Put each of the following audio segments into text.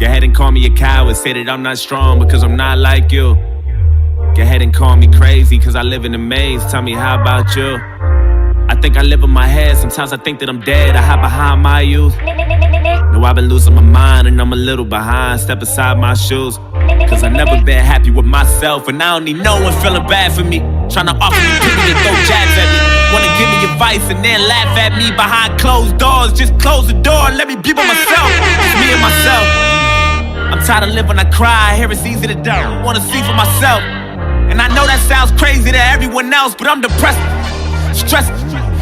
Go ahead and call me a coward, say that I'm not strong because I'm not like you. Go ahead and call me crazy cause I live in a maze. Tell me, how about you? I think I live in my head. Sometimes I think that I'm dead. I hide behind my youth. No, I've been losing my mind and I'm a little behind. Step aside my shoes, cause I never been happy with myself. And I don't need no one feeling bad for me, trying to offer me pity and throw jabs at me. Wanna give me advice and then laugh at me behind closed doors. Just close the door and let me be by myself. It's me and myself. I'm tired of living, I cry. I hear it's easy to die. Wanna see for myself. And I know that sounds crazy to everyone else, but I'm depressed, stressed.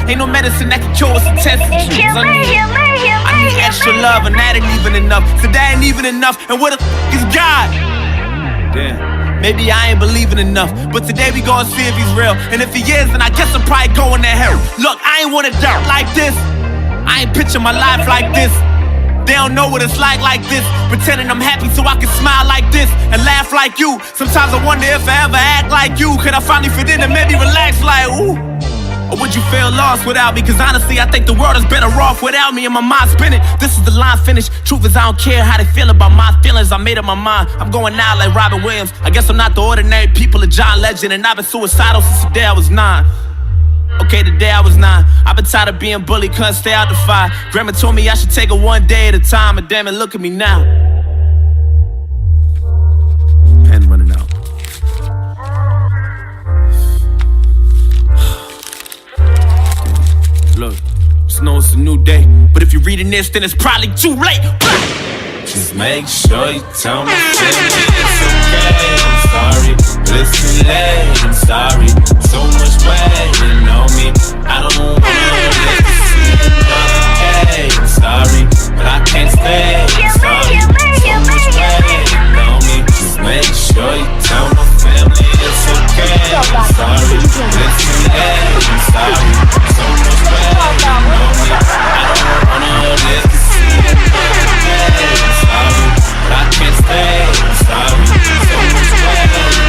Ain't no medicine that can cure what's intensity. I need extra love, and that ain't even enough. So that ain't even enough. And what the is God? Damn, maybe I ain't believing enough. But today we gon' see if he's real. And if he is, then I guess I'm probably going to hell. Look, I ain't wanna die like this. I ain't picture my life like this. They don't know what it's like this. Pretending I'm happy so I can smile like this and laugh like you. Sometimes I wonder if I ever act like you. Could I finally fit in and maybe relax like, ooh? Or would you feel lost without me? Cause honestly, I think the world is better off without me and my mind spinning. This is the line finish. Truth is I don't care how they feel about my feelings. I made up my mind. I'm going out like Robin Williams. I guess I'm not the ordinary people of John Legend. And I've been suicidal since the day I was 9. Okay, the day I was 9. I've been tired of being bullied, couldn't stay out the fire. Grandma told me I should take it one day at a time. And damn it, look at me now. Pen running out. Look, just know it's a new day. But if you're reading this, then it's probably too late. Just make sure you tell my family it's okay. I'm sorry, but it's too late. I'm sorry, so much waiting on me. I don't wanna let you see another day. I'm sorry, but I can't stay. I'm sorry, so much waiting on me. Just make sure you tell my family it's okay. I'm sorry, but it's too late. I'm sorry, so much waiting on me. I don't wanna let you see another day. I'm sorry, but I can't stay. I'm sorry, so much waiting on me.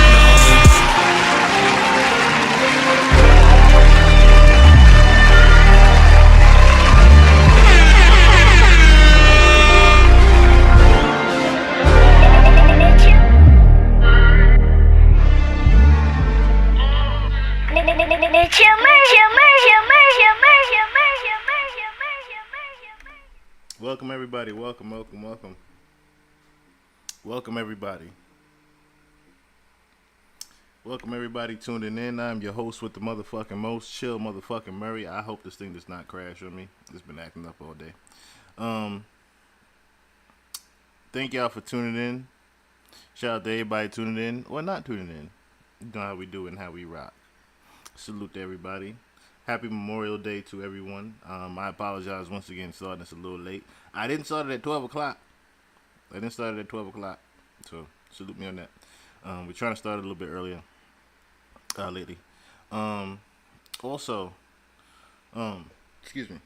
Welcome everybody, welcome everybody. Welcome everybody tuning in. I'm your host with the motherfucking most, Chill motherfucking Murray. I hope this thing does not crash on me. It's been acting up all day. Thank y'all for tuning in. Shout out to everybody tuning in or not tuning in. You know how we do and how we rock. Salute to everybody. Happy Memorial Day to everyone. I apologize once again starting this a little late. I didn't start it at 12 o'clock. So salute me on that. We're trying to start a little bit earlier lately. Also, excuse me.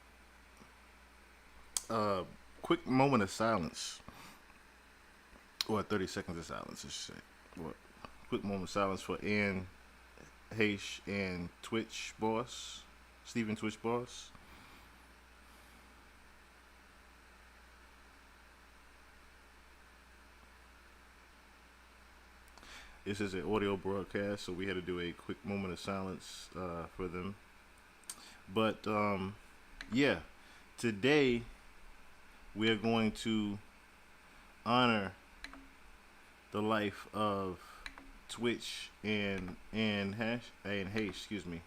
Quick moment of silence. Or 30 seconds of silence, I should say. What? Quick moment of silence for Heche and Twitch boss. Steven Twitch boss. This is an audio broadcast, so we had to do a quick moment of silence for them. But, yeah, today we are going to honor the life of Twitch and Heche, excuse me.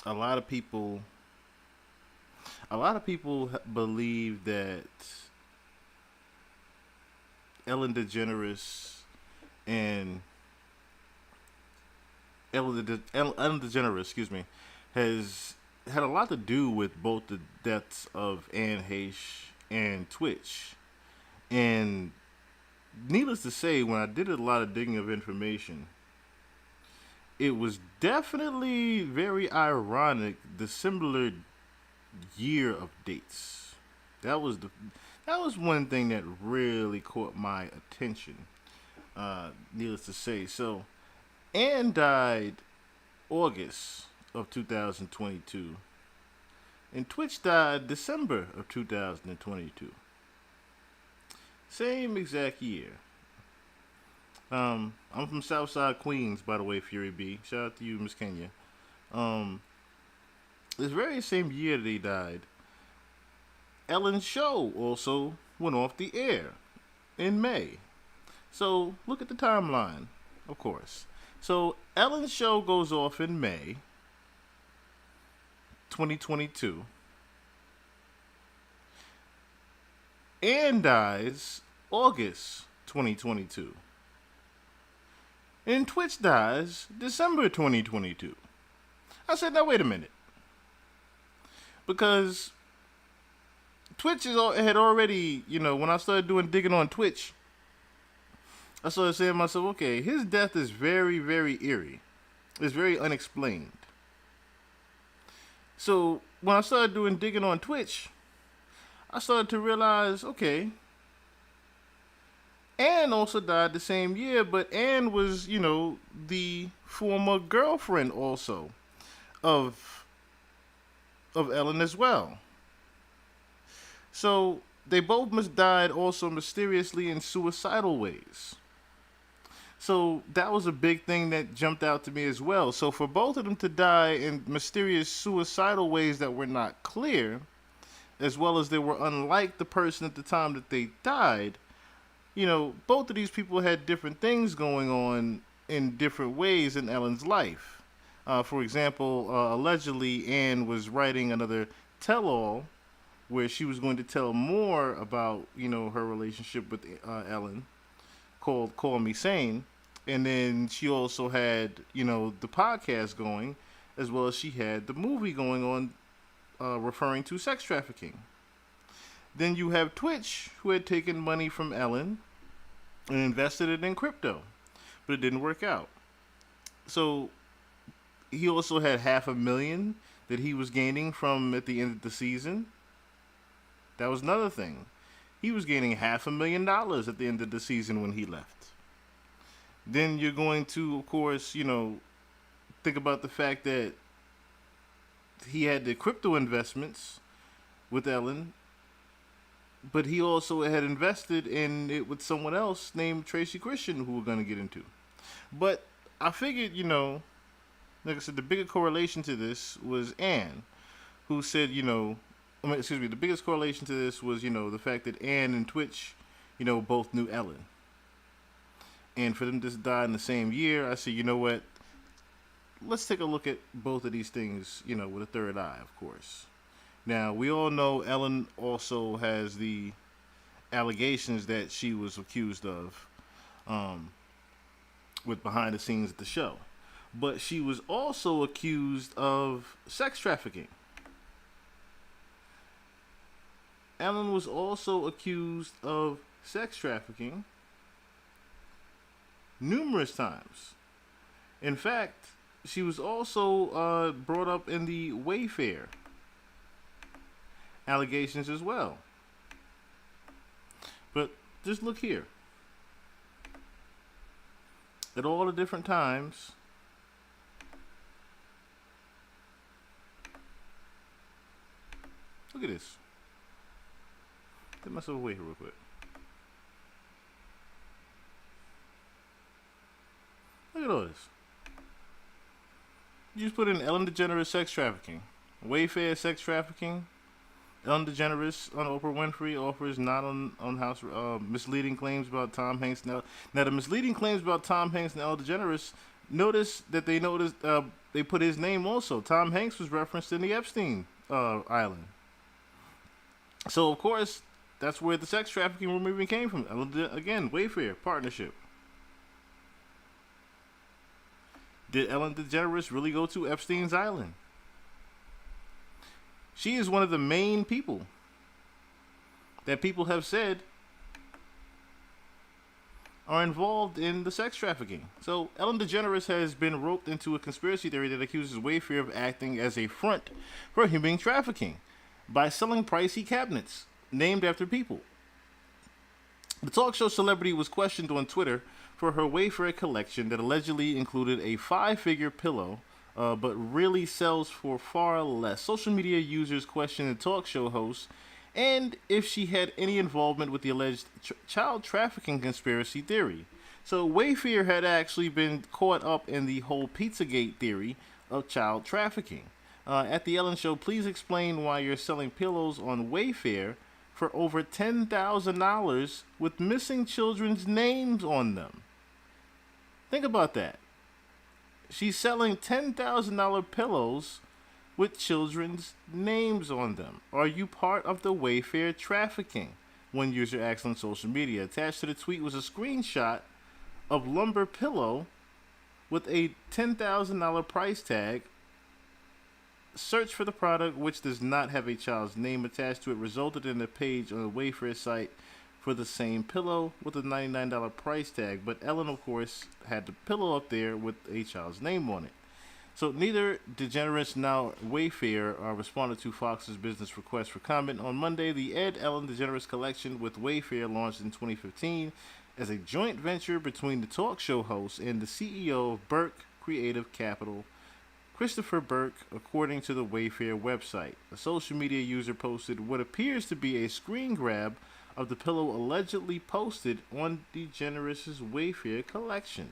A lot of people believe that Ellen DeGeneres has had a lot to do with both the deaths of Heche and Twitch. And needless to say, when I did a lot of digging of information, it was definitely very ironic, the similar year of dates. That was one thing that really caught my attention. Needless to say, so Ann died August of 2022, and Twitch died December of 2022. Same exact year. I'm from Southside Queens, by the way, Fury B. Shout out to you, Miss Kenya. Um, this very same year that he died, Ellen's show also went off the air in May. So look at the timeline, of course. So Ellen's show goes off in May 2022. Anne dies August 2022. And Twitch dies December 2022. I said, now wait a minute. Because Twitch had already, when I started digging on Twitch, I started saying to myself, okay, his death is very, very eerie. It's very unexplained. So when I started digging on Twitch, I started to realize, okay, Anne also died the same year, but Anne was, the former girlfriend also of Ellen as well. So they both died also mysteriously in suicidal ways. So that was a big thing that jumped out to me as well. So for both of them to die in mysterious suicidal ways that were not clear, as well as they were unlike the person at the time that they died, both of these people had different things going on in different ways in Ellen's life. For example, allegedly Anne was writing another tell-all where she was going to tell more about, her relationship with Ellen, called Call Me Sane. And then she also had, the podcast going, as well as she had the movie going on referring to sex trafficking. Then you have Twitch, who had taken money from Ellen and invested it in crypto, but it didn't work out. So he also had $500,000 that he was gaining from at the end of the season. That was another thing. He was gaining $500,000 at the end of the season when he left. Then you're going to, of course, think about the fact that he had the crypto investments with Ellen, but he also had invested in it with someone else named Tracy Christian, who we're going to get into. But I figured, like I said, the bigger correlation to this was Anne, who said, the biggest correlation to this was, the fact that Anne and Twitch, both knew Ellen. And for them to die in the same year, I said, you know what? Let's take a look at both of these things, with a third eye, of course. Now, we all know Ellen also has the allegations that she was accused of with behind the scenes at the show. But she was also accused of sex trafficking. Ellen was also accused of sex trafficking numerous times. In fact, she was also brought up in the Wayfair allegations as well. But just look here. At all the different times, look at this. Get myself away here real quick. Look at all this. You just put in Ellen DeGeneres sex trafficking, Wayfair sex trafficking, Ellen DeGeneres on Oprah Winfrey offers not on house misleading claims about Tom Hanks. Now the misleading claims about Tom Hanks and Ellen DeGeneres. Notice that they put his name also. Tom Hanks was referenced in the Epstein Island. So of course that's where the sex trafficking rumor even came from. Again, Wayfair partnership. Did Ellen DeGeneres really go to Epstein's Island? She is one of the main people that people have said are involved in the sex trafficking. So Ellen DeGeneres has been roped into a conspiracy theory that accuses Wayfair of acting as a front for human trafficking by selling pricey cabinets named after people. The talk show celebrity was questioned on Twitter for her Wayfair collection that allegedly included a 5-figure pillow, but really sells for far less. Social media users questioned the talk show host and if she had any involvement with the alleged child trafficking conspiracy theory. So Wayfair had actually been caught up in the whole Pizzagate theory of child trafficking. At the Ellen Show, please explain why you're selling pillows on Wayfair for over $10,000 with missing children's names on them. Think about that. She's selling $10,000 pillows with children's names on them. Are you part of the Wayfair trafficking? One user asked on social media. Attached to the tweet was a screenshot of lumber pillow with a $10,000 price tag. Search for the product, which does not have a child's name attached to it, resulted in a page on the Wayfair site for the same pillow with a $99 price tag. But Ellen, of course, had the pillow up there with a child's name on it. So neither DeGeneres nor Wayfair responded to Fox's business request for comment. On Monday, the Ed Ellen DeGeneres collection with Wayfair launched in 2015 as a joint venture between the talk show host and the CEO of Burke Creative Capital, Christopher Burke, according to the Wayfair website. A social media user posted what appears to be a screen grab of the pillow allegedly posted on DeGeneres' Wayfair collection.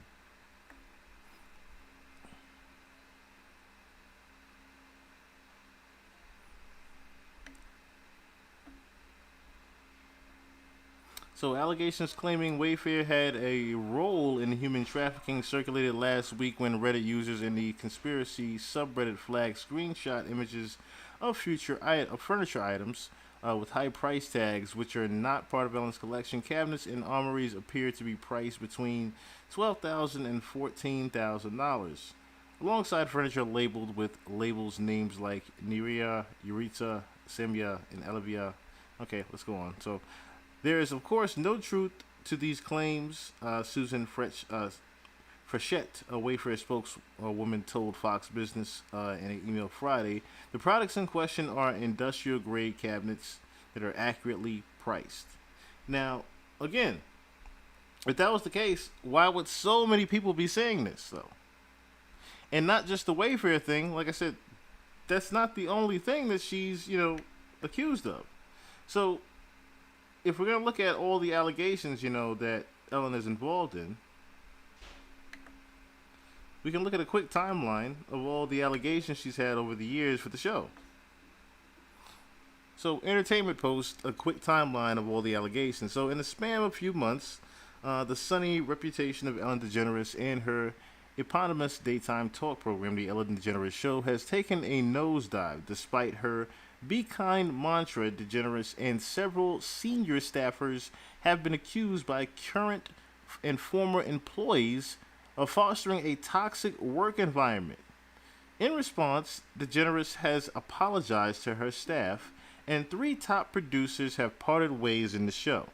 So allegations claiming Wayfair had a role in human trafficking circulated last week when Reddit users in the conspiracy subreddit flagged screenshot images of furniture items with high price tags, which are not part of Ellen's collection. Cabinets and armories appear to be priced between $12,000 and $14,000, alongside furniture labeled with labels names like Nerea, Eureka, Semya, and Elevia. Okay, let's go on. So there is, of course, no truth to these claims, Susan Frechette, a Wayfair spokeswoman, told Fox Business in an email Friday. The products in question are industrial-grade cabinets that are accurately priced. Now, again, if that was the case, why would so many people be saying this, though? And not just the Wayfair thing. Like I said, that's not the only thing that she's, accused of. So if we're going to look at all the allegations, that Ellen is involved in, we can look at a quick timeline of all the allegations she's had over the years for the show. So Entertainment Post, a quick timeline of all the allegations. So in the span of a few months, the sunny reputation of Ellen DeGeneres and her eponymous daytime talk program, The Ellen DeGeneres Show, has taken a nosedive despite her "Be Kind" mantra. DeGeneres and several senior staffers have been accused by current and former employees of fostering a toxic work environment. In response, DeGeneres has apologized to her staff, and 3 top producers have parted ways in the show.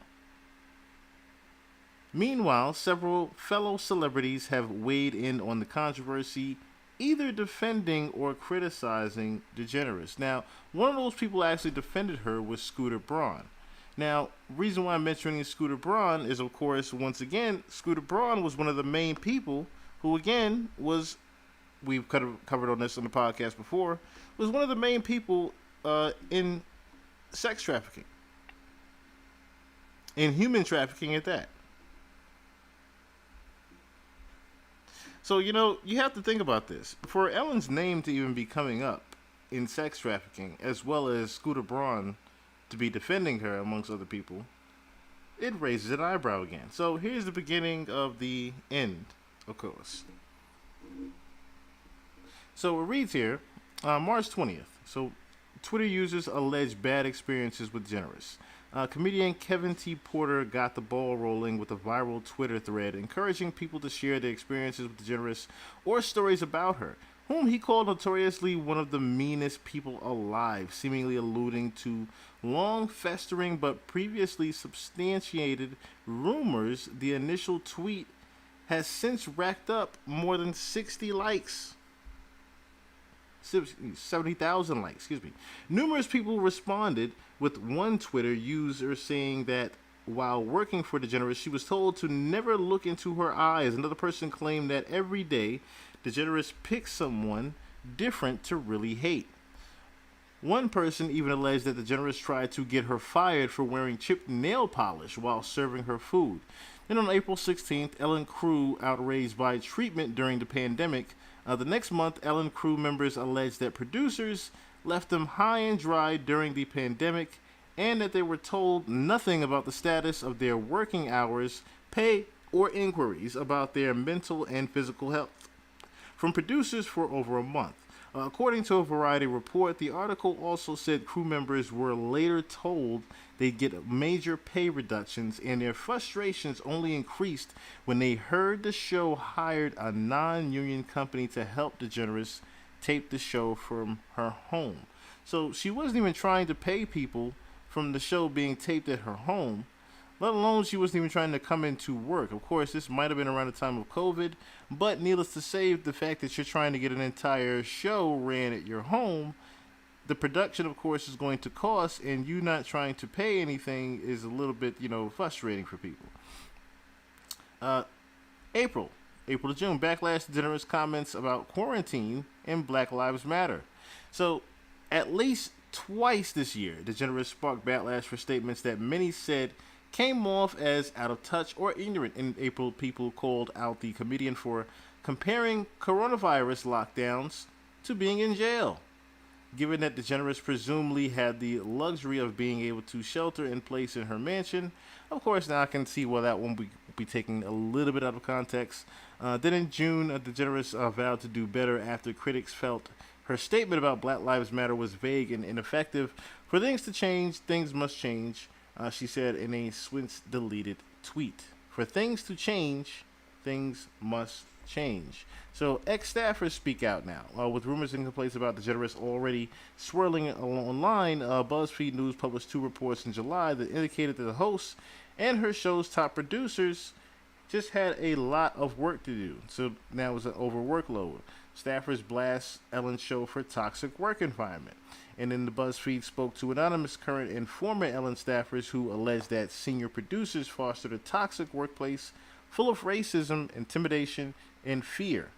Meanwhile, several fellow celebrities have weighed in on the controversy, either defending or criticizing DeGeneres. Now, one of those people actually defended her was Scooter Braun. Now, reason why I'm mentioning Scooter Braun is, of course, once again, Scooter Braun was one of the main people who, again, we've covered on this on the podcast before, was one of the main people in sex trafficking, in human trafficking at that. So, you have to think about this. For Ellen's name to even be coming up in sex trafficking, as well as Scooter Braun to be defending her amongst other people, it raises an eyebrow again. So here's the beginning of the end, of course. So it reads here, March 20th. So Twitter users allege bad experiences with DeGeneres. Comedian Kevin T. Porter got the ball rolling with a viral Twitter thread encouraging people to share their experiences with DeGeneres or stories about her, whom he called notoriously one of the meanest people alive, seemingly alluding to long festering but previously substantiated rumors. The initial tweet has since racked up more than 60 likes. 70,000 likes, excuse me. Numerous people responded, with one Twitter user saying that while working for DeGeneres, she was told to never look into her eyes. Another person claimed that every day DeGeneres picks someone different to really hate. One person even alleged that DeGeneres tried to get her fired for wearing chipped nail polish while serving her food. Then on April 16th, Ellen crew outraged by treatment during the pandemic. The next month, Ellen crew members alleged that producers left them high and dry during the pandemic and that they were told nothing about the status of their working hours, pay, or inquiries about their mental and physical health from producers for over a month. According to a Variety report, the article also said crew members were later told they'd get major pay reductions, and their frustrations only increased when they heard the show hired a non-union company to help DeGeneres tape the show from her home. So she wasn't even trying to pay people from the show being taped at her home, let alone she wasn't even trying to come into work. Of course, this might have been around the time of COVID, but needless to say, the fact that you're trying to get an entire show ran at your home, the production, of course, is going to cost, and you not trying to pay anything is a little bit, frustrating for people. April to June, backlash to DeGeneres comments about quarantine and Black Lives Matter. So, at least twice this year, DeGeneres sparked backlash for statements that many said came off as out of touch or ignorant. In April, people called out the comedian for comparing coronavirus lockdowns to being in jail. Given that DeGeneres presumably had the luxury of being able to shelter in place in her mansion, of course, now I can see why that one will be taken a little bit out of context. Then in June, DeGeneres vowed to do better after critics felt her statement about Black Lives Matter was vague and ineffective. For things to change, things must change, she said in a since deleted tweet. For things to change, things must change. So ex-staffers speak out now. With rumors and complaints about DeGeneres already swirling online, BuzzFeed News published 2 reports in July that indicated that the host and her show's top producers just had a lot of work to do. So now it's an overworkload. Staffers blast Ellen's show for toxic work environment. And then the BuzzFeed spoke to anonymous current and former Ellen staffers who alleged that senior producers fostered a toxic workplace full of racism, intimidation, and fear.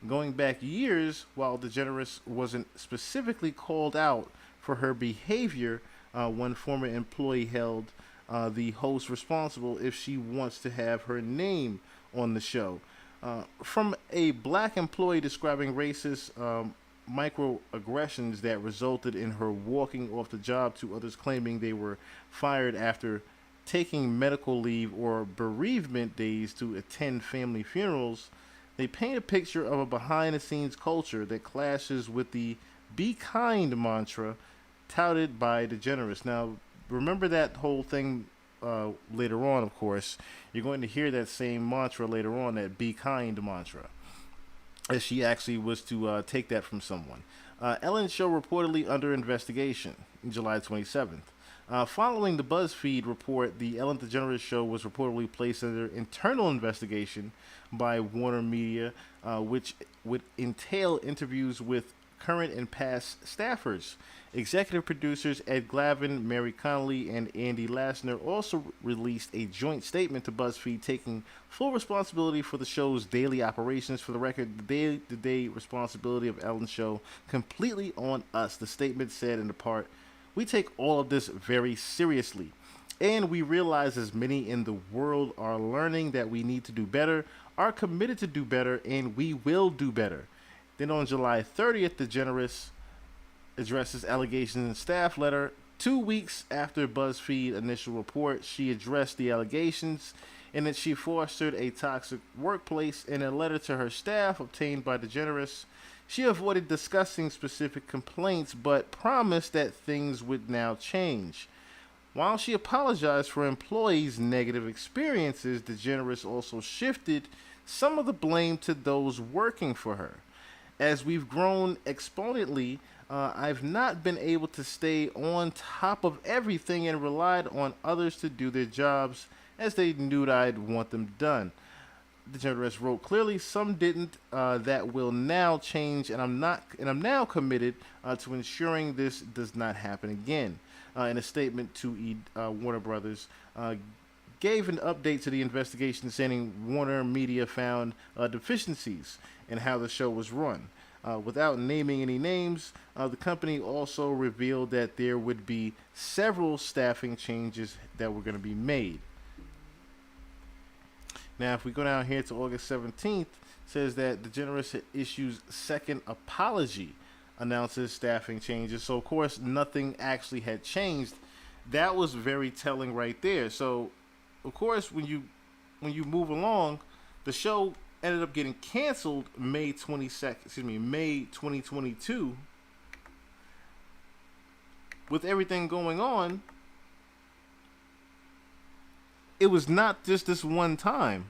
Going back years, while DeGeneres wasn't specifically called out for her behavior, one former employee held the host responsible if she wants to have her name on the show. From a black employee describing racist microaggressions that resulted in her walking off the job to others claiming they were fired after taking medical leave or bereavement days to attend family funerals, they paint a picture of a behind-the-scenes culture that clashes with the "be kind" mantra touted by DeGeneres. Now, remember that whole thing later on, of course. You're going to hear that same mantra later on, that "be kind" mantra, as she actually was to take that from someone. Ellen's show reportedly under investigation on July 27th. Following the BuzzFeed report, the Ellen DeGeneres show was reportedly placed under internal investigation by Warner Media, which would entail interviews with current and past staffers. Executive producers Ed Glavin, Mary Connolly, and Andy Lassner also released a joint statement to BuzzFeed taking full responsibility for the show's daily operations. For the record, the day-to-day responsibility of Ellen's show completely on us, the statement said in the part. We take all of this very seriously, and we realize as many in the world are learning that we need to do better, are committed to do better, and we will do better. Then on July 30th, DeGeneres addresses allegations in staff letter. 2 weeks after BuzzFeed initial report, she addressed the allegations and that she fostered a toxic workplace. In a letter to her staff obtained by DeGeneres, she avoided discussing specific complaints, but promised that things would now change. While she apologized for employees' negative experiences, DeGeneres also shifted some of the blame to those working for her. As we've grown exponentially, I've not been able to stay on top of everything and relied on others to do their jobs as they knew I'd want them done. DeGeneres wrote clearly, some didn't. That will now change, and I'm now committed to ensuring this does not happen again. In a statement to Warner Brothers, gave an update to the investigation, saying Warner Media found deficiencies in how the show was run. Without naming any names, the company also revealed that there would be several staffing changes that were going to be made. Now, if we go down here to August 17th, it says that DeGeneres issues second apology, announces staffing changes. So, of course, nothing actually had changed. That was very telling right there. So, of course, when you move along, the show ended up getting canceled May 2022. With everything going on, it was not just this one time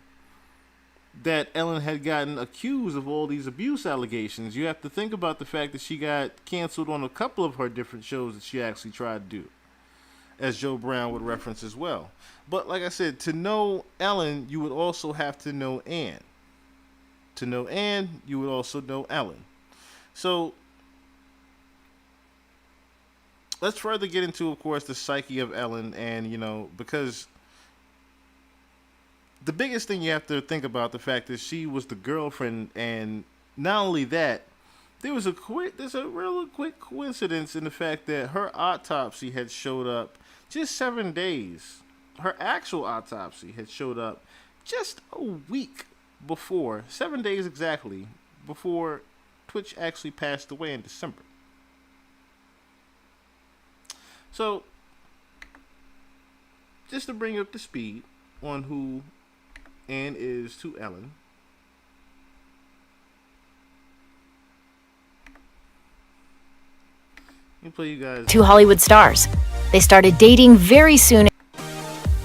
that Ellen had gotten accused of all these abuse allegations. You have to think about the fact that she got canceled on a couple of her different shows that she actually tried to do, as Joe Brown would reference as well. But like I said, to know Ellen, you would also have to know Ann. To know Ann, you would also know Ellen. So let's further get into, of course, the psyche of Ellen, and because the biggest thing you have to think about the fact that she was the girlfriend, and not only that, there's a real quick coincidence in the fact that her autopsy had showed up just 7 days. Her actual autopsy had showed up just a week before, 7 days exactly, before Twitch actually passed away in December. So, just to bring up the speed on who Ann is to Ellen. Let me play you guys. Two Hollywood stars. They started dating very soon.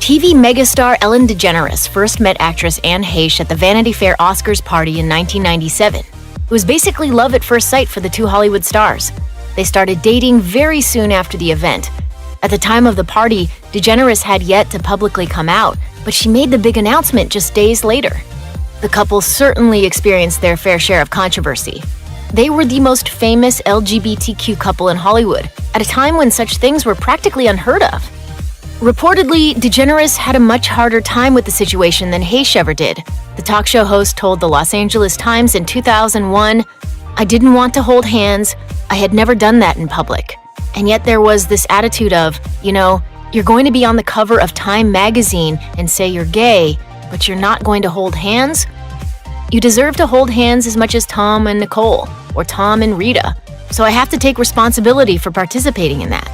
TV megastar Ellen DeGeneres first met actress Anne Heche at the Vanity Fair Oscars party in 1997. It was basically love at first sight for the two Hollywood stars. They started dating very soon after the event. At the time of the party, DeGeneres had yet to publicly come out, but she made the big announcement just days later. The couple certainly experienced their fair share of controversy. They were the most famous LGBTQ couple in Hollywood, at a time when such things were practically unheard of. Reportedly, DeGeneres had a much harder time with the situation than Heche ever did. The talk show host told the Los Angeles Times in 2001, "I didn't want to hold hands. I had never done that in public. And yet there was this attitude of, you're going to be on the cover of Time magazine and say you're gay, but you're not going to hold hands? You deserve to hold hands as much as Tom and Nicole, or Tom and Rita. So I have to take responsibility for participating in that."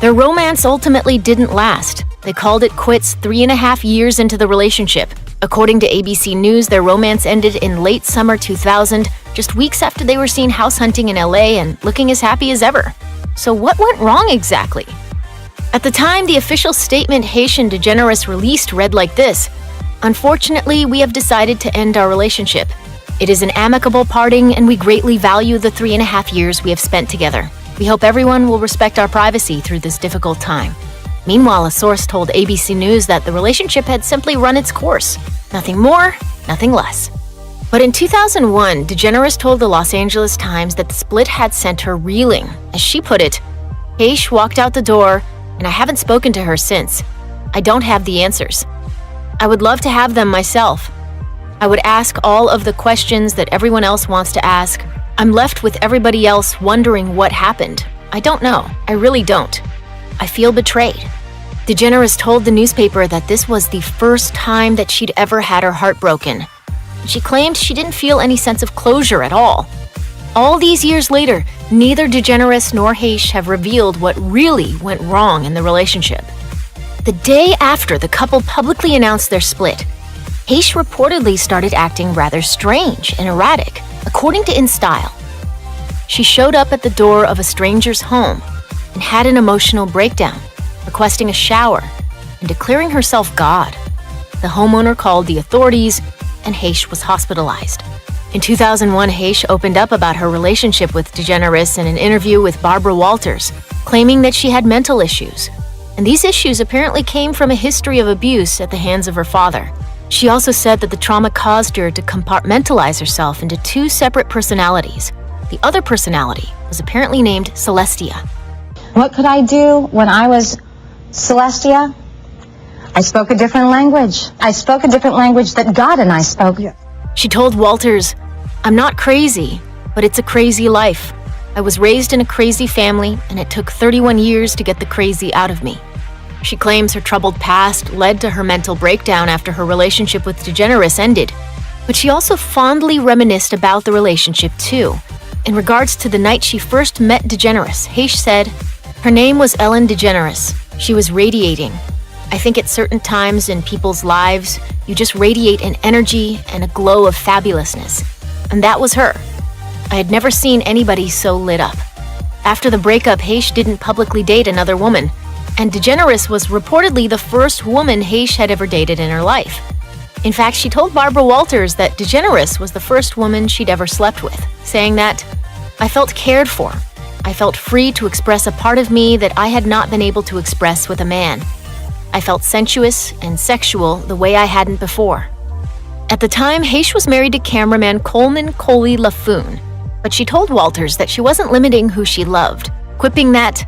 Their romance ultimately didn't last. They called it quits 3.5 years into the relationship. According to ABC News, their romance ended in late summer 2000, just weeks after they were seen house hunting in LA and looking as happy as ever. So what went wrong exactly? At the time, the official statement Heche and DeGeneres released read like this: "Unfortunately, we have decided to end our relationship. It is an amicable parting, and we greatly value the 3.5 years we have spent together. We hope everyone will respect our privacy through this difficult time." Meanwhile, a source told ABC News that the relationship had simply run its course. Nothing more, nothing less. But in 2001, DeGeneres told the Los Angeles Times that the split had sent her reeling. As she put it, "Heche walked out the door, and I haven't spoken to her since. I don't have the answers. I would love to have them myself. I would ask all of the questions that everyone else wants to ask. I'm left with everybody else wondering what happened. I don't know. I really don't. I feel betrayed." DeGeneres told the newspaper that this was the first time that she'd ever had her heart broken. She claimed she didn't feel any sense of closure at all. All these years later, neither DeGeneres nor Heche have revealed what really went wrong in the relationship. The day after the couple publicly announced their split, Heche reportedly started acting rather strange and erratic, according to InStyle. She showed up at the door of a stranger's home and had an emotional breakdown, requesting a shower and declaring herself God. The homeowner called the authorities, and Heche was hospitalized. In 2001, Heche opened up about her relationship with DeGeneres in an interview with Barbara Walters, claiming that she had mental issues. And these issues apparently came from a history of abuse at the hands of her father. She also said that the trauma caused her to compartmentalize herself into two separate personalities. The other personality was apparently named Celestia. What could I do when I was Celestia? I spoke a different language. I spoke a different language that God and I spoke. She told Walters, "I'm not crazy. But it's a crazy life. I was raised in a crazy family, and it took 31 years to get the crazy out of me. She claims her troubled past led to her mental breakdown after her relationship with DeGeneres ended. But she also fondly reminisced about the relationship too. In regards to the night she first met DeGeneres, Heche said, "Her name was Ellen DeGeneres. She was radiating. I think at certain times in people's lives, you just radiate an energy and a glow of fabulousness. And that was her. I had never seen anybody so lit up." After the breakup, Heche didn't publicly date another woman, and DeGeneres was reportedly the first woman Heche had ever dated in her life. In fact, she told Barbara Walters that DeGeneres was the first woman she'd ever slept with, saying that, "I felt cared for. I felt free to express a part of me that I had not been able to express with a man. I felt sensuous and sexual the way I hadn't before." At the time, Heche was married to cameraman Coleman Coley LaFoon, but she told Walters that she wasn't limiting who she loved, quipping that,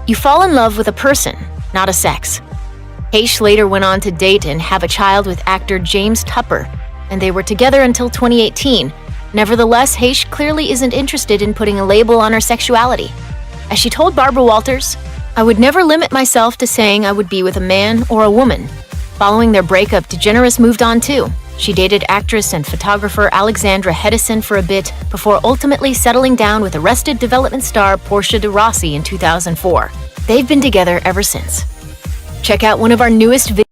"You fall in love with a person, not a sex." Heche later went on to date and have a child with actor James Tupper, and they were together until 2018. Nevertheless, Heche clearly isn't interested in putting a label on her sexuality. As she told Barbara Walters, "I would never limit myself to saying I would be with a man or a woman." Following their breakup, DeGeneres moved on too. She dated actress and photographer Alexandra Hedison for a bit before ultimately settling down with Arrested Development star Portia de Rossi in 2004. They've been together ever since. Check out one of our newest videos.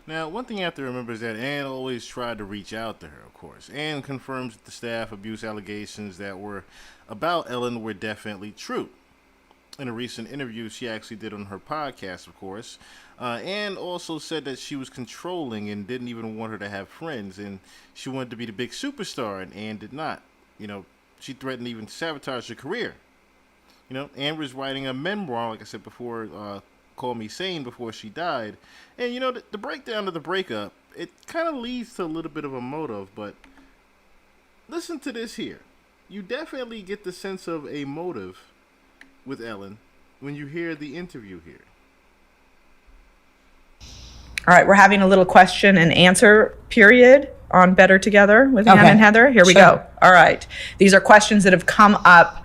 Now, one thing you have to remember is that Ann always tried to reach out to her, of course. Ann confirms that the staff abuse allegations that were about Ellen were definitely true. In a recent interview she actually did on her podcast, of course, Ann also said that she was controlling and didn't even want her to have friends, and she wanted to be the big superstar, and Ann did not. She threatened to even sabotage her career. Ann was writing a memoir, like I said before, Call Me Sane, before she died. And, the breakdown of the breakup, it kind of leads to a little bit of a motive, but listen to this here. You definitely get the sense of a motive with Ellen when you hear the interview here. All right, we're having a little question and answer period on Better Together with Ann and Heather. Here we go. All right. These are questions that have come up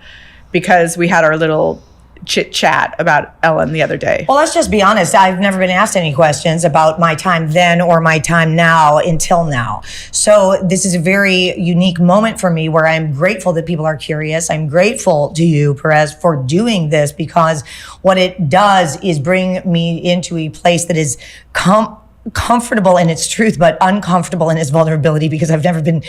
because we had our little chit chat about Ellen the other day. Well, let's just be honest. I've never been asked any questions about my time then or my time now until now. So this is a very unique moment for me where I'm grateful that people are curious. I'm grateful to you, Perez, for doing this, because what it does is bring me into a place that is comfortable in its truth, but uncomfortable in its vulnerability, because I've never been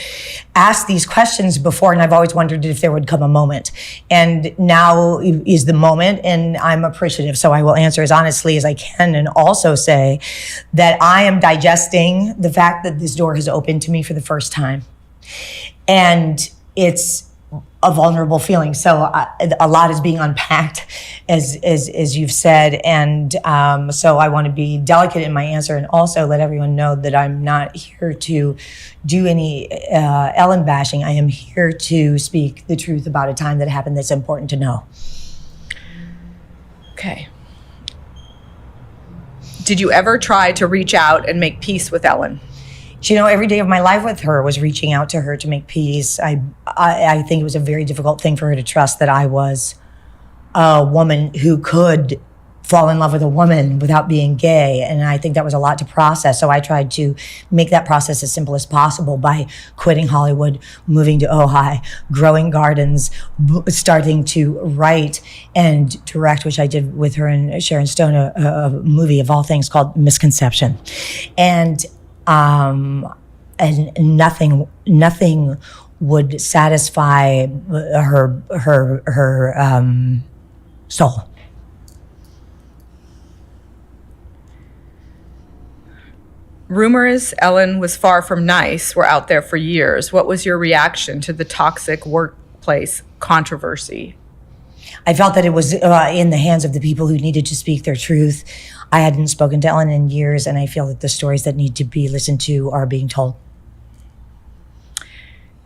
asked these questions before, and I've always wondered if there would come a moment. And now is the moment, and I'm appreciative. So I will answer as honestly as I can, and also say that I am digesting the fact that this door has opened to me for the first time. And it's a vulnerable feeling. So a lot is being unpacked, as you've said. And so I want to be delicate in my answer, and also let everyone know that I'm not here to do any Ellen bashing. I am here to speak the truth about a time that happened that's important to know. Okay. Did you ever try to reach out and make peace with Ellen? Every day of my life with her was reaching out to her to make peace. I think it was a very difficult thing for her to trust that I was a woman who could fall in love with a woman without being gay. And I think that was a lot to process. So I tried to make that process as simple as possible by quitting Hollywood, moving to Ojai, growing gardens, starting to write and direct, which I did with her and Sharon Stone, a movie of all things called Misconception. And nothing would satisfy her soul. Rumors Ellen was far from nice were out there for years. What was your reaction to the toxic workplace controversy? I felt that it was in the hands of the people who needed to speak their truth. I hadn't spoken to Ellen in years, and I feel that the stories that need to be listened to are being told.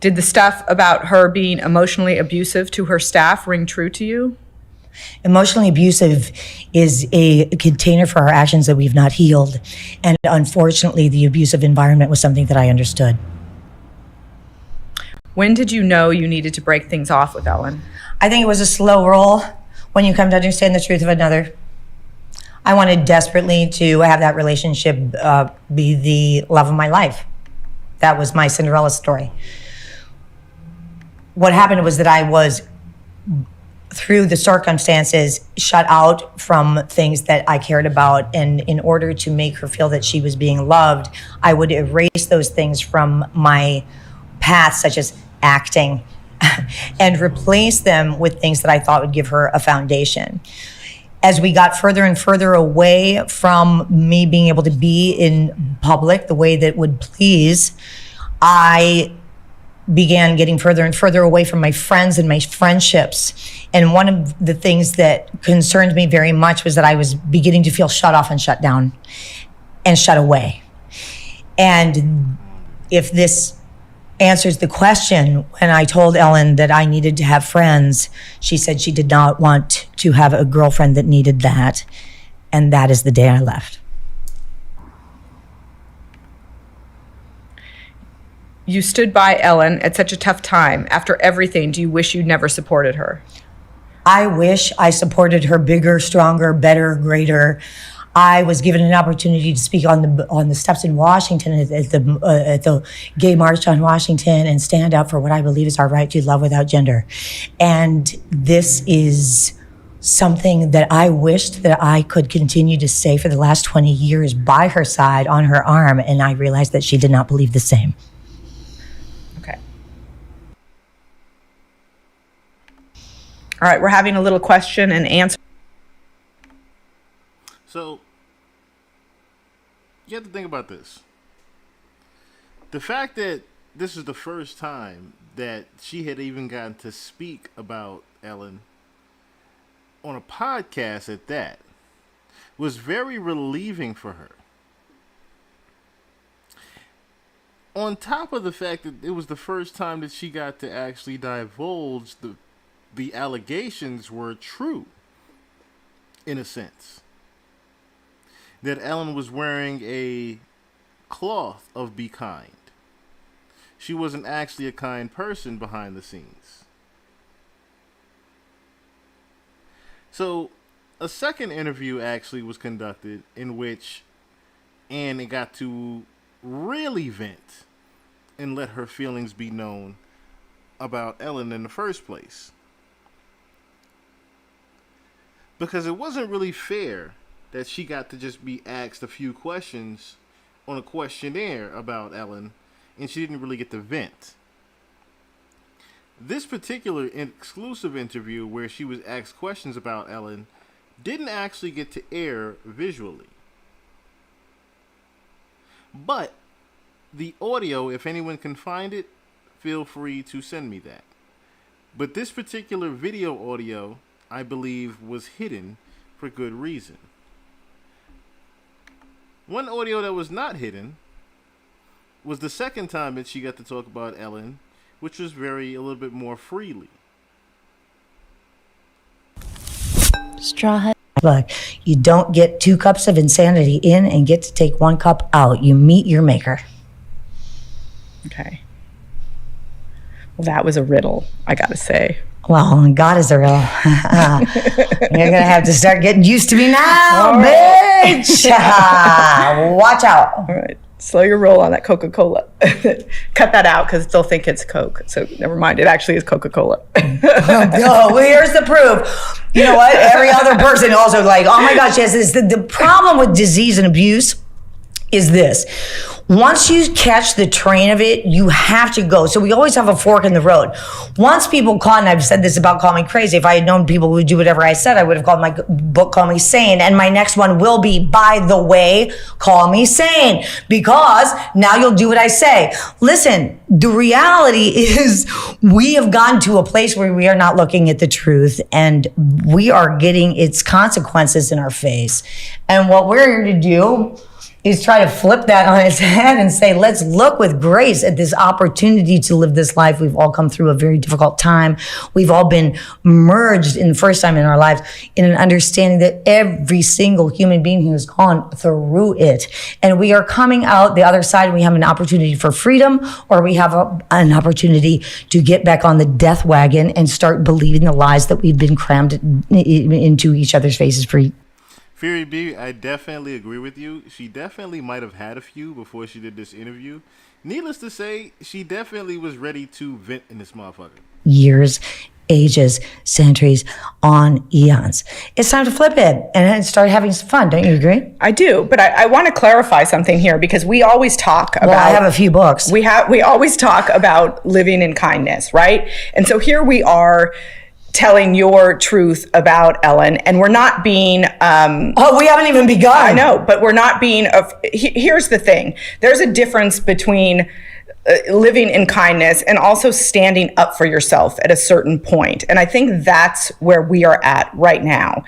Did the stuff about her being emotionally abusive to her staff ring true to you? Emotionally abusive is a container for our actions that we've not healed. And unfortunately, the abusive environment was something that I understood. When did you know you needed to break things off with Ellen? I think it was a slow roll when you come to understand the truth of another. I wanted desperately to have that relationship be the love of my life. That was my Cinderella story. What happened was that I was, through the circumstances, shut out from things that I cared about. And in order to make her feel that she was being loved, I would erase those things from my path, such as acting, and replace them with things that I thought would give her a foundation. As we got further and further away from me being able to be in public the way that would please, I began getting further and further away from my friends and my friendships. And one of the things that concerned me very much was that I was beginning to feel shut off and shut down and shut away. And if this answers the question, when I told Ellen that I needed to have friends, she said she did not want to have a girlfriend that needed that. And that is the day I left. You stood by Ellen at such a tough time. After everything, do you wish you'd never supported her? I wish I supported her bigger, stronger, better, greater. I was given an opportunity to speak on the steps in Washington at the Gay March on Washington and stand up for what I believe is our right to love without gender. And this is something that I wished that I could continue to say for the last 20 years by her side, on her arm, and I realized that she did not believe the same. Okay. All right, we're having a little question and answer. So, you have to think about this. The fact that this is the first time that she had even gotten to speak about Ellen on a podcast at that was very relieving for her. On top of the fact that it was the first time that she got to actually divulge the allegations were true, in a sense. That Ellen was wearing a cloth of be kind. She wasn't actually a kind person behind the scenes. So, a second interview actually was conducted in which Anne got to really vent and let her feelings be known about Ellen in the first place. Because it wasn't really fair that she got to just be asked a few questions on a questionnaire about Ellen, and she didn't really get to vent. This particular exclusive interview where she was asked questions about Ellen didn't actually get to air visually. But the audio, if anyone can find it, feel free to send me that. But this particular video audio, I believe, was hidden for good reason. One audio that was not hidden was the second time that she got to talk about Ellen, which was a little bit more freely. Straw Hut. Look, you don't get 2 cups of insanity in and get to take 1 cup out. You meet your maker. Okay. Well, that was a riddle, I gotta say. Well, God is a real. You're gonna have to start getting used to me now, bitch. Watch out. All right. Slow your roll on that Coca-Cola. Cut that out because they'll think it's Coke. So never mind. It actually is Coca-Cola. Oh, well, here's the proof. You know what? Every other person also like, oh my gosh, yes. The problem with disease and abuse is this. Once you catch the train of it, you have to go. So we always have a fork in the road. Once people call, and I've said this about Call Me Crazy, if I had known people would do whatever I said, I would have called my book Call Me Sane. And my next one will be, by the way, Call Me Sane. Because now you'll do what I say. Listen, the reality is we have gotten to a place where we are not looking at the truth and we are getting its consequences in our face. And what we're here to do is try to flip that on its head and say, let's look with grace at this opportunity to live this life. We've all come through a very difficult time. We've all been merged in the first time in our lives in an understanding that every single human being who has gone through it. And we are coming out the other side. We have an opportunity for freedom, or we have an opportunity to get back on the death wagon and start believing the lies that we've been crammed into each other's faces for. Fury B, I definitely agree with you. She definitely might have had a few before she did this interview. Needless to say, she definitely was ready to vent in this motherfucker. Years, ages, centuries, on eons. It's time to flip it and start having some fun. Don't you agree? I do, but I want to clarify something here, because we always talk about. Well, I have a few books. We always talk about living in kindness, right? And so here we are, telling your truth about Ellen, and we're not being we haven't even begun. I know, but we're not being here's the thing. There's a difference between living in kindness and also standing up for yourself at a certain point. And I think that's where we are at right now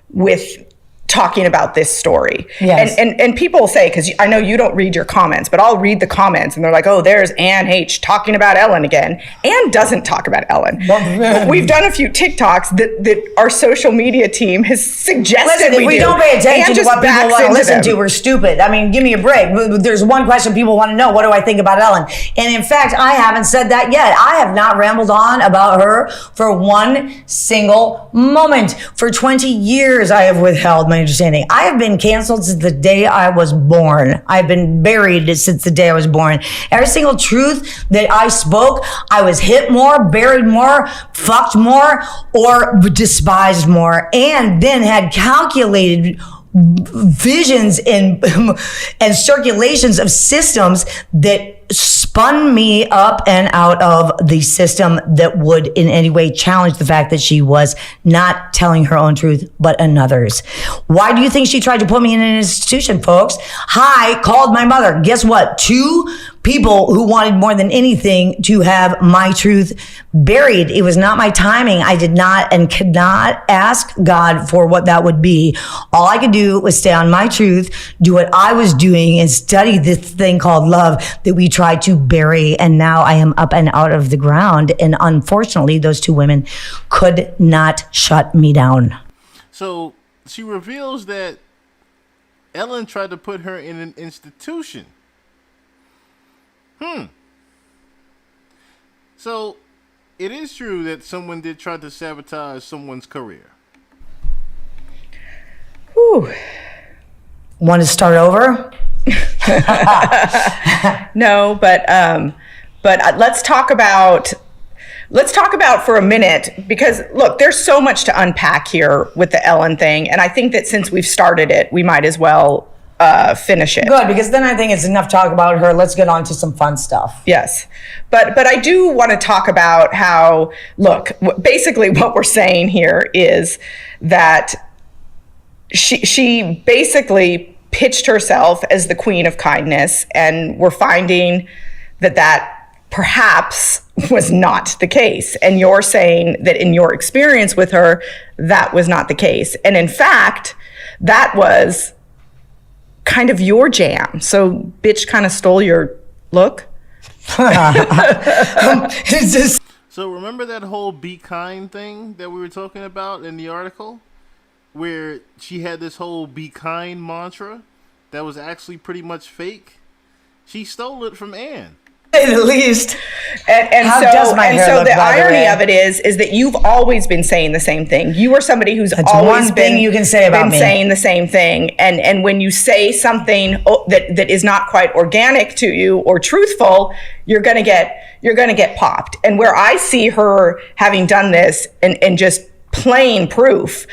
with talking about this story. Yes. And people say, because I know you don't read your comments, but I'll read the comments and they're like, oh, there's Anne Heche talking about Ellen again. Anne doesn't talk about Ellen. We've done a few TikToks that our social media team has suggested. Listen, if we don't pay attention to what people want to listen to, we're stupid. I mean, give me a break. There's one question people want to know. What do I think about Ellen? And in fact, I haven't said that yet. I have not rambled on about her for one single moment. For 20 years, I have withheld my understanding. I have been canceled since the day I was born. I've been buried since the day I was born. Every single truth that I spoke, I was hit more, buried more, fucked more, or despised more, and then had calculated visions and circulations of systems that spun me up and out of the system that would in any way challenge the fact that she was not telling her own truth, but another's. Why do you think she tried to put me in an institution, folks? I called my mother. Guess what? 2 people who wanted more than anything to have my truth buried. It was not my timing. I did not and could not ask God for what that would be. All I could do was stay on my truth, do what I was doing, and study this thing called love that we tried to bury. And now I am up and out of the ground. And unfortunately, those 2 women could not shut me down. So she reveals that Ellen tried to put her in an institution. So it is true that someone did try to sabotage someone's career. Whew. Want to start over? No, but let's talk about for a minute, because look, there's so much to unpack here with the Ellen thing, and I think that since we've started it, we might as well finish it. Good, because then I think it's enough talk about her. Let's get on to some fun stuff. Yes, but I do want to talk about how, look, basically what we're saying here is that she basically pitched herself as the queen of kindness, and we're finding that perhaps was not the case. And you're saying that in your experience with her, that was not the case. And in fact, that was kind of your jam. So bitch kind of stole your look. So remember that whole be kind thing that we were talking about in the article, where she had this whole be kind mantra that was actually pretty much fake? She stole it from Anne. At least. And so the irony of it is that you've always been saying the same thing. You are somebody who's always been you can say about me. Saying the same thing. And when you say something that is not quite organic to you or truthful, you're gonna get popped. And where I see her having done this and just plain proof,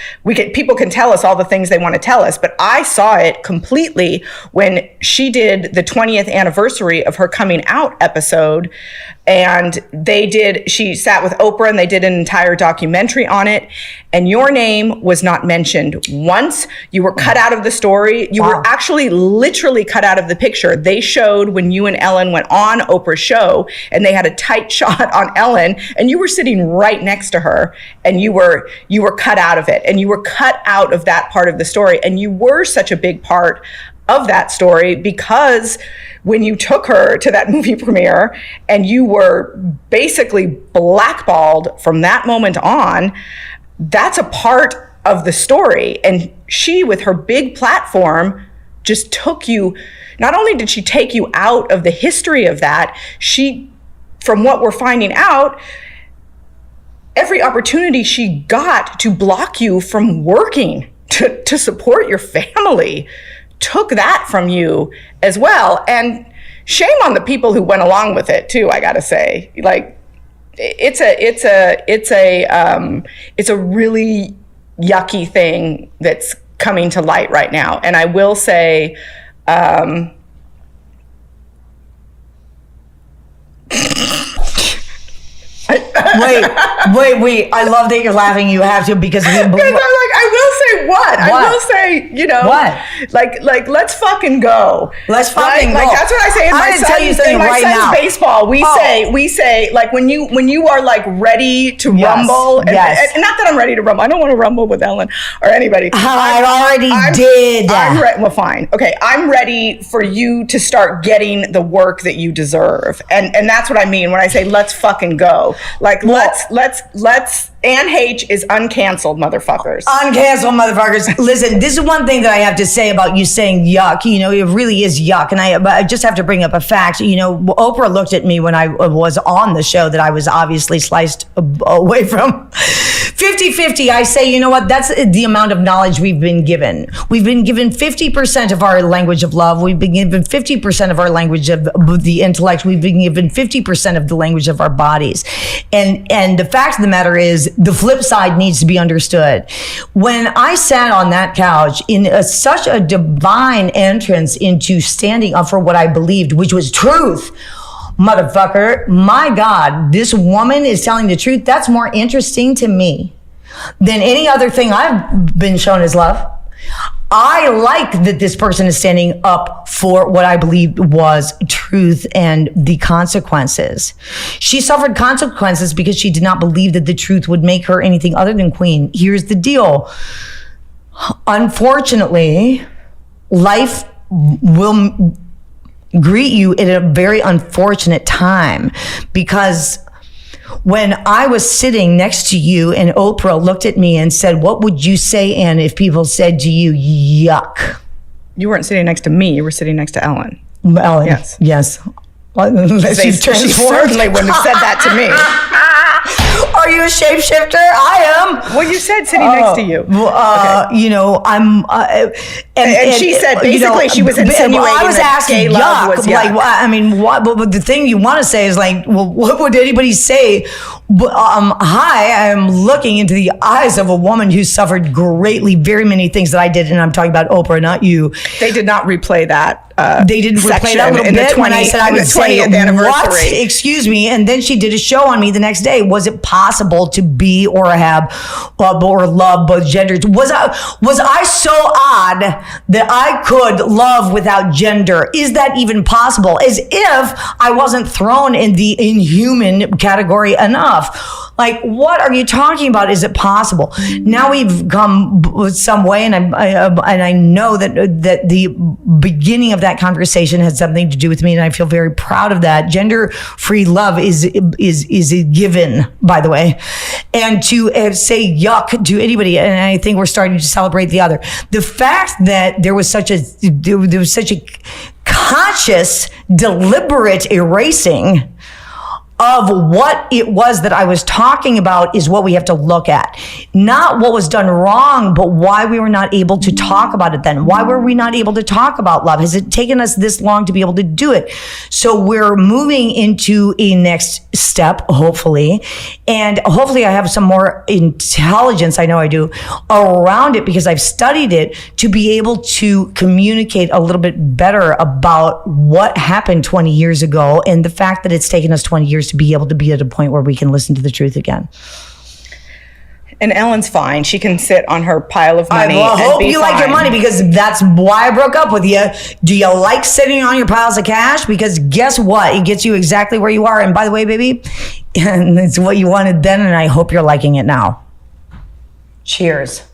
people can tell us all the things they want to tell us, but I saw it completely when she did the 20th anniversary of her coming out episode, and she sat with Oprah and they did an entire documentary on it, and your name was not mentioned once. You were cut out of the story. You were actually literally cut out of the picture. They showed when you and Ellen went on Oprah's show, and they had a tight shot on Ellen, and you were sitting right next to her, and you were cut out of it, and you were cut out of that part of the story, and you were such a big part of that story, because when you took her to that movie premiere and you were basically blackballed from that moment on, that's a part of the story. And she, with her big platform, just took you, not only did she take you out of the history of that, she, from what we're finding out, every opportunity she got to block you from working to support your family took that from you as well. And shame on the people who went along with it too, I gotta say. Like, it's a really yucky thing that's coming to light right now. And I will say, wait. I love that you're laughing. You have to, because I'm like, I will say what? I will say, you know, what? Like, let's fucking go. Let's fucking go. Like, that's what I say in my son's, tell you something right now. Baseball. We say, like, when you are like ready to rumble. And not that I'm ready to rumble. I don't want to rumble with Ellen or anybody. I already did. Well, fine. Okay. I'm ready for you to start getting the work that you deserve. And that's what I mean when I say, let's fucking go. Like, let's Anne Heche is uncanceled, motherfuckers. Uncanceled, motherfuckers. Listen, this is one thing that I have to say about you saying yuck. You know, it really is yuck. And I just have to bring up a fact. You know, Oprah looked at me when I was on the show that I was obviously sliced away from. 50-50, I say, you know what? That's the amount of knowledge we've been given. We've been given 50% of our language of love. We've been given 50% of our language of the intellect. We've been given 50% of the language of our bodies. And the fact of the matter is, the flip side needs to be understood. When I sat on that couch in such a divine entrance into standing up for what I believed, which was truth, motherfucker, my God, this woman is telling the truth. That's more interesting to me than any other thing I've been shown as love. I like that this person is standing up for what I believe was truth and the consequences. She suffered consequences because she did not believe that the truth would make her anything other than queen. Here's the deal. Unfortunately, life will greet you at a very unfortunate time, because when I was sitting next to you and Oprah looked at me and said, "What would you say, Anne, if people said to you, yuck?" You weren't sitting next to me. You were sitting next to Ellen. Ellen, yes. She certainly wouldn't have said that to me. Are you a shapeshifter? I am. Well, you said sitting next to you. Okay. You know, I'm. And she said basically she was insinuating I was that asking gay love was yuck. Like, I mean, what? But the thing you want to say is like, well, what would anybody say? Hi, I'm looking into the eyes of a woman who suffered greatly, very many things that I did, and I'm talking about Oprah, not you. They did not replay that. They didn't replay that little bit when I said I would say, "What? Excuse me." And then she did a show on me the next day. Was it possible to be or have or love both genders? Was I so odd that I could love without gender? Is that even possible? As if I wasn't thrown in the inhuman category enough. Like, what are you talking about? Is it possible? Now we've come some way, and I know that the beginning of that conversation had something to do with me, and I feel very proud of that. Gender-free love is a given, by the way, and to say yuck to anybody, and I think we're starting to celebrate the other. The fact that there was such a conscious, deliberate erasing of what it was that I was talking about is what we have to look at. Not what was done wrong, but why we were not able to talk about it then. Why were we not able to talk about love? Has it taken us this long to be able to do it? So we're moving into a next step, hopefully. And hopefully I have some more intelligence, I know I do, around it, because I've studied it, to be able to communicate a little bit better about what happened 20 years ago, and the fact that it's taken us 20 years to be able to be at a point where we can listen to the truth again. And Ellen's fine. She can sit on her pile of money. I hope you like your money, because that's why I broke up with you. Do you like sitting on your piles of cash? Because guess what? It gets you exactly where you are. And by the way, baby, and it's what you wanted then, and I hope you're liking it now. Cheers.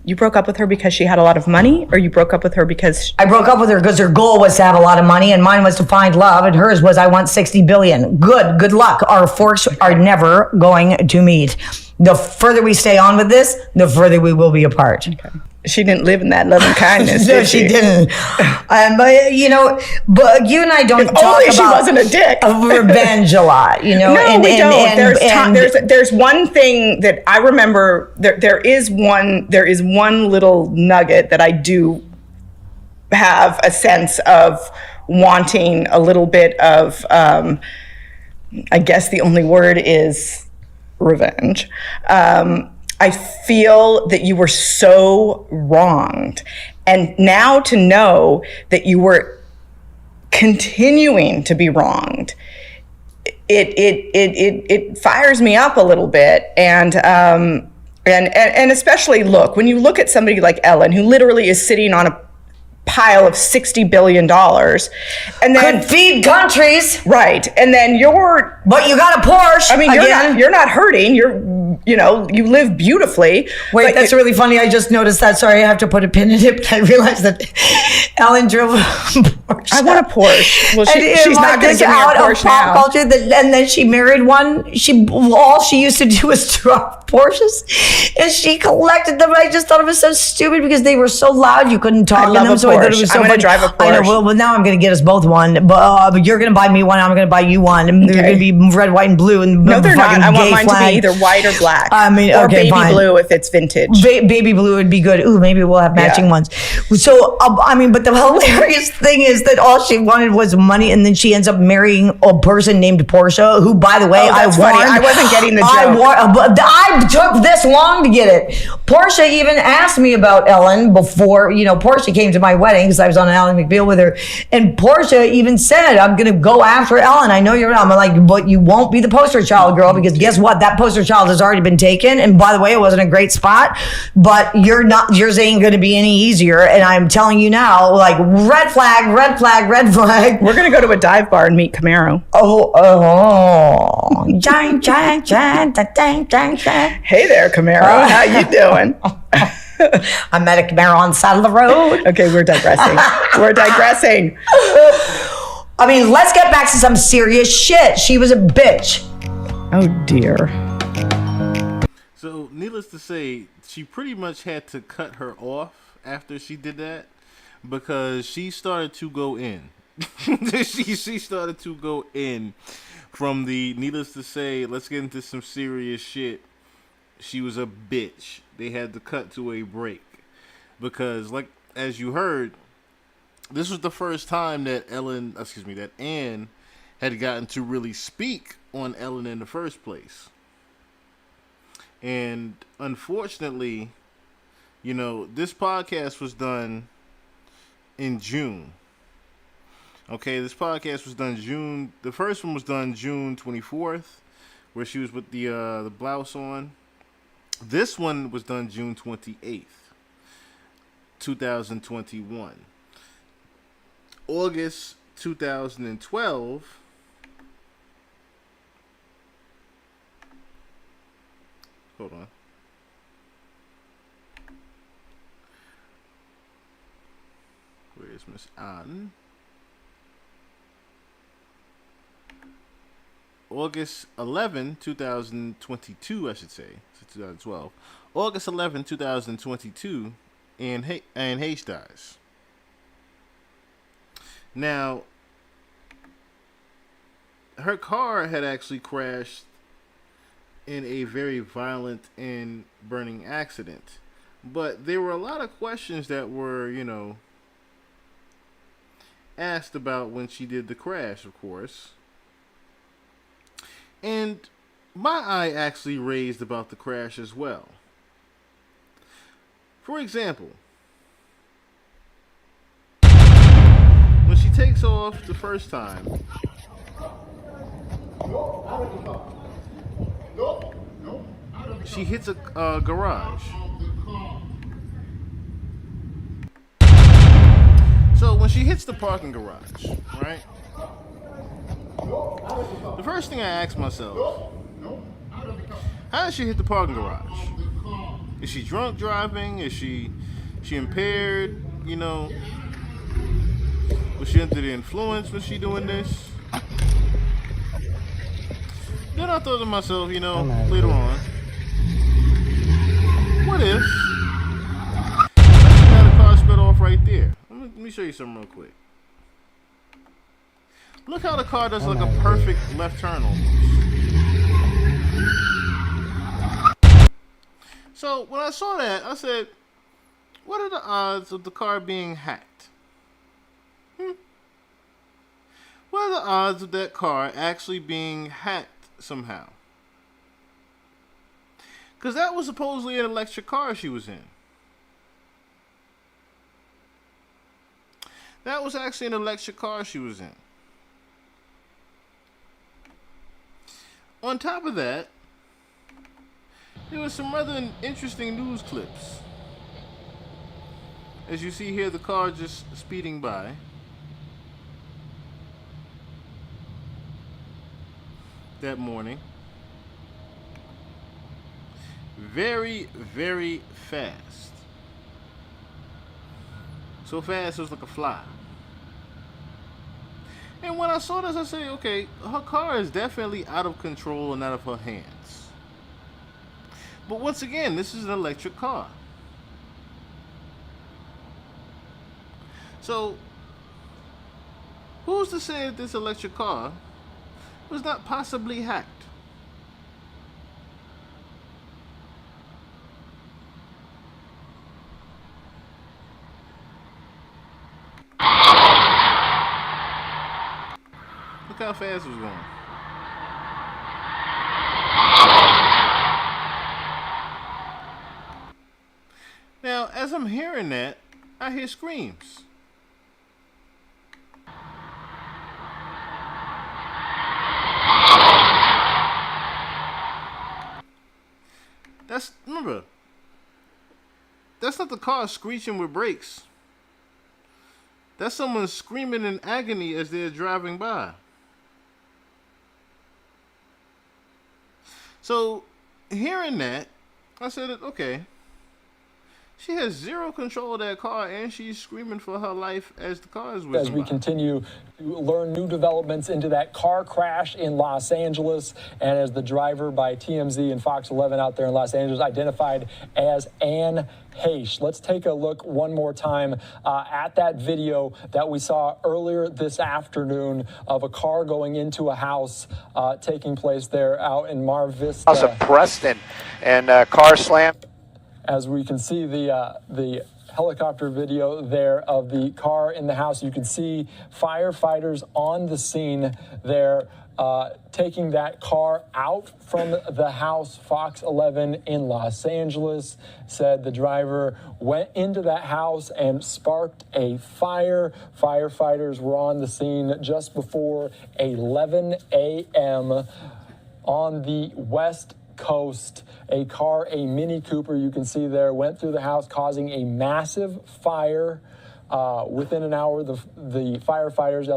You broke up with her because she had a lot of money, or you broke up with her because I broke up with her because her goal was to have a lot of money, and mine was to find love, and hers was I want 60 billion. Good luck. Our forks are never going to meet. The further we stay on with this, the further we will be apart. Okay. She didn't live in that loving kindness. No, did she didn't. But you and I don't talk only about she wasn't a dick. Revenge a lot. No, we don't. There's one thing that I remember. There is one little nugget that I do have a sense of wanting a little bit of. I guess the only word is revenge. I feel that you were so wronged. And now to know that you were continuing to be wronged, it fires me up a little bit. And especially, look, when you look at somebody like Ellen, who literally is sitting on a pile of $60 billion and then could feed countries. Right. And then but you got a Porsche. I mean, you're not hurting. You live beautifully. Wait, that's really funny. I just noticed that. Sorry, I have to put a pin in it, but I realized that Ellen drove a Porsche. I want a Porsche. Well, she's not going to give me a Porsche now. Culture and then she married one. All she used to do was drive Porsches, and she collected them. I just thought it was so stupid because they were so loud you couldn't talk in them. So I thought it was so I'm going to drive a Porsche. I know. Well, now I'm going to get us both one. But you're going to buy me one. I'm going to buy you one. And they're going to be red, white, and blue. And no, they're not. I want mine to be either white or black. I mean, or okay, baby fine. blue if it's vintage. Baby blue would be good. Ooh, maybe we'll have matching ones. So, but the hilarious thing is that all she wanted was money, and then she ends up marrying a person named Portia, who, by the way, I wasn't getting the joke. I took this long to get it. Portia even asked me about Ellen before, Portia came to my wedding because I was on an Ally McBeal with her, and Portia even said, I'm going to go after Ellen. I know you're not. I'm like, but you won't be the poster child, girl, because guess what? That poster child has already been taken. And by the way, it wasn't a great spot, but yours ain't going to be any easier. And I'm telling you now, like, red flag, red flag, red flag. We're going to go to a dive bar and meet Camaro. Jang, jang, jang, dang, dang, dang. Hey there, Camaro. How you doing? I met a Camaro on the side of the road. Okay, we're digressing. I mean, let's get back to some serious shit. She was a bitch. Oh, dear. So, needless to say, she pretty much had to cut her off after she did that because she started to go in. she started to go in from the, needless to say, let's get into some serious shit. She was a bitch. They had to cut to a break because, like, as you heard, this was the first time that Anne had gotten to really speak on Ellen in the first place. And unfortunately, this podcast was done in June. Okay, this podcast was done June. The first one was done June 24th, where she was with the blouse on. This one was done June 28th, 2021. August 2012. Hold on. Where is Miss Anne? August 11, 2022, I should say. So 2012. August 11, 2022, and Heche dies. Now, her car had actually crashed in a very violent and burning accident. But there were a lot of questions that were, asked about when she did the crash, of course. And my eye actually raised about the crash as well. For example, when she takes off the first time, she hits a garage. So when she hits the parking garage, right? The first thing I asked myself, how did she hit the parking garage? Is she drunk driving? Is she impaired? You know, was she under the influence when she doing this? Then I thought to myself, you know, later on, what if I got a car sped off right there? Let me show you something real quick. Look how the car does like a perfect left turn almost. So when I saw that, I said, what are the odds of the car being hacked? What are the odds of that car actually being hacked somehow? Because that was supposedly an electric car she was in. That was actually an electric car she was in. On top of that, there was some rather interesting news clips. As you see here, the car just speeding by. That morning. Very, very fast. So fast it was like a fly. And when I saw this, I said, okay, her car is definitely out of control and out of her hands. But once again, this is an electric car. So, who's to say that this electric car was not possibly hacked? Look how fast it was going. Now, as I'm hearing that, I hear screams. Remember, that's not the car screeching with brakes. That's someone screaming in agony as they're driving by. So, hearing that, I said, okay, she has zero control of that car, and she's screaming for her life as the car is whizzing by. As we continue to learn new developments into that car crash in Los Angeles, and as the driver by TMZ and Fox 11 out there in Los Angeles identified as Anne Heche. Let's take a look one more time at that video that we saw earlier this afternoon of a car going into a house taking place there out in Mar Vista. House of Preston, and car slam. As we can see the helicopter video there of the car in the house, you can see firefighters on the scene there taking that car out from the house. Fox 11 in Los Angeles said the driver went into that house and sparked a fire. Firefighters were on the scene just before 11 a.m. on the West Coast. A car, a Mini Cooper, you can see there, went through the house, causing a massive fire. Within an hour, the firefighters,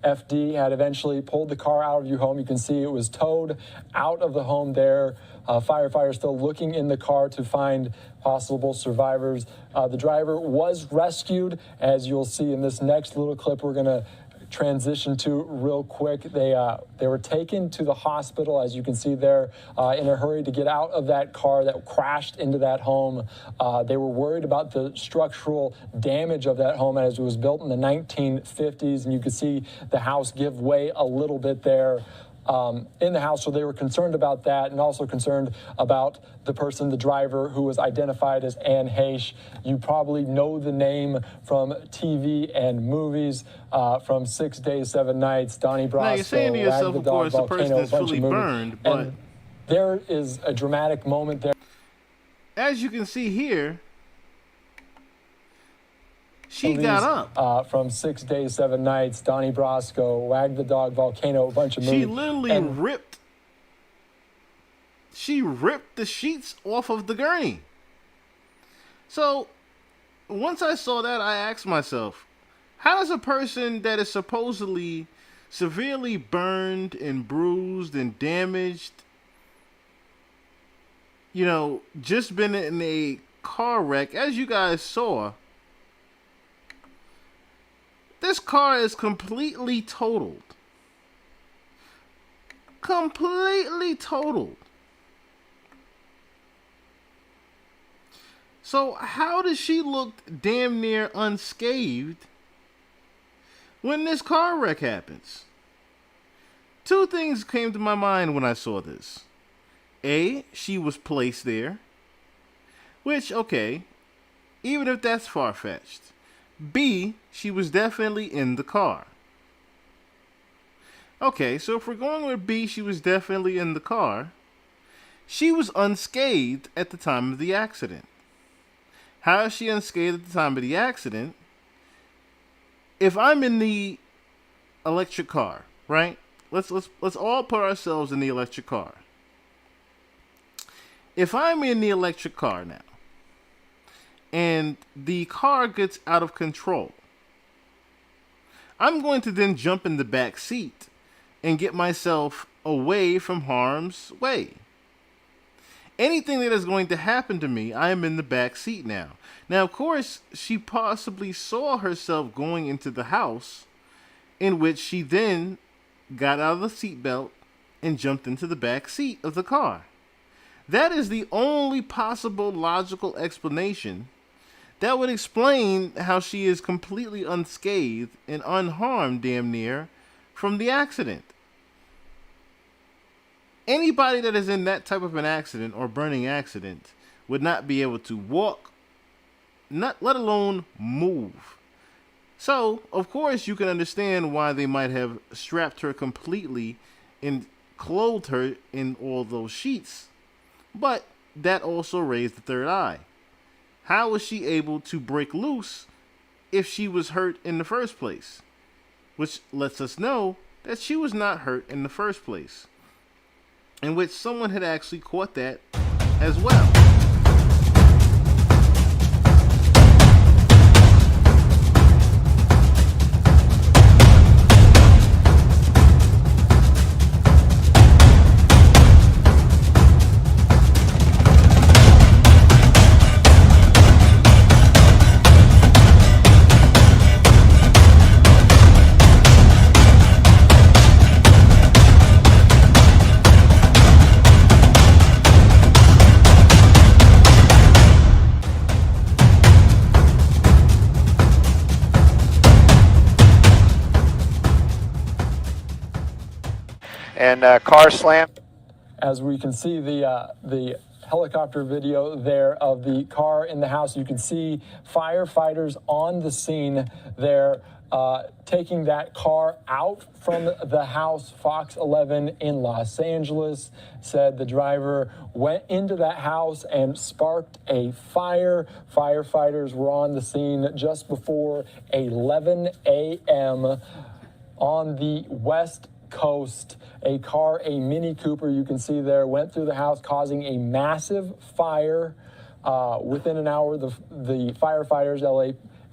LAFD, had eventually pulled the car out of your home. You can see it was towed out of the home there. Firefighters still looking in the car to find possible survivors. The driver was rescued, as you'll see in this next little clip we're going to transition to real quick. They were taken to the hospital, as you can see there, in a hurry to get out of that car that crashed into that home. They were worried about the structural damage of that home as it was built in the 1950s, and you can see the house give way a little bit there. In the house, so they were concerned about that, and also concerned about the person, the driver, who was identified as Anne Heche. You probably know the name from TV and movies, from 6 Days, 7 Nights, Donnie Brasco, now you're saying to yourself, of course, the person is fully burned, but and there is a dramatic moment there. As you can see here, she got up. From 6 Days, 7 Nights, Donnie Brasco, Wag the Dog, Volcano, a bunch of movies. She literally ripped the sheets off of the gurney. So, once I saw that, I asked myself, how does a person that is supposedly severely burned and bruised and damaged just been in a car wreck. As you guys saw, this car is completely totaled. Completely totaled. So how does she look damn near unscathed when this car wreck happens? Two things came to my mind when I saw this. A, she was placed there, which, okay, even if that's far-fetched. B, she was definitely in the car. Okay, so if we're going with B, she was definitely in the car. She was unscathed at the time of the accident. How is she unscathed at the time of the accident? If I'm in the electric car, right? Let's all put ourselves in the electric car. If I'm in the electric car now, and the car gets out of control, I'm going to then jump in the back seat and get myself away from harm's way. Anything that is going to happen to me, I am in the back seat now. Now, of course, she possibly saw herself going into the house, in which she then got out of the seatbelt and jumped into the back seat of the car. That is the only possible logical explanation that would explain how she is completely unscathed and unharmed, damn near, from the accident. Anybody that is in that type of an accident or burning accident would not be able to walk, not let alone move. So, of course, you can understand why they might have strapped her completely and clothed her in all those sheets. But that also raised the third eye. How was she able to break loose if she was hurt in the first place? Which lets us know that she was not hurt in the first place, in which someone had actually caught that as well. And car slammed. As we can see the helicopter video there of the car in the house, you can see firefighters on the scene there taking that car out from the house. Fox 11 in Los Angeles said the driver went into that house and sparked a fire. Firefighters were on the scene just before 11 a.m. on the West Coast. A car, a Mini Cooper, you can see there, went through the house, causing a massive fire. Within an hour, the firefighters,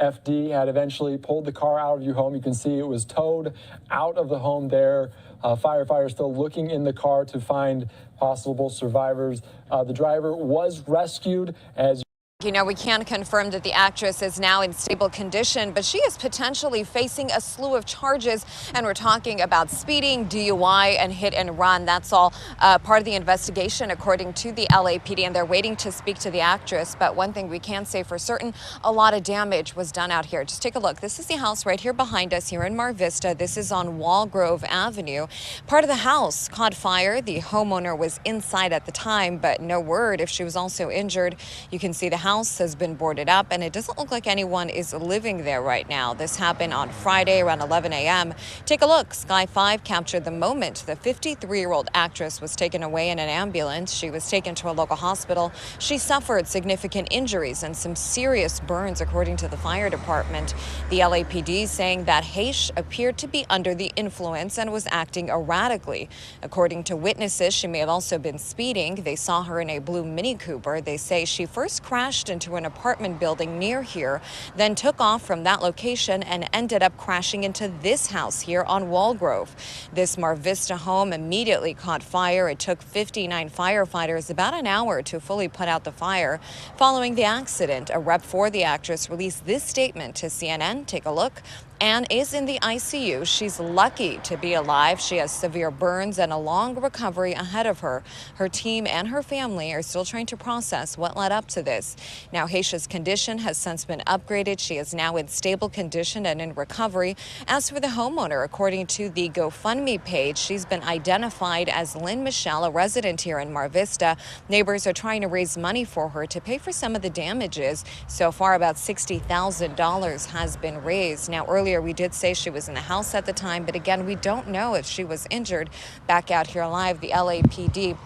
LAFD, had eventually pulled the car out of your home. You can see it was towed out of the home there. Firefighters still looking in the car to find possible survivors. The driver was rescued. As you know, we can confirm that the actress is now in stable condition, but she is potentially facing a slew of charges. And we're talking about speeding, DUI, and hit and run. That's all part of the investigation, according to the LAPD, and they're waiting to speak to the actress. But one thing we can say for certain, a lot of damage was done out here. Just take a look. This is the house right here behind us here in Mar Vista. This is on Walgrove Avenue. Part of the house caught fire. The homeowner was inside at the time, but no word if she was also injured. You can see the house has been boarded up, and it doesn't look like anyone is living there right now. This happened on Friday around 11 a.m. Take a look. Sky 5 captured the moment the 53-year-old actress was taken away in an ambulance. She was taken to a local hospital. She suffered significant injuries and some serious burns, according to the fire department. The LAPD saying that Heche appeared to be under the influence and was acting erratically. According to witnesses, she may have also been speeding. They saw her in a blue Mini Cooper. They say she first crashed crashed into an apartment building near here, then took off from that location and ended up crashing into this house here on Walgrove. This Mar Vista home immediately caught fire. It took 59 firefighters about an hour to fully put out the fire. Following the accident, a rep for the actress released this statement to CNN. Take a look. Anne is in the ICU. She's lucky to be alive. She has severe burns and a long recovery ahead of her. Her team and her family are still trying to process what led up to this. Now, Heche's condition has since been upgraded. She is now in stable condition and in recovery. As for the homeowner, according to the GoFundMe page, she's been identified as Lynn Michelle, a resident here in Mar Vista. Neighbors are trying to raise money for her to pay for some of the damages. So far, about $60,000 has been raised. Now, earlier we did say she was in the house at the time, but again, we don't know if she was injured. Back out here live, the LAPD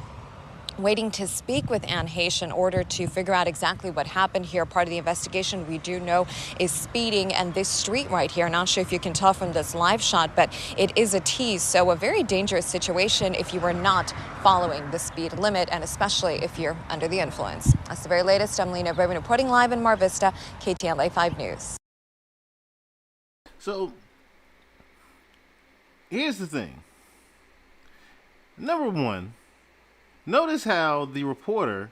waiting to speak with Anne Heche in order to figure out exactly what happened here. Part of the investigation we do know is speeding, and this street right here, not sure if you can tell from this live shot, but it is a tease, so a very dangerous situation if you are not following the speed limit, and especially if you're under the influence. That's the very latest. I'm Lena Bowman reporting live in Mar Vista, KTLA 5 News. So, here's the thing. Number one, notice how the reporter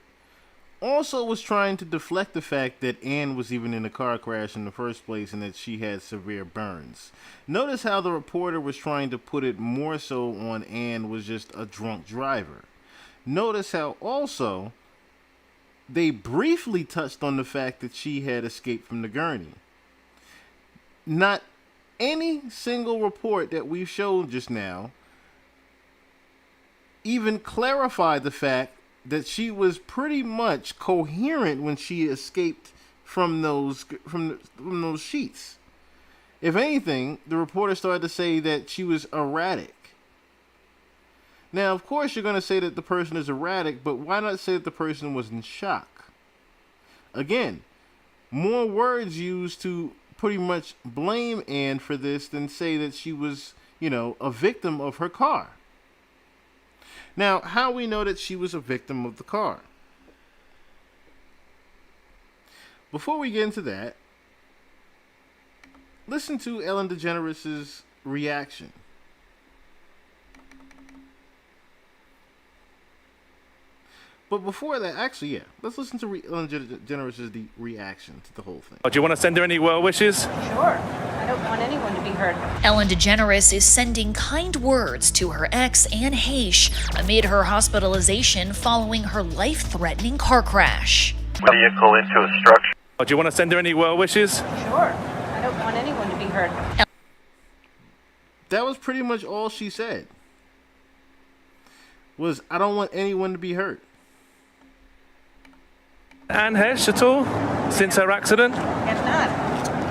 also was trying to deflect the fact that Anne was even in a car crash in the first place and that she had severe burns. Notice how the reporter was trying to put it more so on Anne was just a drunk driver. Notice how also they briefly touched on the fact that she had escaped from the gurney. Not any single report that we've shown just now even clarified the fact that she was pretty much coherent when she escaped from those sheets. If anything, the reporter started to say that she was erratic. Now, of course, you're going to say that the person is erratic, but why not say that the person was in shock? Again, more words used to pretty much blame Anne for this than say that she was, a victim of her car. Now, how we know that she was a victim of the car? Before we get into that, listen to Ellen DeGeneres' reaction. But before that, let's listen to Ellen DeGeneres' reaction to the whole thing. Do you want to send her any well wishes? Sure. I don't want anyone to be hurt. Ellen DeGeneres is sending kind words to her ex, Anne Heche, amid her hospitalization following her life-threatening car crash. Vehicle into a structure. Do you want to send her any well wishes? Sure. I don't want anyone to be hurt. That was pretty much all she said. Was, I don't want anyone to be hurt. Anne Heche at all since her accident? Guess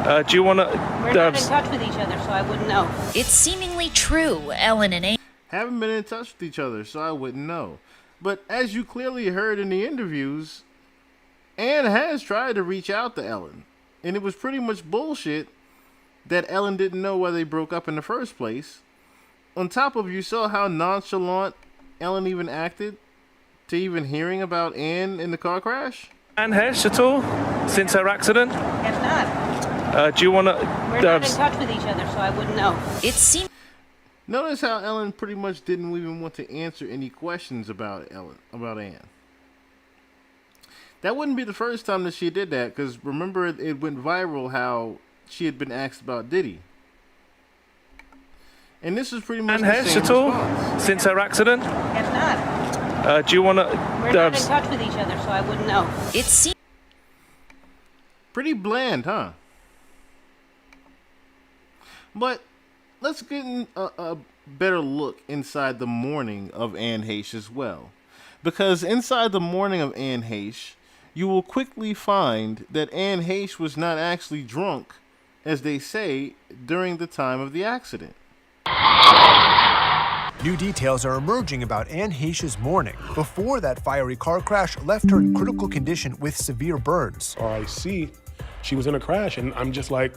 not. Do you want to? We're not in touch with each other, so I wouldn't know. It's seemingly true, Ellen and Anne Haven't been in touch with each other, so I wouldn't know. But as you clearly heard in the interviews, Anne has tried to reach out to Ellen. And it was pretty much bullshit that Ellen didn't know why they broke up in the first place. On top of, you saw how nonchalant Ellen even acted to even hearing about Anne in the car crash? Anne Heche at all since her accident? Guess not. Do you want to? We're not in touch with each other, so I wouldn't know. It seems. Notice how Ellen pretty much didn't even want to answer any questions about Anne. That wouldn't be the first time that she did that, because remember it went viral how she had been asked about Diddy. And this is pretty much Anne the Heche same at all response. since her accident? Guess not. Do you want to? We're not in touch with each other, so I wouldn't know. It seems. Pretty bland, huh? But let's get a better look inside the morning of Anne Heche as well. Because inside the morning of Anne Heche, you will quickly find that Anne Heche was not actually drunk, as they say, during the time of the accident. New details are emerging about Anne Heche's morning before that fiery car crash left her in critical condition with severe burns. Or I see she was in a crash, and I'm just like,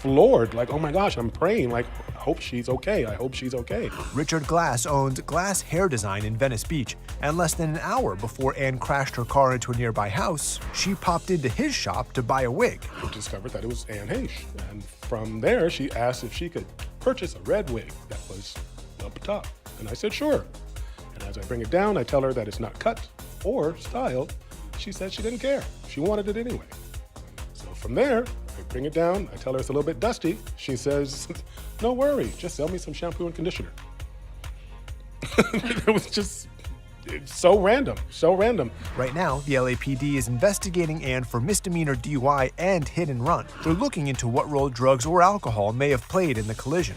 floored, like, oh my gosh, I'm praying, like, I hope she's okay. I hope she's okay. Richard Glass owns Glass Hair Design in Venice Beach, and less than an hour before Anne crashed her car into a nearby house, she popped into his shop to buy a wig. I discovered that it was Anne Heche, and from there, she asked if she could purchase a red wig that was up top, and I said sure. And as I bring it down, I tell her that it's not cut or styled. She said she didn't care. She wanted it anyway. So from there, I bring it down. I tell her it's a little bit dusty. She says, no worry, just sell me some shampoo and conditioner. It was just it's so random, so random. Right now, the LAPD is investigating Anne for misdemeanor DUI and hit and run. They're looking into what role drugs or alcohol may have played in the collision.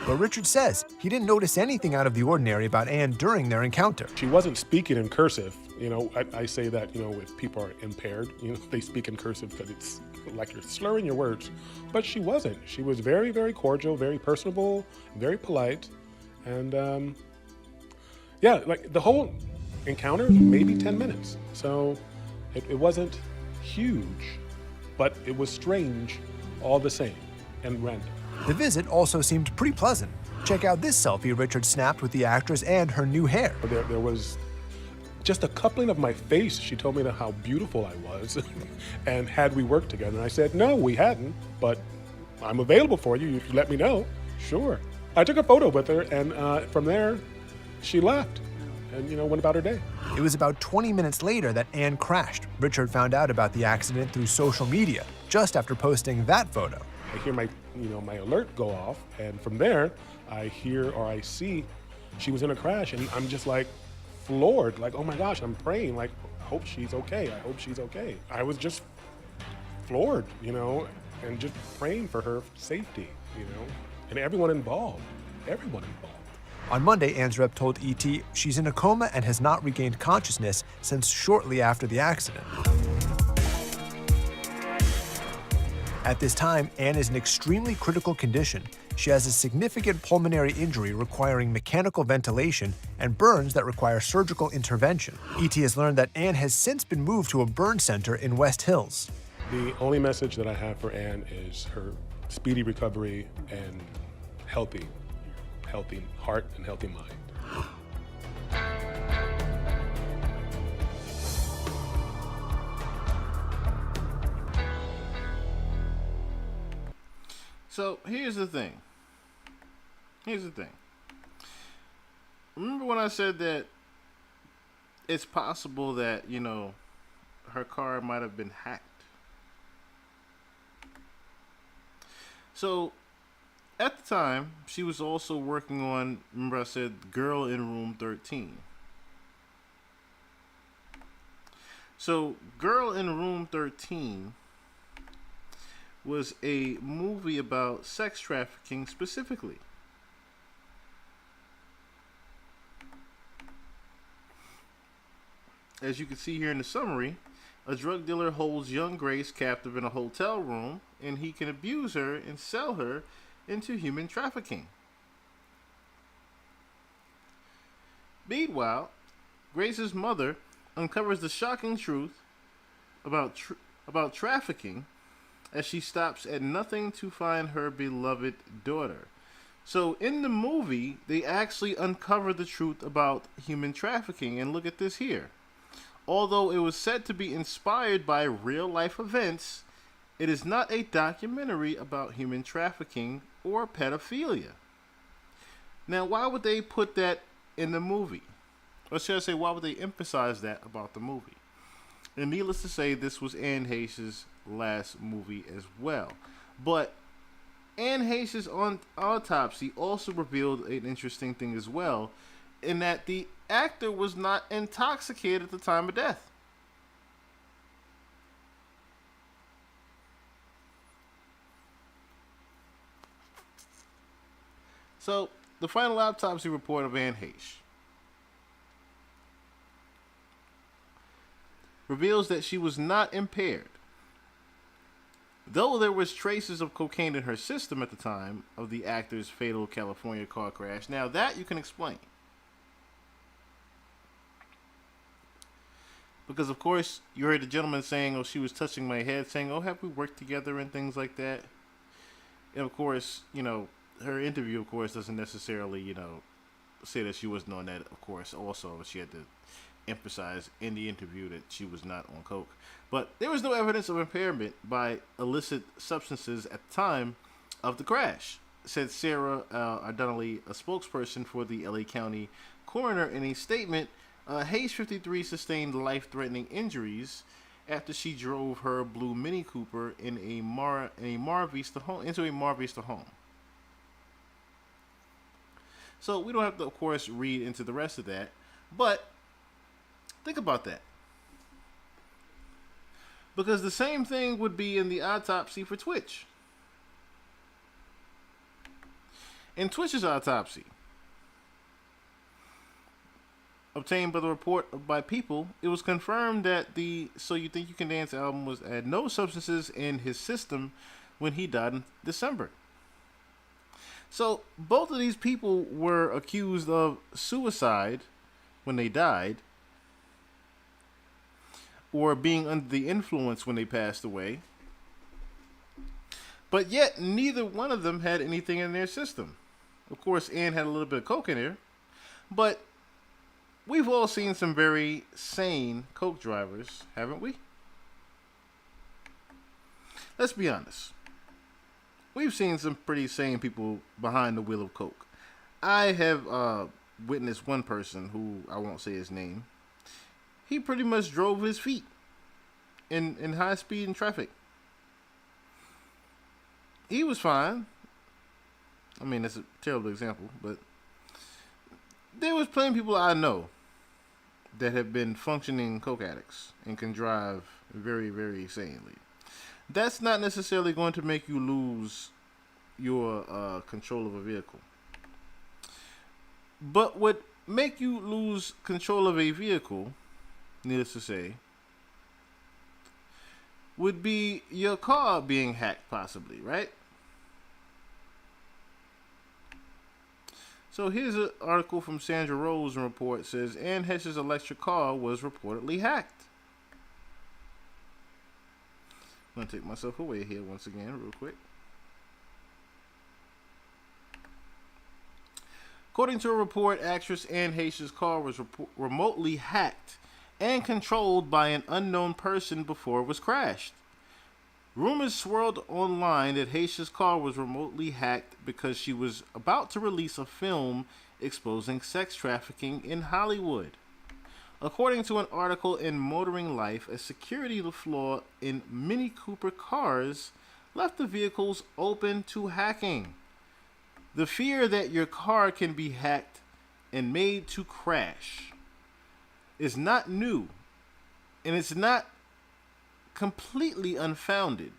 But Richard says he didn't notice anything out of the ordinary about Anne during their encounter. She wasn't speaking in cursive. You know, I say that, you know, if people are impaired, you know, they speak in cursive because it's like you're slurring your words. But she wasn't. She was very, very cordial, very personable, very polite. And yeah, like the whole encounter, maybe 10 minutes. So it wasn't huge, but it was strange all the same and random. The visit also seemed pretty pleasant. Check out this selfie Richard snapped with the actress and her new hair. There was just a coupling of my face. She told me how beautiful I was and had we worked together. And I said, no, we hadn't, but I'm available for you if you let me know. Sure. I took a photo with her, and from there, she left and, you know, went about her day. It was about 20 minutes later that Anne crashed. Richard found out about the accident through social media, just after posting that photo. I hear my alert go off, and from there, I hear or I see she was in a crash, and I'm just like floored, like, oh my gosh, I'm praying, like, I hope she's okay. I hope she's okay. I was just floored, you know, and just praying for her safety, you know, and everyone involved. On Monday, Anne's rep told ET she's in a coma and has not regained consciousness since shortly after the accident. At this time, Anne is in extremely critical condition. She has a significant pulmonary injury requiring mechanical ventilation and burns that require surgical intervention. ET has learned that Anne has since been moved to a burn center in West Hills. The only message that I have for Anne is her speedy recovery and healthy heart and healthy mind. So here's the thing. Remember when I said that it's possible that, you know, her car might have been hacked? So at the time, she was also working on, remember I said, Girl in Room 13. So Girl in Room 13 was a movie about sex trafficking specifically. As you can see here in the summary, a drug dealer holds young Grace captive in a hotel room, and he can abuse her and sell her into human trafficking. Meanwhile, Grace's mother uncovers the shocking truth about trafficking as she stops at nothing to find her beloved daughter. So in the movie, they actually uncover the truth about human trafficking, and look at this here. Although it was said to be inspired by real-life events, it is not a documentary about human trafficking or pedophilia. Now, why would they put that in the movie? Or should I say, why would they emphasize that about the movie? And needless to say, this was Anne Heche's last movie as well. But Anne Heche's autopsy also revealed an interesting thing as well, in that the actor was not intoxicated at the time of death. So, the final autopsy report of Anne Heche reveals that she was not impaired. Though there was traces of cocaine in her system at the time of the actor's fatal California car crash. Now that you can explain. Because, of course, you heard the gentleman saying, oh, she was touching my head, saying, oh, have we worked together and things like that. And, of course, her interview, of course, doesn't necessarily, say that she wasn't on that, of course. Also, she had to emphasize in the interview that she was not on coke. But there was no evidence of impairment by illicit substances at the time of the crash, said Sarah Ardonnelly, a spokesperson for the LA County coroner. In a statement, Heche, 53, sustained life-threatening injuries after she drove her blue Mini Cooper in a Mar Vista home into a Mar Vista home. So we don't have to, of course, read into the rest of that, but think about that. Because the same thing would be in the autopsy for Twitch. In Twitch's autopsy, obtained by the report by People, it was confirmed that the So You Think You Can Dance album had no substances in his system when he died in December. So both of these people were accused of suicide when they died, or being under the influence when they passed away. But yet, neither one of them had anything in their system. Of course, Ann had a little bit of coke in her, but we've all seen some very sane coke drivers, haven't we? Let's be honest. We've seen some pretty sane people behind the wheel of coke. I have witnessed one person who, I won't say his name. He pretty much drove his feet in high speed in traffic. He was fine. I mean, that's a terrible example, but there was plenty of people I know that have been functioning coke addicts and can drive very, very sanely. That's not necessarily going to make you lose your control of a vehicle. But what make you lose control of a vehicle, needless to say, would be your car being hacked, possibly, right? So here's an article from Sandra Rose report. It says Ann Heche's electric car was reportedly hacked. I'm going to take myself away here once again real quick. According to a report, actress Ann Heche's car was remotely hacked and controlled by an unknown person before it was crashed. Rumors swirled online that Heche's car was remotely hacked because she was about to release a film exposing sex trafficking in Hollywood. According to an article in Motoring Life, a security flaw in Mini Cooper cars left the vehicles open to hacking. The fear that your car can be hacked and made to crash is not new, and it's not completely unfounded.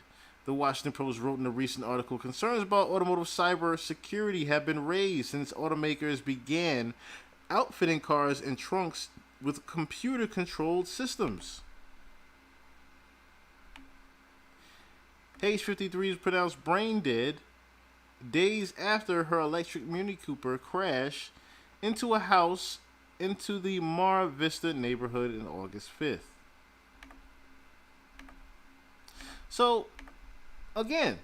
The Washington Post wrote in a recent article, concerns about automotive cyber security have been raised since automakers began outfitting cars and trunks with computer-controlled systems. Heche, 53, is pronounced brain dead days after her electric Mini Cooper crashed into a house into the Mar Vista neighborhood on August 5th. So, again,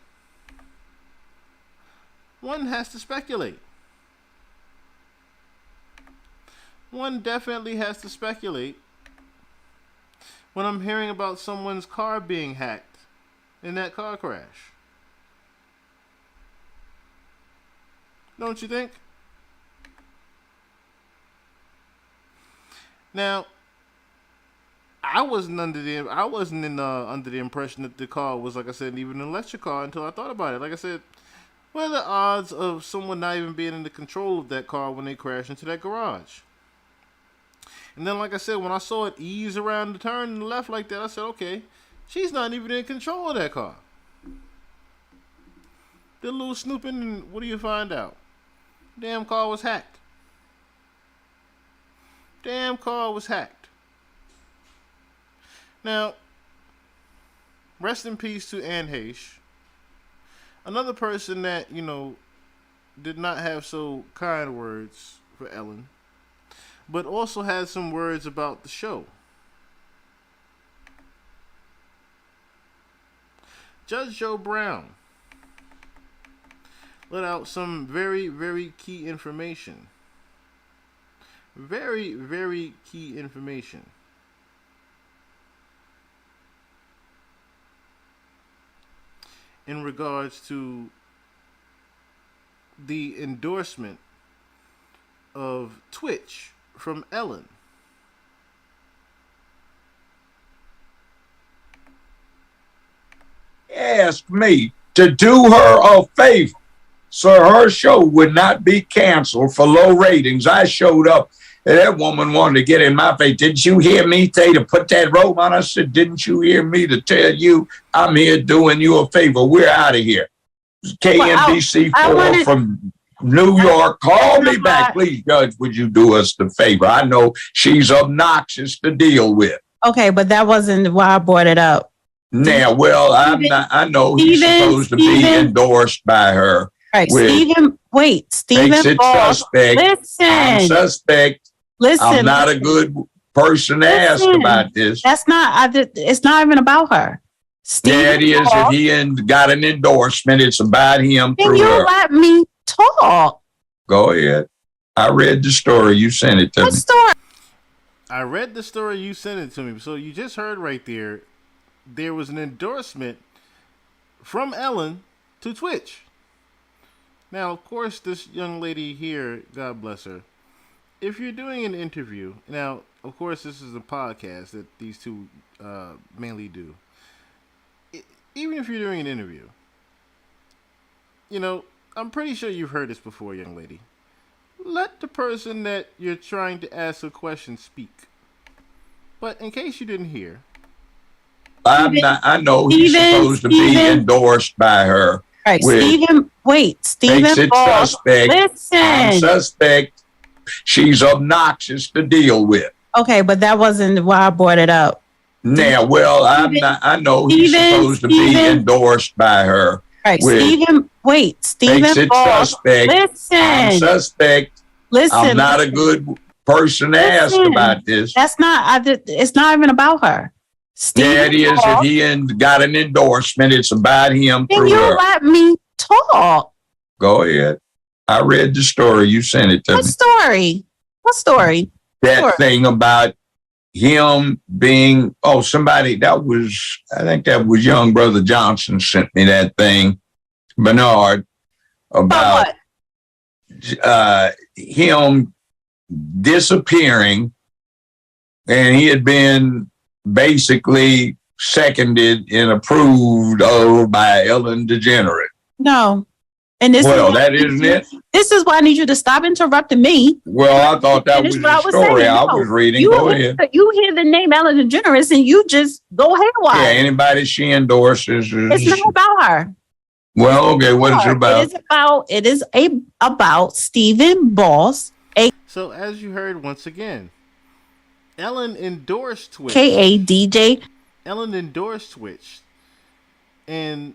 one has to speculate. One definitely has to speculate when I'm hearing about someone's car being hacked in that car crash. Don't you think? Now, I wasn't under the impression that the car was, like I said, even an electric car until I thought about it. Like I said, what are the odds of someone not even being in the control of that car when they crash into that garage? And then, like I said, when I saw it ease around the turn and left like that, I said, okay, she's not even in control of that car. Did a little snooping, and what do you find out? Damn car was hacked. Damn car was hacked. Now, rest in peace to Ann Heche. Another person that, did not have so kind words for Ellen, but also had some words about the show. Judge Joe Brown let out some very, very key information. Very, very key information. In regards to the endorsement of Twitch from Ellen. Asked me to do her a favor so her show would not be canceled for low ratings. I showed up and that woman wanted to get in my face. Didn't you hear me say to put that robe on? I said, didn't you hear me to tell you I'm here doing you a favor? We're out of here. KNBC4 from New York. Call me back. Please, Judge, would you do us the favor? I know she's obnoxious to deal with. Okay, but that wasn't why I brought it up. Now, well, I know he's supposed to be endorsed by her. Right, Stephen, wait, Stephen makes it Boss, suspect. listen. I'm suspect. Listen. I'm not a good person to ask about this. That's not, it's not even about her. Yeah, it is. If he got an endorsement, it's about him Can through you her. let me talk? Go ahead. I read the story. You sent it to me. What story? I read the story, you sent it to me. So you just heard right there, there was an endorsement from Ellen to Twitch. Now, of course, this young lady here, God bless her, if you're doing an interview, now, of course, this is a podcast that these two mainly do. Even if you're doing an interview, you know, I'm pretty sure you've heard this before, young lady. Let the person that you're trying to ask a question speak. But in case you didn't hear, I know he's supposed to be endorsed by her. Right, Stephen, wait, Stephen makes it Boss, suspect. listen. I'm suspect. She's obnoxious to deal with. Okay, but that wasn't why I brought it up. Now, well, I know he's supposed to be endorsed by her. Right, Stephen, wait, Stephen makes it Boss, suspect. listen. I'm suspect. Listen. I'm not a good person to ask about this. That's not, it's not even about her. Yeah, it is. If he got an endorsement, it's about him Can through you her. let me talk? Go ahead. I read the story. You sent it to me. What story? What story? That thing about him being, somebody, I think that was young brother Johnson sent me that thing, Bernard, about him disappearing, and he had been basically seconded and approved of by Ellen DeGeneres. No. And this that isn't it. This is why I need you to stop interrupting me. Well, I thought that was the story I was reading. Go ahead. You hear the name Ellen DeGeneres and you just go haywire. Yeah, anybody she endorses. It's not about her. Well, okay, what is it about? It is about Stephen Boss, so as you heard once again, Ellen endorsed Twitch. aka DJ. Ellen endorsed Twitch, and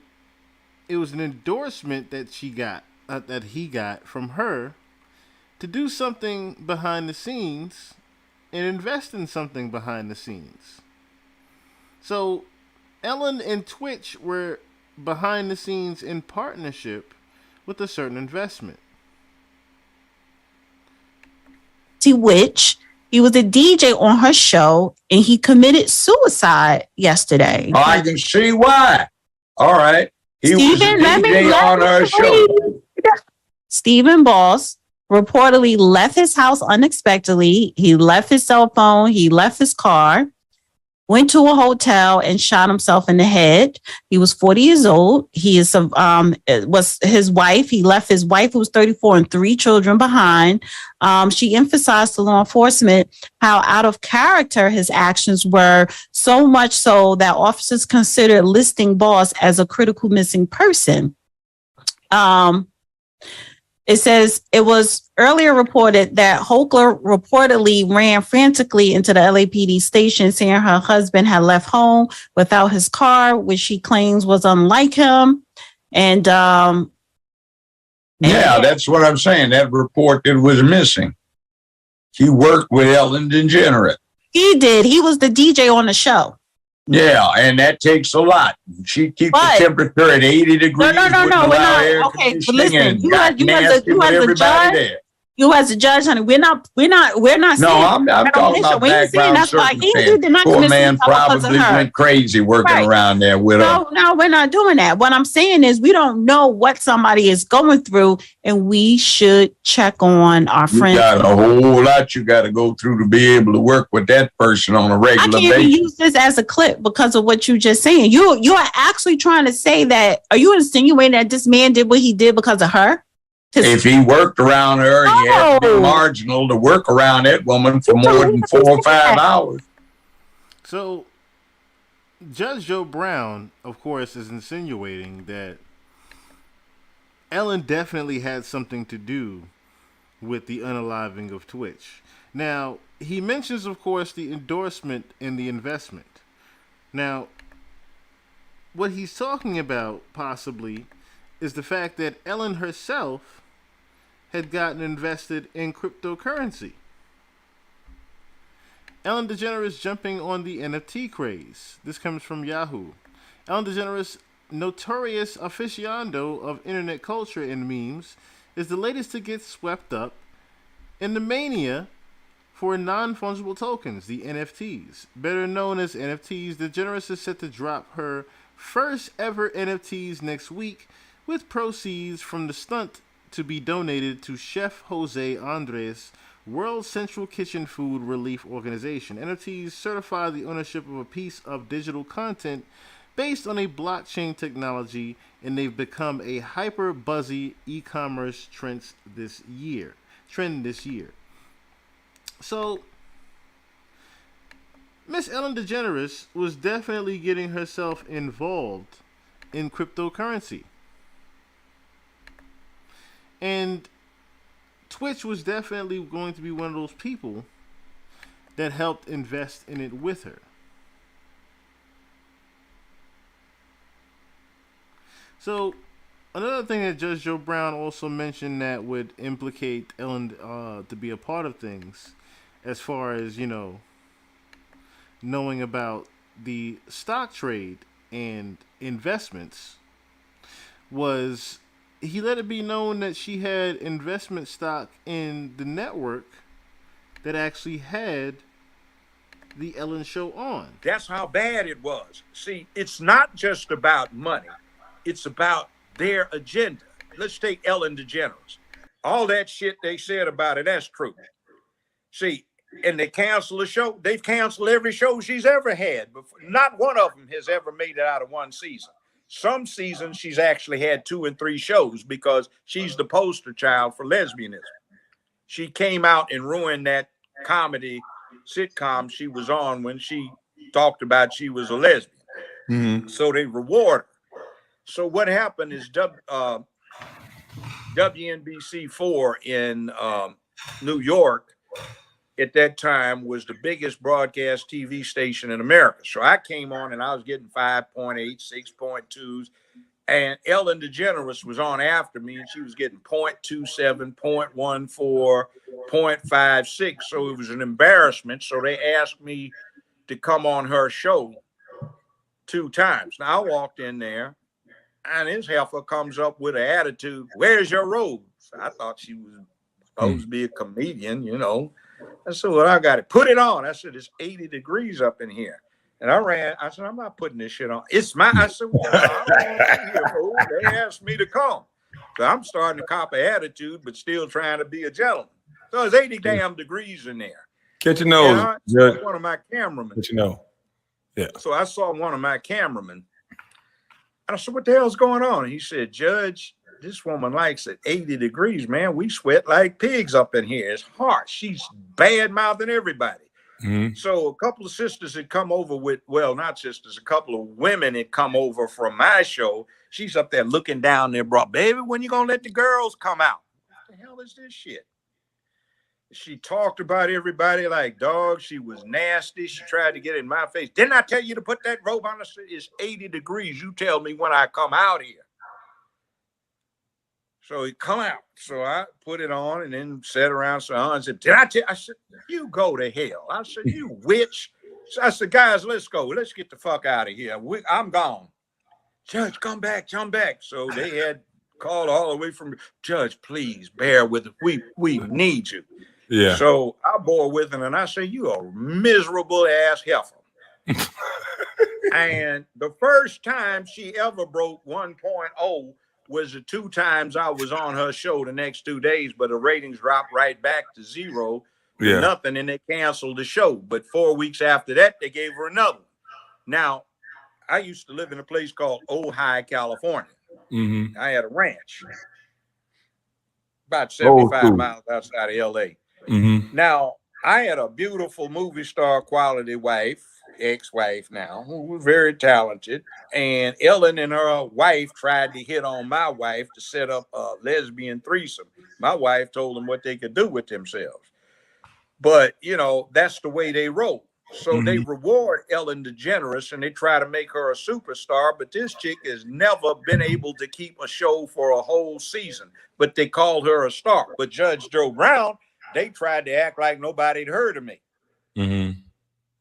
it was an endorsement that she got, that he got from her, to do something behind the scenes and invest in something behind the scenes. So, Ellen and Twitch were behind the scenes in partnership with a certain investment. To which he was a DJ on her show and he committed suicide yesterday. Oh, I can see why. All right. He was a DJ on her show. Stephen Boss reportedly left his house unexpectedly. He left his cell phone. He left his car, went to a hotel and shot himself in the head. He was 40 years old. He is was his wife. He left his wife, who was 34, and 3 children behind. She emphasized to law enforcement how out of character his actions were, so much so that officers considered listing Boss as a critical missing person. It says it was earlier reported that Hochler reportedly ran frantically into the LAPD station saying her husband had left home without his car, which she claims was unlike him. And yeah, that's what I'm saying. That report that was missing. He worked with Ellen DeGeneres. He did. He was the DJ on the show. Yeah, and that takes a lot. She keeps the temperature at 80 degrees. No. We're not. Okay, but listen, you as a judge, there. you as a judge, honey, we're not No, saying I'm talking about we ain't saying background that's why he circumstance. did not Poor commit man suicide because of probably her. went crazy working Right. around there with her. No, we're not doing that. What I'm saying is we don't know what somebody is going through, and we should check on our friends. You got a whole lot you got to go through to be able to work with that person on a regular basis. I can't even use this as a clip because of what you just saying. You are actually trying to say that. Are you insinuating that this man did what he did because of her? If he worked around her, he had to be marginal to work around that woman for more than 4 or 5 hours. So, Judge Joe Brown, of course, is insinuating that Ellen definitely had something to do with the unaliving of Twitch. Now, he mentions, of course, the endorsement and the investment. Now, what he's talking about, possibly, is the fact that Ellen herself had gotten invested in cryptocurrency. Ellen DeGeneres jumping on the NFT craze. This comes from Yahoo. Ellen DeGeneres, notorious aficionado of internet culture and memes, is the latest to get swept up in the mania for non-fungible tokens, the NFTs. Better known as NFTs, DeGeneres is set to drop her first ever NFTs next week, with proceeds from the stunt to be donated to Chef Jose Andres' World Central Kitchen Food Relief Organization. NFTs certify the ownership of a piece of digital content based on a blockchain technology, and they've become a hyper buzzy e-commerce trend this year. So, Miss Ellen DeGeneres was definitely getting herself involved in cryptocurrency. And Twitch was definitely going to be one of those people that helped invest in it with her. So, another thing that Judge Joe Brown also mentioned that would implicate Ellen to be a part of things, as far as, knowing about the stock trade and investments, was he let it be known that she had investment stock in the network that actually had the Ellen Show on. That's how bad it was. See, it's not just about money. It's about their agenda. Let's take Ellen DeGeneres. All that shit they said about it, that's true. See, and they cancel the show. They've canceled every show she's ever had. Before. Not one of them has ever made it out of one season. Some seasons she's actually had 2 and 3 shows because she's the poster child for lesbianism. She came out and ruined that comedy sitcom she was on when she talked about she was a lesbian. Mm-hmm. So they reward her. So what happened is WNBC4 in New York at that time was the biggest broadcast TV station in America. So I came on and I was getting 5.8, 6.2s. And Ellen DeGeneres was on after me and she was getting 0.27, 0.14, 0.56. So it was an embarrassment. So they asked me to come on her show 2 times. Now I walked in there and this heifer comes up with an attitude, "Where's your robes?" I thought she was supposed to be a comedian, I said, "Well, I got it. Put it on." I said, "It's 80 degrees up in here." And I said, "I'm not putting this shit on. It's my," I said, "Well, I don't want to be here, fool. They asked me to come." So I'm starting to cop an attitude, but still trying to be a gentleman. So it's 80 damn degrees in there. Catch your nose. I saw one of my cameramen. Catch your nose. Yeah. So I saw one of my cameramen. And I said, "What the hell's going on?" And he said, "Judge, this woman likes it 80 degrees, man. We sweat like pigs up in here. It's hot. She's bad-mouthing everybody." Mm-hmm. So a couple of sisters had come over with, well, not sisters, a couple of women had come over from my show. She's up there looking down there, bro. "Baby, when you gonna let the girls come out?" What the hell is this shit? She talked about everybody like dogs. She was nasty. She tried to get in my face. "Didn't I tell you to put that robe on?" I said, "It's 80 degrees. You tell me when I come out here." So he come out. So I put it on and then sat around. So I said, "Did I tell?" I said, "You go to hell." I said, "You witch." So I said, guys, let's go. Let's get the fuck out of here. I'm gone. Judge, come back. So they had called all the way from, Judge, please bear with us. We need you. Yeah. So I bore with him and I say, you a miserable ass heifer. And the first time she ever broke 1.0 was the 2 times I was on her show the next 2 days, but the ratings dropped right back to 0 to nothing, and they canceled the show. But 4 weeks after that, they gave her another one. Now, I used to live in a place called Ojai, California. Mm-hmm. I had a ranch about 75 miles outside of L.A. Mm-hmm. Now, I had a beautiful movie star quality wife, ex-wife now, who was very talented. And Ellen and her wife tried to hit on my wife to set up a lesbian threesome. My wife told them what they could do with themselves. But, you know, that's the way they roll. So they reward Ellen DeGeneres and they try to make her a superstar. But this chick has never been able to keep a show for a whole season. But they called her a star. But Judge Joe Brown, they tried to act like nobody'd heard of me. Mm-hmm.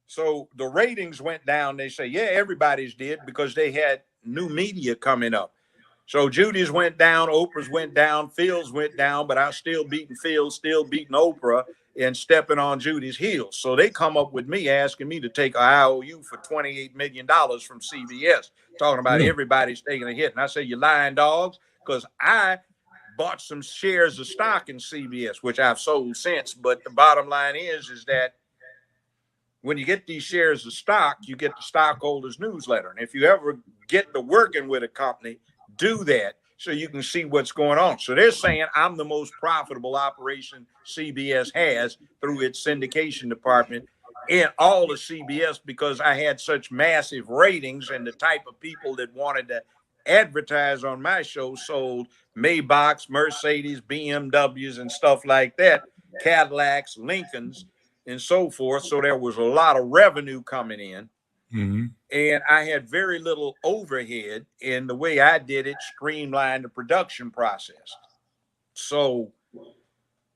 So the ratings went down. They say, yeah, everybody's did because they had new media coming up. So Judy's went down, Oprah's went down, Phil's went down, but I still beating Phil, still beating Oprah and stepping on Judy's heels. So they come up with me asking me to take an IOU for $28 million from CBS, talking about everybody's taking a hit. And I say, you lying dogs, because I bought some shares of stock in CBS, which I've sold since. But the bottom line is that when you get these shares of stock, you get the stockholders newsletter. And if you ever get to working with a company, do that so you can see what's going on. So they're saying I'm the most profitable operation CBS has through its syndication department and all of CBS because I had such massive ratings and the type of people that wanted to advertise on my show sold Maybachs, Mercedes, BMWs, and stuff like that, Cadillacs, Lincolns, and so forth. So there was a lot of revenue coming in. Mm-hmm. And I had very little overhead, and the way I did it streamlined the production process. So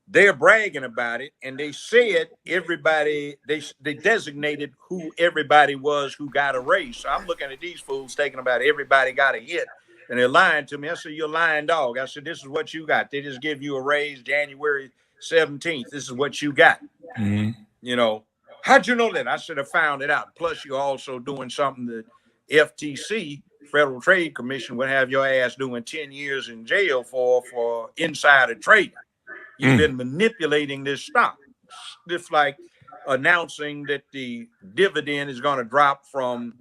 they're bragging about it, and they said everybody, they designated who everybody was who got a raise. So I'm looking at these fools taking about everybody got a hit, and they're lying to me. I said, you're a lying dog. I said, this is what you got. They just give you a raise January 17th. This is what you got. Mm-hmm. You know, how'd you know that? I should have found it out. Plus, you're also doing something that FTC, Federal Trade Commission, would have your ass doing 10 years in jail for insider trading. You've been manipulating this stock. Just like announcing that the dividend is going to drop from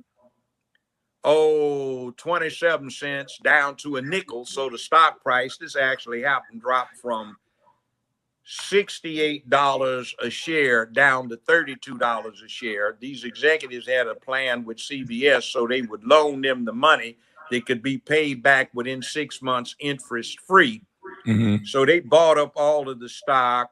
27 cents down to a nickel. So the stock price, this actually happened, dropped from $68 a share down to $32 a share. These executives had a plan with CBS so they would loan them the money that could be paid back within 6 months interest free. Mm-hmm. So they bought up all of the stock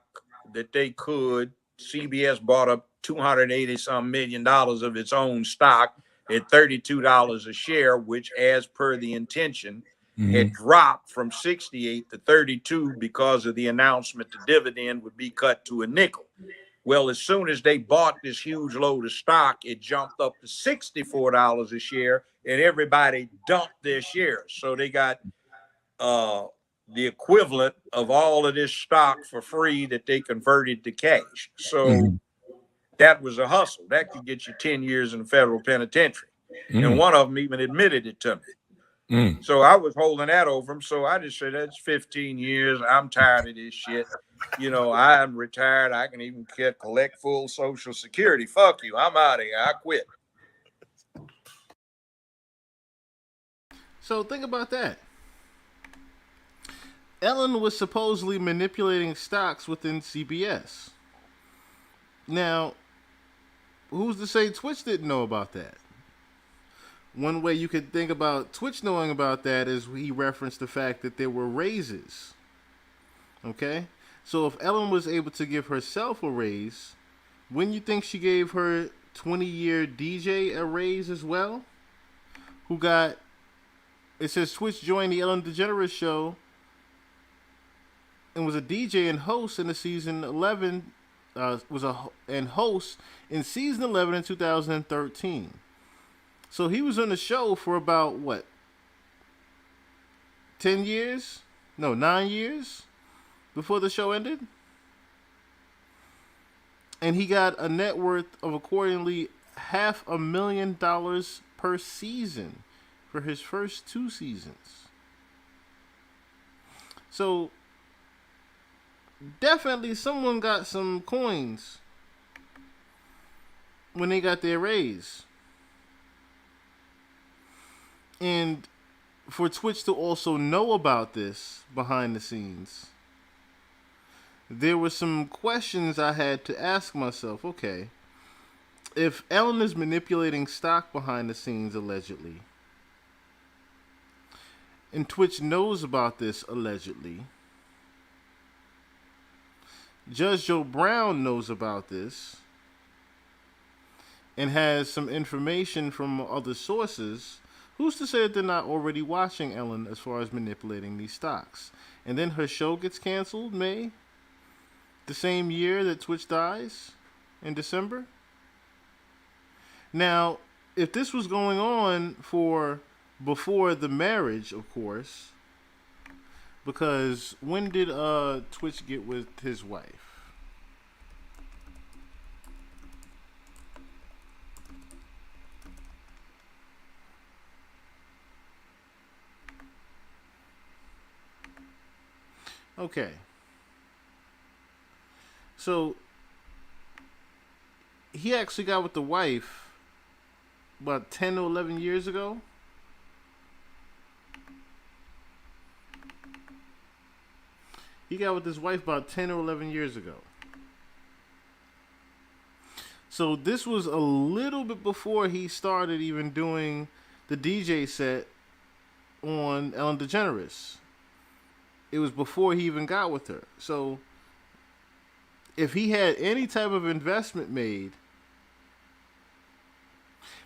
that they could. CBS bought up $280 million of its own stock at $32 a share, which, as per the intention, had dropped from 68 to 32 because of the announcement the dividend would be cut to a nickel. Well, as soon as they bought this huge load of stock, it jumped up to $64 a share, and everybody dumped their shares. So they got the equivalent of all of this stock for free that they converted to cash. So that was a hustle. That could get you 10 years in the federal penitentiary. And one of them even admitted it to me. So I was holding that over him. So I just said, that's 15 years. I'm tired of this shit. You know, I'm retired. I can even collect full Social Security. Fuck you. I'm out of here. I quit. So think about that. Ellen was supposedly manipulating stocks within CBS. Now, who's to say Twitch didn't know about that? One way you could think about Twitch knowing about that is he referenced the fact that there were raises. Okay? So if Ellen was able to give herself a raise, wouldn't you think she gave her 20-year DJ a raise as well? Who got, it says Twitch joined the Ellen DeGeneres show and was a DJ and host in the season 11 and host in season 11 in 2013. So he was on the show for about what, 10 years? No, 9 years before the show ended. And he got a net worth of accordingly $500,000 per season for his first 2 seasons. So definitely someone got some coins when they got their raise. And for Twitch to also know about this behind the scenes, there were some questions I had to ask myself. Okay, if Ellen is manipulating stock behind the scenes allegedly, and Twitch knows about this allegedly, Judge Joe Brown knows about this and has some information from other sources, who's to say that they're not already watching Ellen as far as manipulating these stocks? And then her show gets canceled May, the same year that Twitch dies, in December. Now, if this was going on for before the marriage, of course, because when did Twitch get with his wife? Okay. So he actually got with the wife about 10 or 11 years ago. He got with his wife about 10 or 11 years ago. So this was a little bit before he started even doing the DJ set on Ellen DeGeneres. It was before he even got with her. So if he had any type of investment made,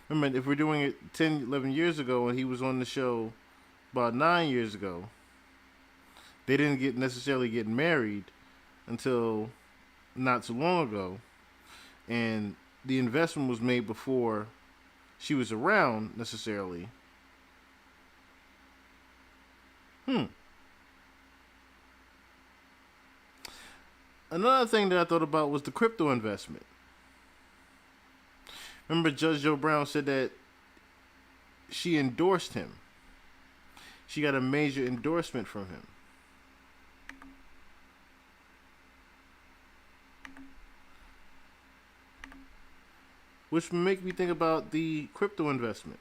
remember, if we're doing it 10, 11 years ago and he was on the show about 9 years ago, they didn't necessarily get married until not too long ago. And the investment was made before she was around necessarily. Another thing that I thought about was the crypto investment. Remember, Judge Joe Brown said that she endorsed him. She got a major endorsement from him. Which would make me think about the crypto investment.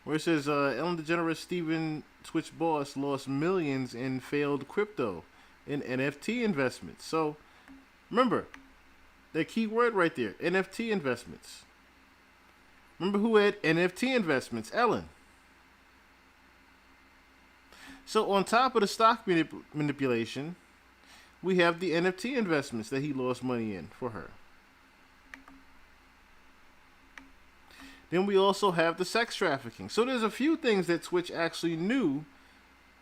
Where it says, Ellen DeGeneres Steven Twitch boss lost millions in failed crypto and NFT investments. So, remember, that key word right there, NFT investments. Remember who had NFT investments? Ellen. So, on top of the stock manipulation, we have the NFT investments that he lost money in for her. Then we also have the sex trafficking. So there's a few things that Twitch actually knew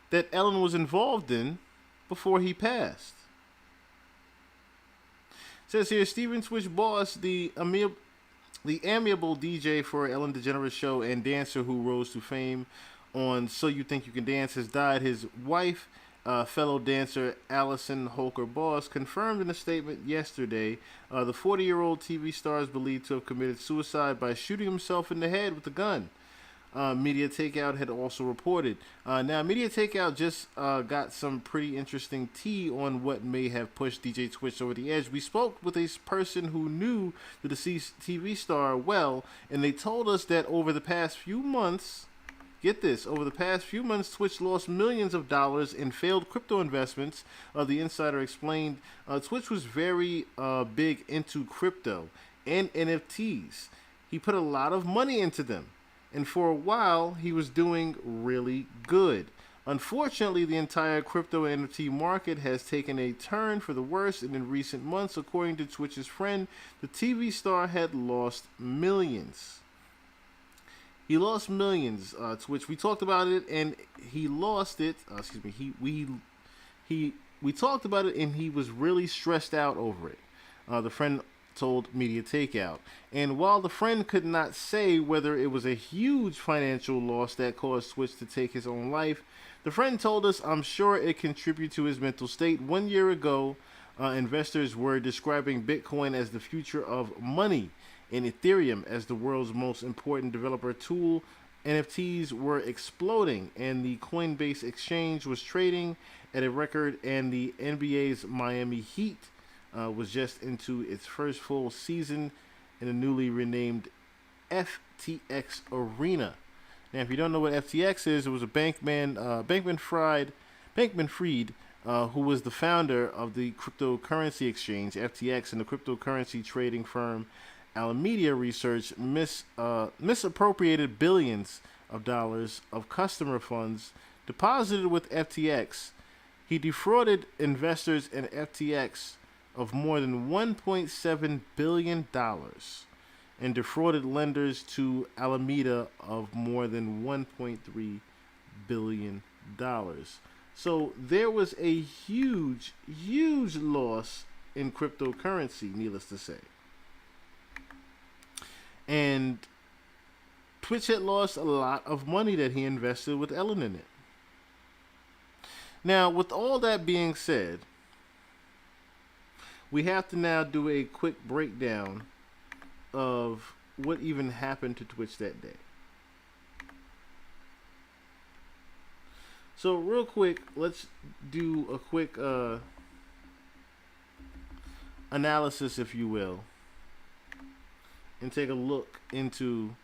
that Ellen was involved in before he passed. It says here, Steven Twitch boss, the amiable DJ for Ellen DeGeneres show and dancer who rose to fame on So You Think You Can Dance, has died. His wife, fellow dancer Allison Holker Boss, confirmed in a statement yesterday the 40-year-old TV star is believed to have committed suicide by shooting himself in the head with a gun. Media Takeout had also reported. Now, Media Takeout just got some pretty interesting tea on what may have pushed DJ Twitch over the edge. We spoke with a person who knew the deceased TV star well, and they told us that over the past few months, get this, over the past few months, Twitch lost millions of dollars in failed crypto investments. The insider explained Twitch was very big into crypto and NFTs. He put a lot of money into them. And for a while, he was doing really good. Unfortunately, the entire crypto and NFT market has taken a turn for the worse, and in recent months, according to Twitch's friend, the TV star had lost millions. He lost millions, Twitch. We talked about it, and he lost it. We talked about it, and he was really stressed out over it. The friend told Media Takeout. And while the friend could not say whether it was a huge financial loss that caused Twitch to take his own life, the friend told us, "I'm sure it contributed to his mental state." 1 year ago, investors were describing Bitcoin as the future of money and Ethereum as the world's most important developer tool. NFTs were exploding, and the Coinbase exchange was trading at a record, and the NBA's Miami Heat was just into its first full season in a newly renamed FTX Arena. Now, if you don't know what FTX is, it was a Bankman-Fried, who was the founder of the cryptocurrency exchange FTX, and the cryptocurrency trading firm Alameda Research misappropriated billions of dollars of customer funds deposited with FTX. He defrauded investors in FTX of more than $1.7 billion and defrauded lenders to Alameda of more than $1.3 billion. So there was a huge, huge loss in cryptocurrency, needless to say. And Twitch had lost a lot of money that he invested with Ellen in it. Now, with all that being said, we have to now do a quick breakdown of what even happened to Twitch that day. So real quick, let's do a quick analysis, if you will, and take a look into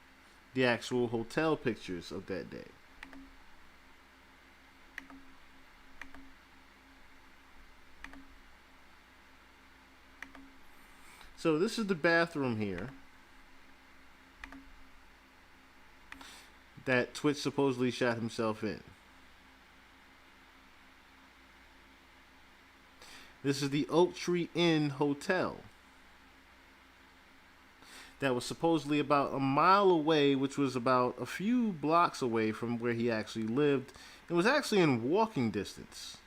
the actual hotel pictures of that day. So this is the bathroom here that Twitch supposedly shot himself in. This is the Oak Tree Inn Hotel that was supposedly about a mile away, which was about a few blocks away from where he actually lived. It was actually in walking distance,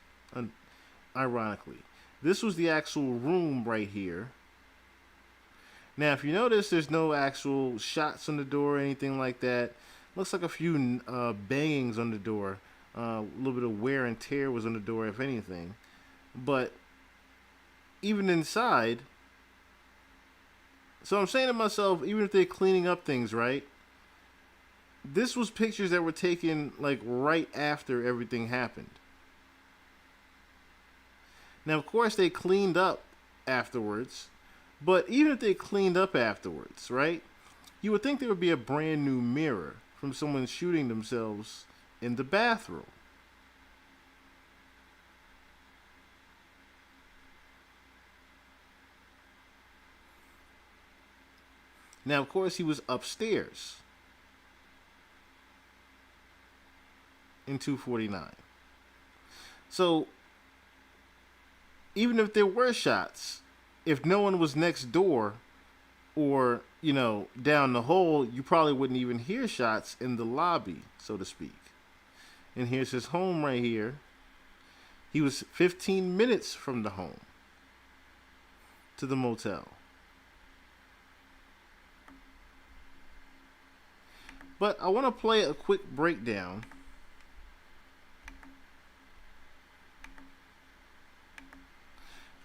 ironically. This was the actual room right here. Now, if you notice, there's no actual shots on the door or anything like that. Looks like a few bangings on the door. A little bit of wear and tear was on the door, if anything. But even inside, so I'm saying to myself, even if they're cleaning up things, right? This was pictures that were taken like right after everything happened. Now, of course, they cleaned up afterwards, but even if they cleaned up afterwards, right? You would think there would be a brand new mirror from someone shooting themselves in the bathroom. Now, of course, he was upstairs in 249. So, even if there were shots, if no one was next door or, down the hall, you probably wouldn't even hear shots in the lobby, so to speak. And here's his home right here. He was 15 minutes from the home to the motel. But I want to play a quick breakdown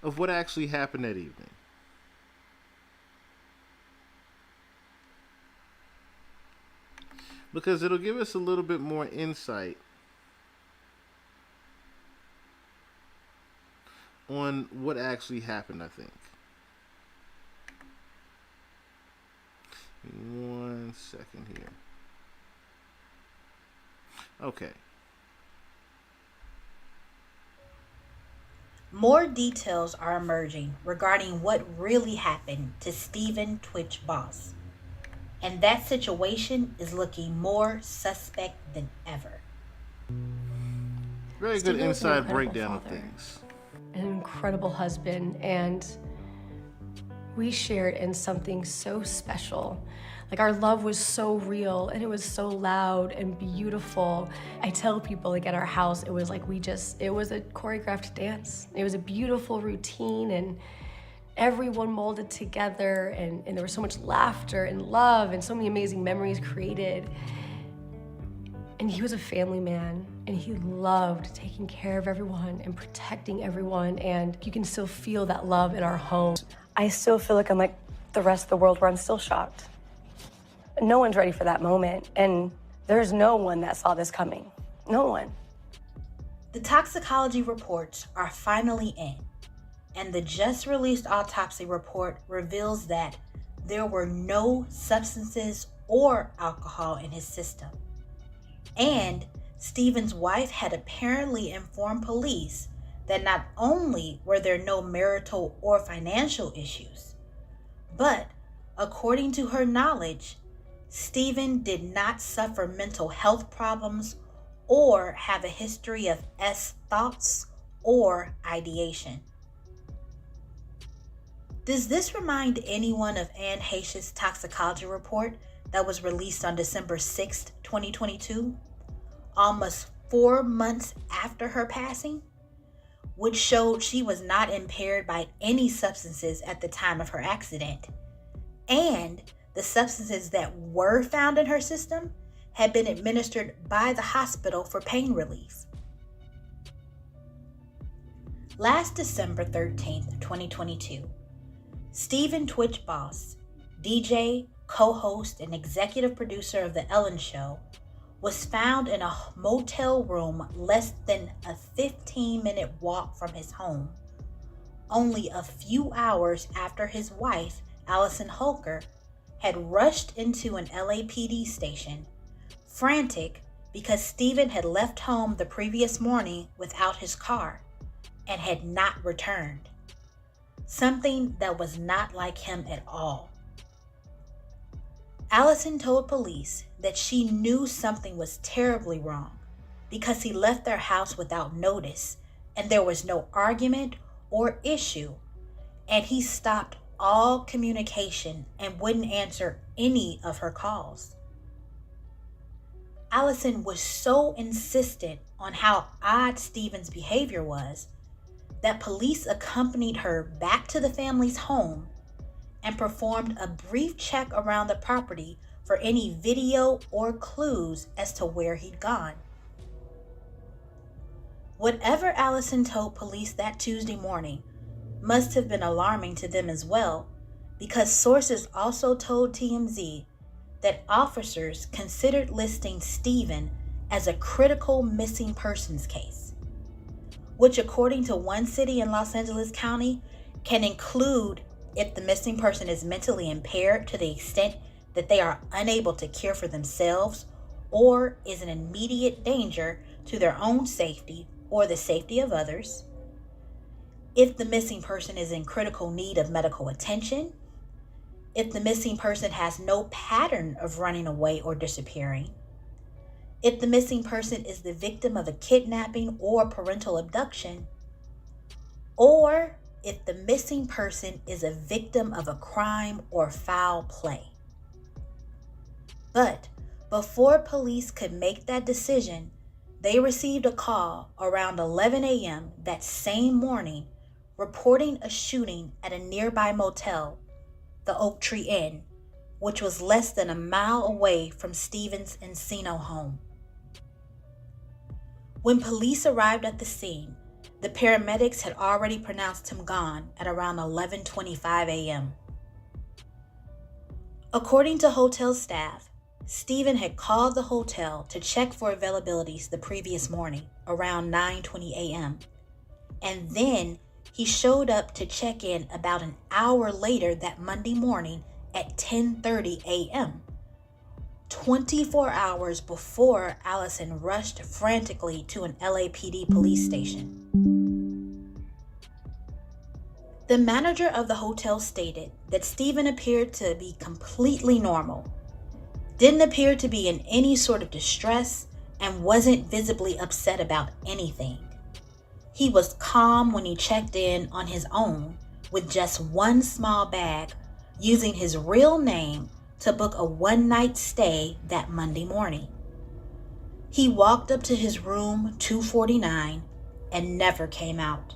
of what actually happened that evening. Because it'll give us a little bit more insight on what actually happened, I think. 1 second here. Okay. More details are emerging regarding what really happened to Stephen Twitch Boss. And that situation is looking more suspect than ever. Very good inside breakdown of things. An incredible husband, and we shared in something so special. Like, our love was so real and it was so loud and beautiful. I tell people, like, at our house, it was like it was a choreographed dance. It was a beautiful routine, and everyone molded together, and there was so much laughter and love and so many amazing memories created. And he was a family man, and he loved taking care of everyone and protecting everyone, and you can still feel that love in our home. I still feel like I'm like the rest of the world, where I'm still shocked. No one's ready for that moment, and there's no one that saw this coming. No one. The toxicology reports are finally in, and the just released autopsy report reveals that there were no substances or alcohol in his system. And Stephen's wife had apparently informed police that not only were there no marital or financial issues, but according to her knowledge, Stephen did not suffer mental health problems or have a history of thoughts or ideation. Does this remind anyone of Anne Heche's toxicology report that was released on December 6th, 2022, almost 4 months after her passing, which showed she was not impaired by any substances at the time of her accident, and the substances that were found in her system had been administered by the hospital for pain relief? Last December 13th, 2022, Stephen Twitch Boss, DJ, co-host, and executive producer of The Ellen Show, was found in a motel room less than a 15-minute walk from his home, only a few hours after his wife, Allison Holker, had rushed into an LAPD station, frantic because Stephen had left home the previous morning without his car and had not returned. Something that was not like him at all. Allison told police that she knew something was terribly wrong because he left their house without notice and there was no argument or issue, and he stopped all communication and wouldn't answer any of her calls. Allison was so insistent on how odd Stephen's behavior was that police accompanied her back to the family's home and performed a brief check around the property for any video or clues as to where he'd gone. Whatever Allison told police that Tuesday morning must have been alarming to them as well, because sources also told TMZ that officers considered listing Stephen as a critical missing persons case, which according to one city in Los Angeles County can include if the missing person is mentally impaired to the extent that they are unable to care for themselves or is an immediate danger to their own safety or the safety of others, if the missing person is in critical need of medical attention, if the missing person has no pattern of running away or disappearing, if the missing person is the victim of a kidnapping or parental abduction, or if the missing person is a victim of a crime or foul play. But before police could make that decision, they received a call around 11 a.m. that same morning reporting a shooting at a nearby motel, the Oak Tree Inn, which was less than a mile away from Stephen's Encino home. When police arrived at the scene, the paramedics had already pronounced him gone at around 11:25 a.m. According to hotel staff, Stephen had called the hotel to check for availabilities the previous morning around 9:20 a.m. And then he showed up to check in about an hour later that Monday morning at 10:30 a.m., 24 hours before Allison rushed frantically to an LAPD police station. The manager of the hotel stated that Stephen appeared to be completely normal, didn't appear to be in any sort of distress, and wasn't visibly upset about anything. He was calm when he checked in on his own with just one small bag, using his real name to book a one-night stay that Monday morning. He walked up to his room 249 and never came out.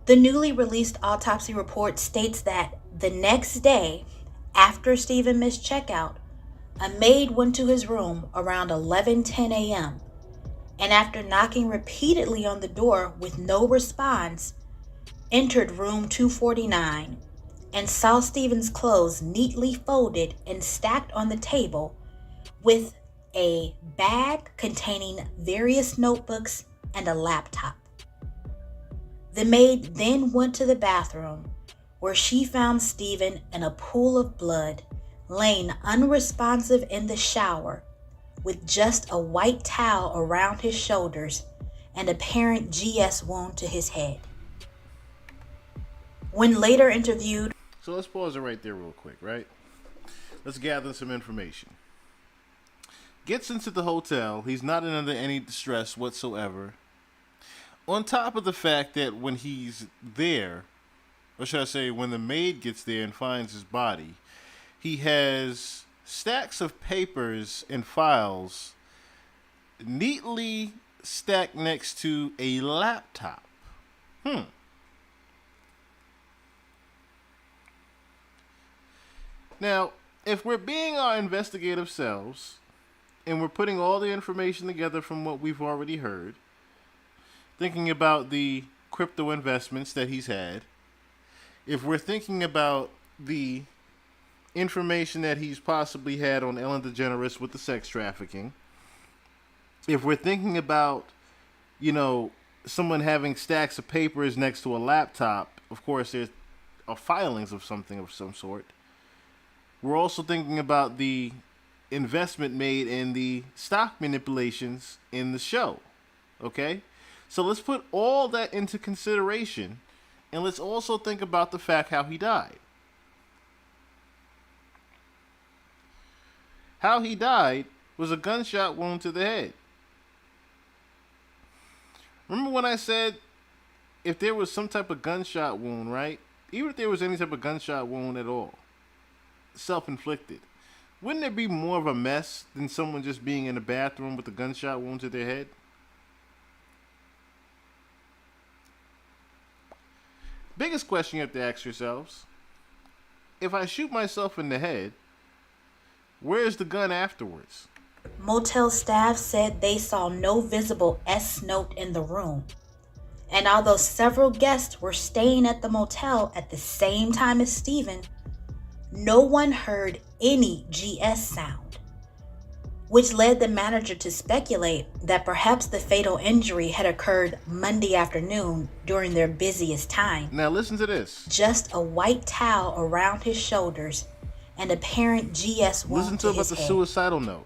The newly released autopsy report states that the next day, after Stephen missed checkout, a maid went to his room around 11:10 a.m. and after knocking repeatedly on the door with no response, entered room 249 and saw Stephen's clothes neatly folded and stacked on the table with a bag containing various notebooks and a laptop. The maid then went to the bathroom where she found Stephen in a pool of blood, laying unresponsive in the shower with just a white towel around his shoulders and apparent GS wound to his head. When later interviewed... So let's pause it right there real quick, right? Let's gather some information. Gets into the hotel. He's not under any distress whatsoever. On top of the fact that when he's there, or should I say when the maid gets there and finds his body, he has stacks of papers and files neatly stacked next to a laptop. Now, if we're being our investigative selves and we're putting all the information together from what we've already heard, thinking about the crypto investments that he's had, if we're thinking about the information that he's possibly had on Ellen DeGeneres with the sex trafficking, if we're thinking about, someone having stacks of papers next to a laptop, of course there's filings of something of some sort. We're also thinking about the investment made in the stock manipulations in the show. Okay? So let's put all that into consideration, and let's also think about the fact how he died. How he died was a gunshot wound to the head. Remember when I said if there was some type of gunshot wound, right? Even if there was any type of gunshot wound at all, self-inflicted, wouldn't there be more of a mess than someone just being in the bathroom with a gunshot wound to their head? Biggest question you have to ask yourselves: if I shoot myself in the head, where's the gun afterwards? Motel staff said they saw no visible S note in the room. And although several guests were staying at the motel at the same time as Stephen, no one heard any GS sound, which led the manager to speculate that perhaps the fatal injury had occurred Monday afternoon during their busiest time. Now listen to this. Just a white towel around his shoulders and apparent GS wound Listen to to about his the head. suicidal note.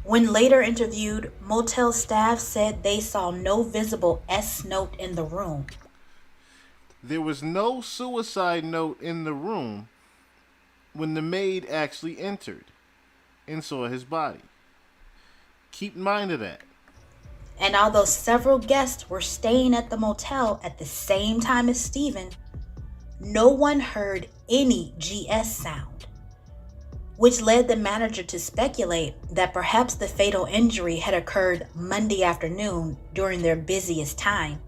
When later interviewed, motel staff said they saw no visible S note in the room. There was no suicide note in the room when the maid actually entered and saw his body. Keep in mind of that. And although several guests were staying at the motel at the same time as Stephen, no one heard any GS sound, which led the manager to speculate that perhaps the fatal injury had occurred Monday afternoon during their busiest time.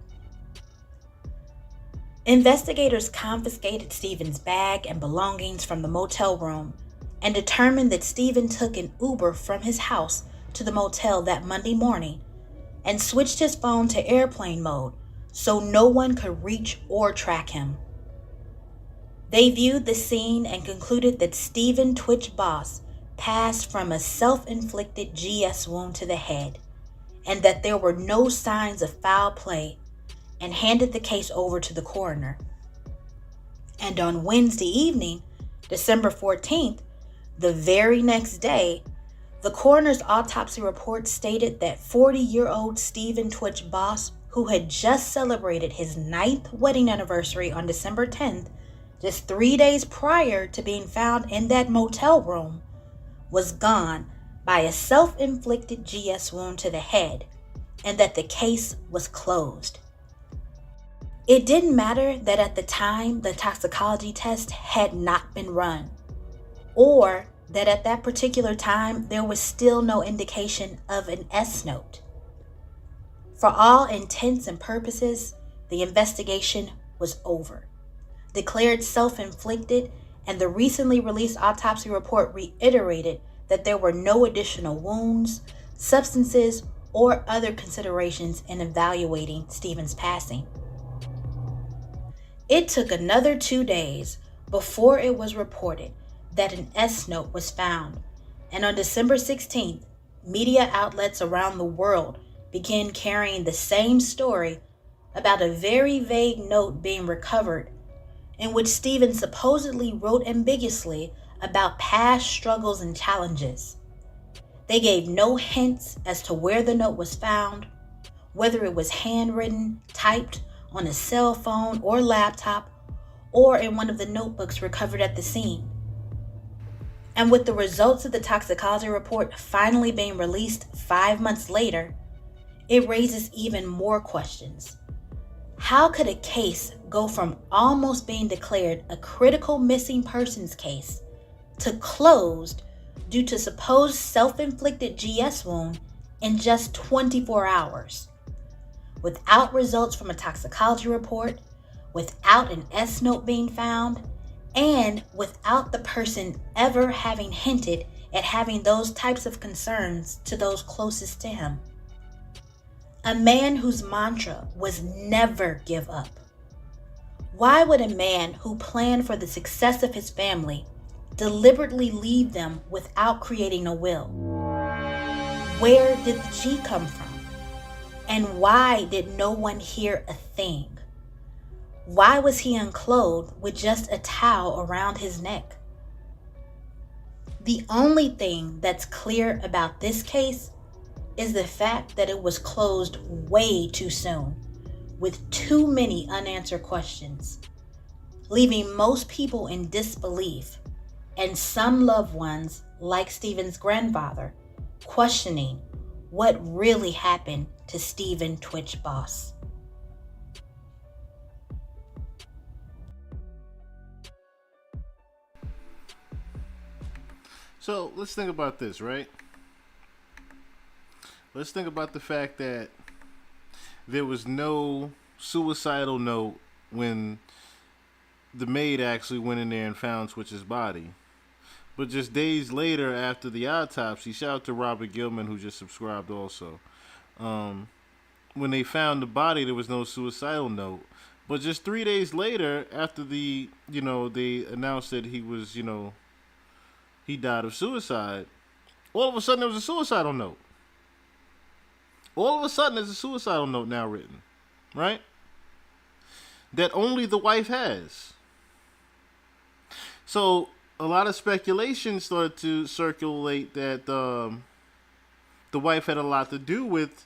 Investigators confiscated Stephen's bag and belongings from the motel room and determined that Stephen took an Uber from his house to the motel that Monday morning and switched his phone to airplane mode so no one could reach or track him. They viewed the scene and concluded that Stephen Twitch Boss passed from a self-inflicted GS wound to the head and that there were no signs of foul play, and handed the case over to the coroner. And on Wednesday evening, December 14th, the very next day, the coroner's autopsy report stated that 40-year-old Stephen Twitch Boss, who had just celebrated his 9th wedding anniversary on December 10th, just 3 days prior to being found in that motel room, was gone by a self-inflicted GS wound to the head, and that the case was closed. It didn't matter that at the time the toxicology test had not been run, or that at that particular time there was still no indication of an S note. For all intents and purposes, the investigation was over, declared self-inflicted, and the recently released autopsy report reiterated that there were no additional wounds, substances, or other considerations in evaluating Stephen's passing. It took another 2 days before it was reported that an S note was found, and on December 16th, media outlets around the world began carrying the same story about a very vague note being recovered in which Stephen supposedly wrote ambiguously about past struggles and challenges. They gave no hints as to where the note was found, whether it was handwritten, typed on a cell phone or laptop, or in one of the notebooks recovered at the scene. And with the results of the toxicology report finally being released 5 months later, it raises even more questions. How could a case go from almost being declared a critical missing persons case to closed due to supposed self-inflicted GS wound in just 24 hours? Without results from a toxicology report, without an S note being found, and without the person ever having hinted at having those types of concerns to those closest to him. A man whose mantra was never give up. Why would a man who planned for the success of his family deliberately leave them without creating a will? Where did the G come from? And why did no one hear a thing? Why was he unclothed with just a towel around his neck? The only thing that's clear about this case is the fact that it was closed way too soon, with too many unanswered questions, leaving most people in disbelief, and some loved ones, like Stephen's grandfather, questioning what really happened to Stephen Twitch Boss. So let's think about this, right? Let's think about the fact that there was no suicidal note when the maid actually went in there and found Twitch's body. But just days later, after the autopsy, shout out to Robert Gilman, who just subscribed also. When they found the body, there was no suicidal note. But just 3 days later, after they announced that he was, he died of suicide, all of a sudden there was a suicidal note. All of a sudden there's a suicidal note now written, right? That only the wife has. So a lot of speculation started to circulate that the wife had a lot to do with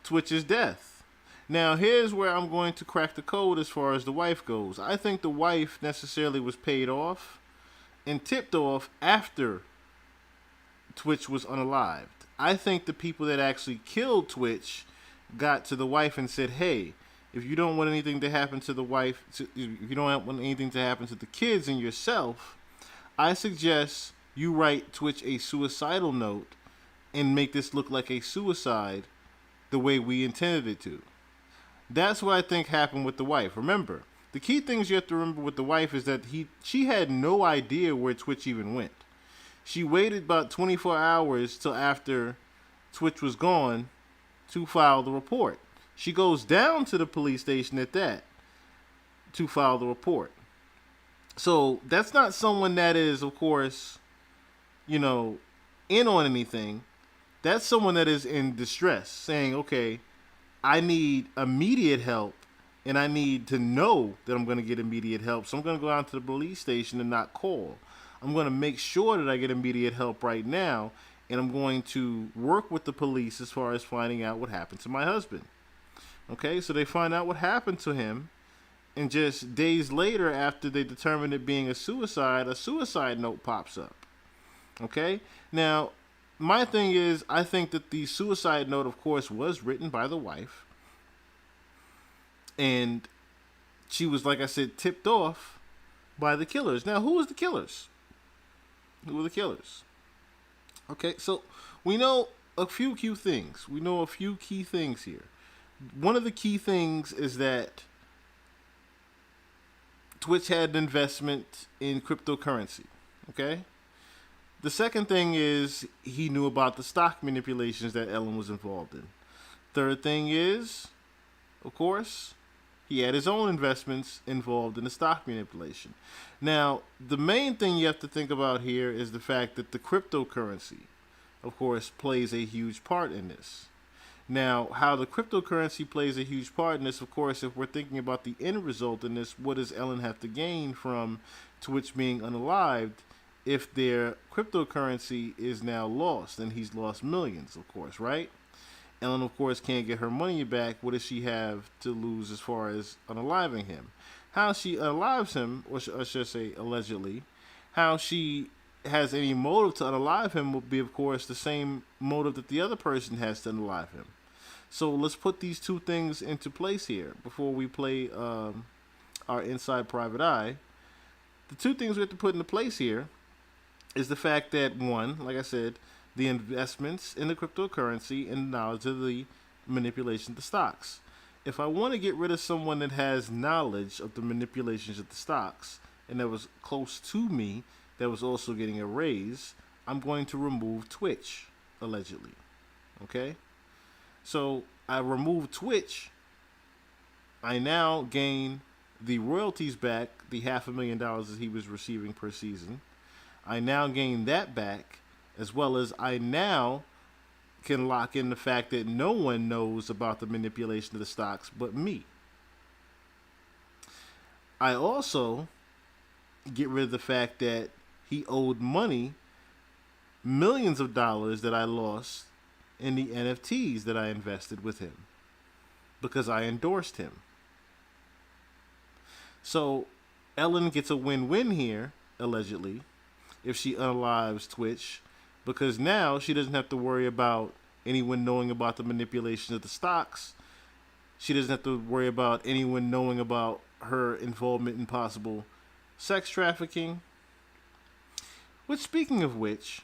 Twitch's death. Now, here's where I'm going to crack the code as far as the wife goes. I think the wife necessarily was paid off and tipped off after Twitch was unalived. I think the people that actually killed Twitch got to the wife and said, hey, if you don't want anything to happen to the wife, if you don't want anything to happen to the kids and yourself, I suggest you write Twitch a suicidal note and make this look like a suicide the way we intended it to. That's what I think happened with the wife. Remember, the key things you have to remember with the wife is that she had no idea where Twitch even went. She waited about 24 hours till after Twitch was gone to file the report. She goes down to the police station at that to file the report. So that's not someone that is, of course, in on anything. That's someone that is in distress, saying, okay, I need immediate help, and I need to know that I'm going to get immediate help. So I'm going to go down to the police station and not call. I'm going to make sure that I get immediate help right now, and I'm going to work with the police as far as finding out what happened to my husband. Okay, so they find out what happened to him, and just days later, after they determine it being a suicide note pops up. Okay, now my thing is, I think that the suicide note, of course, was written by the wife, and she was, like I said, tipped off by the killers. Now, who was the killers? Who were the killers? Okay, so we know a few key things. We know a few key things here. One of the key things is that Twitch had an investment in cryptocurrency. Okay? The second thing is he knew about the stock manipulations that Ellen was involved in. Third thing is, of course, he had his own investments involved in the stock manipulation. Now, the main thing you have to think about here is the fact that the cryptocurrency, of course, plays a huge part in this. Now, how the cryptocurrency plays a huge part in this, of course, if we're thinking about the end result in this, what does Ellen have to gain from Twitch being unalived if their cryptocurrency is now lost? And he's lost millions, of course, right? Ellen, of course, can't get her money back. What does she have to lose as far as unaliving him? How she unalives him, or should I say allegedly, how she has any motive to unalive him will be, of course, the same motive that the other person has to unalive him. So let's put these two things into place here before we play our Inside Private Eye. The two things we have to put into place here is the fact that, one, like I said, the investments in the cryptocurrency and knowledge of the manipulation of the stocks. If I want to get rid of someone that has knowledge of the manipulations of the stocks and that was close to me, that was also getting a raise, I'm going to remove Twitch, allegedly. Okay? So I remove Twitch. I now gain the royalties back, the $500,000 that he was receiving per season. I now gain that back, as well as I now can lock in the fact that no one knows about the manipulation of the stocks but me. I also get rid of the fact that he owed money, millions of dollars that I lost in the NFTs that I invested with him because I endorsed him. So Ellen gets a win-win here, allegedly, if she unalives Twitch, because now she doesn't have to worry about anyone knowing about the manipulation of the stocks. She doesn't have to worry about anyone knowing about her involvement in possible sex trafficking. Which, speaking of which,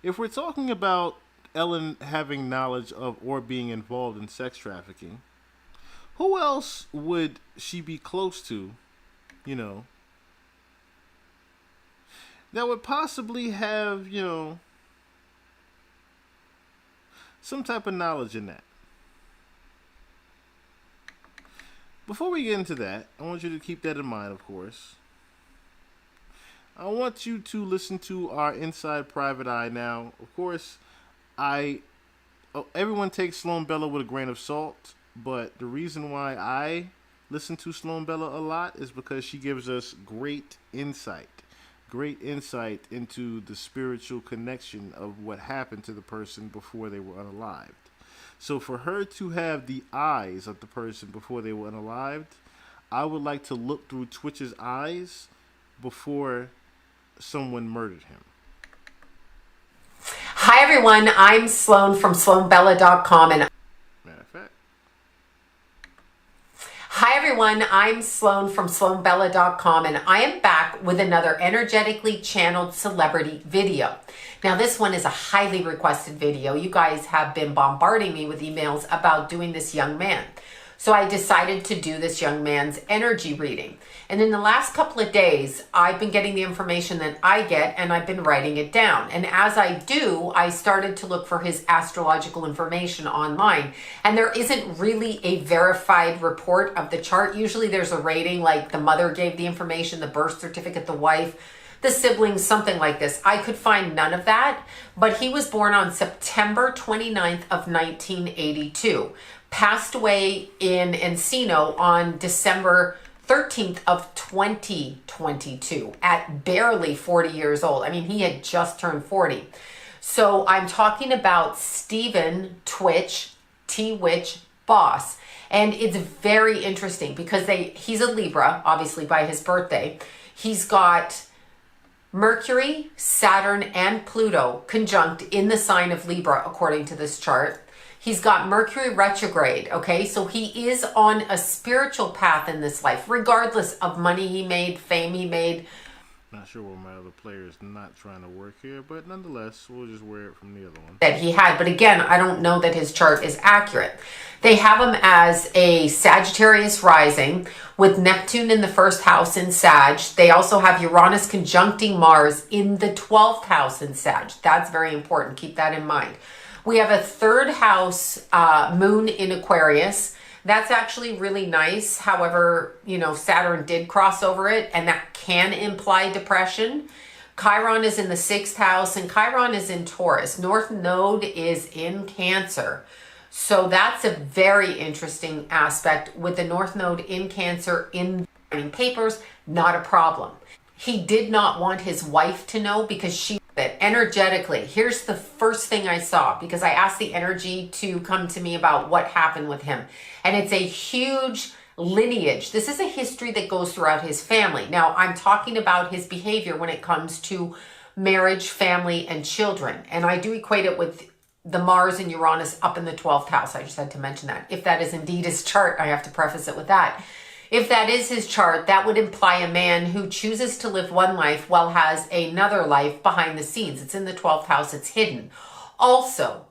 if we're talking about Ellen having knowledge of or being involved in sex trafficking, who else would she be close to, you know, that would possibly have, you know, some type of knowledge in that? Before we get into that, I want you to keep that in mind, of course. I want you to listen to our Inside Private Eye now. Of course, everyone takes Sloan Bella with a grain of salt, but the reason why I listen to Sloan Bella a lot is because she gives us great insight into the spiritual connection of what happened to the person before they were unalived. So for her to have the eyes of the person before they were unalived, I would like to look through Twitch's eyes before someone murdered him. Hi everyone, I'm Sloan from SloanBella.com and Matter of fact. Hi everyone, I'm Sloan from SloanBella.com and I am back with another energetically channeled celebrity video. Now this one is a highly requested video. You guys have been bombarding me with emails about doing this young man. So I decided to do this young man's energy reading. And in the last couple of days, I've been getting the information that I get and I've been writing it down. And as I do, I started to look for his astrological information online. And there isn't really a verified report of the chart. Usually there's a rating, like the mother gave the information, the birth certificate, the wife, the siblings, something like this. I could find none of that, but he was born on September 29th of 1982. Passed away in Encino on December 13th of 2022 at barely 40 years old. I mean, he had just turned 40. So I'm talking about Stephen Twitch, T-Witch Boss. And it's very interesting because he's a Libra, obviously by his birthday. He's got Mercury, Saturn, and Pluto conjunct in the sign of Libra, according to this chart. He's got Mercury retrograde, okay? So he is on a spiritual path in this life, regardless of money he made, fame he made. Not sure why my other player is not trying to work here, but nonetheless, we'll just wear it from the other one. That he had, but again, I don't know that his chart is accurate. They have him as a Sagittarius rising with Neptune in the first house in Sag. They also have Uranus conjuncting Mars in the 12th house in Sag. That's very important. Keep that in mind. We have a third house moon in Aquarius. That's actually really nice. However, Saturn did cross over it, and that can imply depression. Chiron is in the 6th house, and Chiron is in Taurus. North Node is in Cancer. So that's a very interesting aspect with the North Node in Cancer in signing papers, not a problem. He did not want his wife to know because she energetically. Here's the first thing I saw, because I asked the energy to come to me about what happened with him. And it's a huge lineage. This is a history that goes throughout his family. Now, I'm talking about his behavior when it comes to marriage, family, and children. And I do equate it with the Mars and Uranus up in the 12th house. I just had to mention that. If that is indeed his chart, I have to preface it with that. If that is his chart, that would imply a man who chooses to live one life while has another life behind the scenes. It's in the 12th house, it's hidden. Also,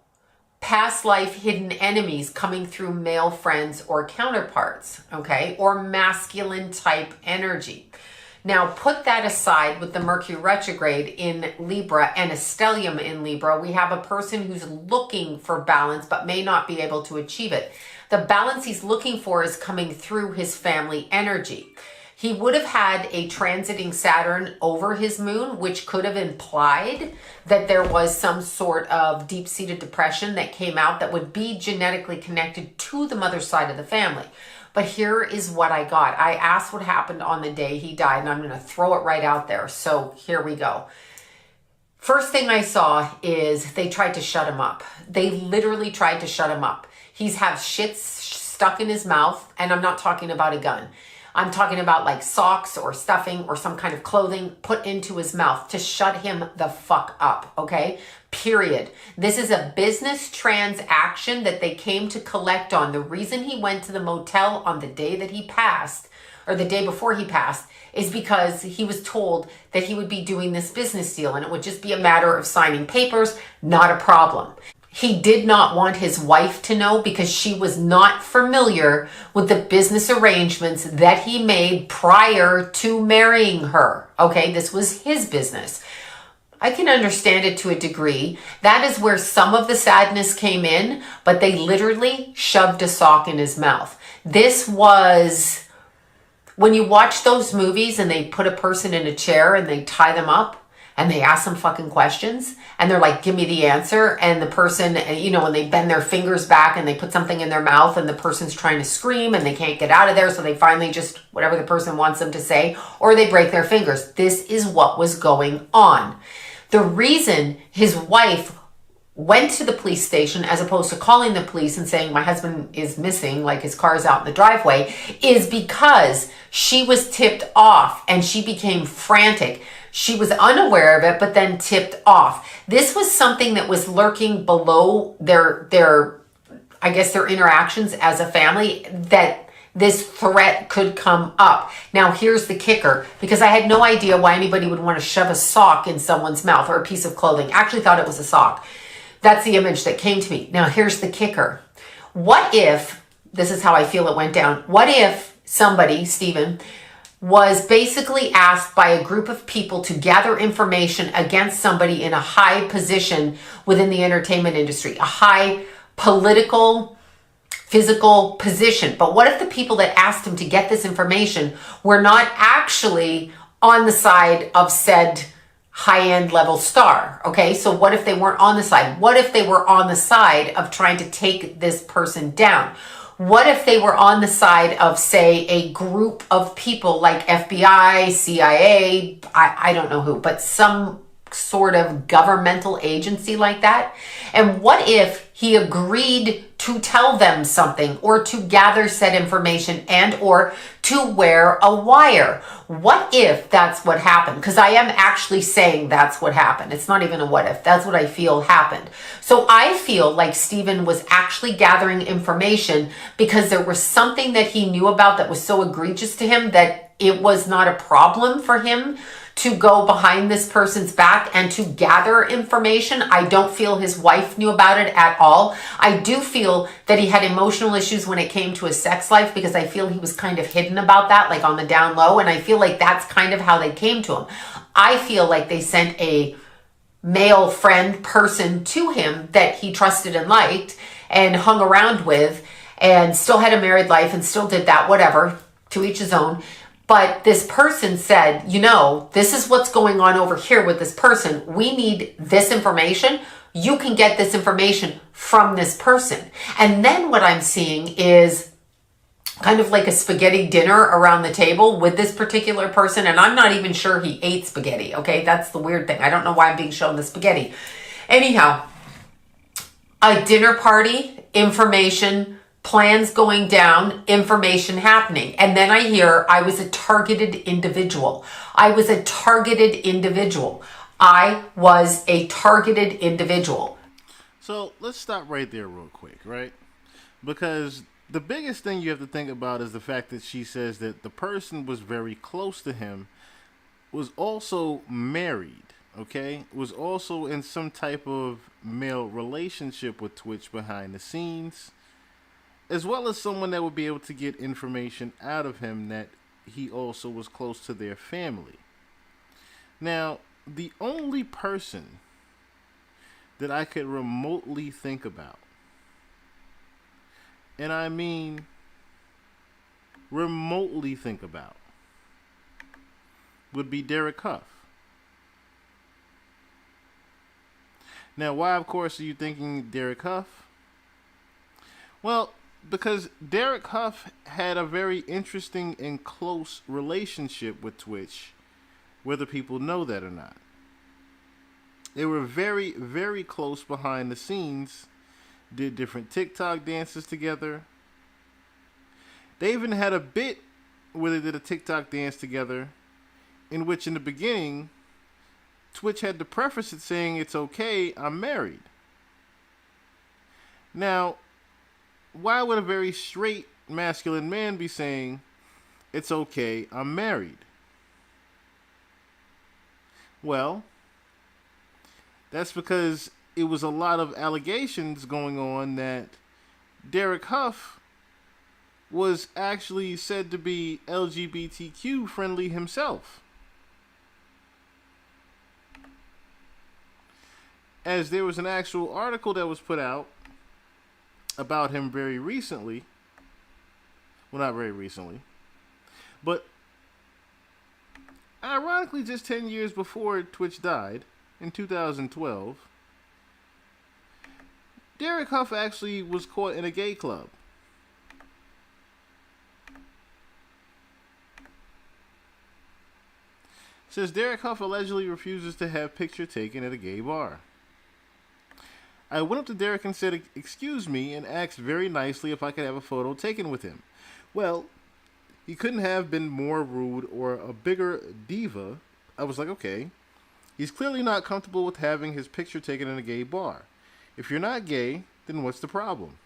past life hidden enemies coming through male friends or counterparts, okay? Or masculine type energy. Now, put that aside with the Mercury retrograde in Libra and a stellium in Libra. We have a person who's looking for balance but may not be able to achieve it. The balance he's looking for is coming through his family energy. He would have had a transiting Saturn over his moon, which could have implied that there was some sort of deep-seated depression that came out that would be genetically connected to the mother's side of the family. But here is what I got. I asked what happened on the day he died, and I'm going to throw it right out there. So here we go. First thing I saw is they tried to shut him up. They literally tried to shut him up. He's have shit stuck in his mouth, and I'm not talking about a gun. I'm talking about like socks or stuffing or some kind of clothing put into his mouth to shut him the fuck up, okay? Period. This is a business transaction that they came to collect on. The reason he went to the motel on the day that he passed, or the day before he passed, is because he was told that he would be doing this business deal and it would just be a matter of signing papers, not a problem. He did not want his wife to know because she was not familiar with the business arrangements that he made prior to marrying her. Okay, this was his business. I can understand it to a degree. That is where some of the sadness came in, but they literally shoved a sock in his mouth. This was, when you watch those movies and they put a person in a chair and they tie them up, and they ask them fucking questions and they're like, give me the answer. And the person, when they bend their fingers back and they put something in their mouth and the person's trying to scream and they can't get out of there. So they finally just, whatever the person wants them to say, or they break their fingers. This is what was going on. The reason his wife went to the police station as opposed to calling the police and saying my husband is missing, like his car's out in the driveway, is because she was tipped off and she became frantic. She was unaware of it, but then tipped off. This was something that was lurking below their interactions as a family, that this threat could come up. Now, here's the kicker, because I had no idea why anybody would want to shove a sock in someone's mouth or a piece of clothing. I actually thought it was a sock. That's the image that came to me. Now, here's the kicker. What if, this is how I feel it went down, what if somebody, Stephen, was basically asked by a group of people to gather information against somebody in a high position within the entertainment industry, a high political, physical position. But what if the people that asked him to get this information were not actually on the side of said high-end level star? Okay, so what if they weren't on the side? What if they were on the side of trying to take this person down? What if they were on the side of, say, a group of people like FBI, CIA, I don't know who, but some sort of governmental agency like that? And what if he agreed to tell them something or to gather said information and or to wear a wire. What if that's what happened? Because I am actually saying that's what happened. It's not even a what if. That's what I feel happened. So I feel like Stephen was actually gathering information because there was something that he knew about that was so egregious to him that it was not a problem for him to go behind this person's back and to gather information. I don't feel his wife knew about it at all. I do feel that he had emotional issues when it came to his sex life because I feel he was kind of hidden about that, like on the down low. And I feel like that's kind of how they came to him. I feel like they sent a male friend person to him that he trusted and liked and hung around with and still had a married life and still did that, whatever, to each his own. But this person said, you know, this is what's going on over here with this person. We need this information. You can get this information from this person. And then what I'm seeing is kind of like a spaghetti dinner around the table with this particular person. And I'm not even sure he ate spaghetti. Okay, that's the weird thing. I don't know why I'm being shown the spaghetti. Anyhow, a dinner party, information, plans going down, information happening. And then I hear I was a targeted individual. I was a targeted individual. I was a targeted individual. So let's stop right there real quick, right? Because the biggest thing you have to think about is the fact that she says that the person was very close to him, was also married, okay? Was also in some type of male relationship with Twitch behind the scenes, as well as someone that would be able to get information out of him that he also was close to their family. Now, the only person that I could remotely think about, and I mean remotely think about, would be Derek Huff. Now, why, of course, are you thinking Derek Huff? Well, because Derek Huff had a very interesting and close relationship with Twitch, whether people know that or not. They were very, very close behind the scenes, did different TikTok dances together. They even had a bit where they did a TikTok dance together, in which in the beginning, Twitch had to preface it saying, "It's okay, I'm married." Now, why would a very straight masculine man be saying, "It's okay, I'm married"? Well, that's because it was a lot of allegations going on that Derek Huff was actually said to be LGBTQ friendly himself. As there was an actual article that was put out about him very recently. Well, not very recently. But ironically, just 10 years before Twitch died, in 2012, Derek Huff actually was caught in a gay club. It says Derek Huff allegedly refuses to have picture taken at a gay bar. I went up to Derek and said, "Excuse me," and asked very nicely if I could have a photo taken with him. Well, he couldn't have been more rude or a bigger diva. I was like, okay. He's clearly not comfortable with having his picture taken in a gay bar. If you're not gay, then what's the problem?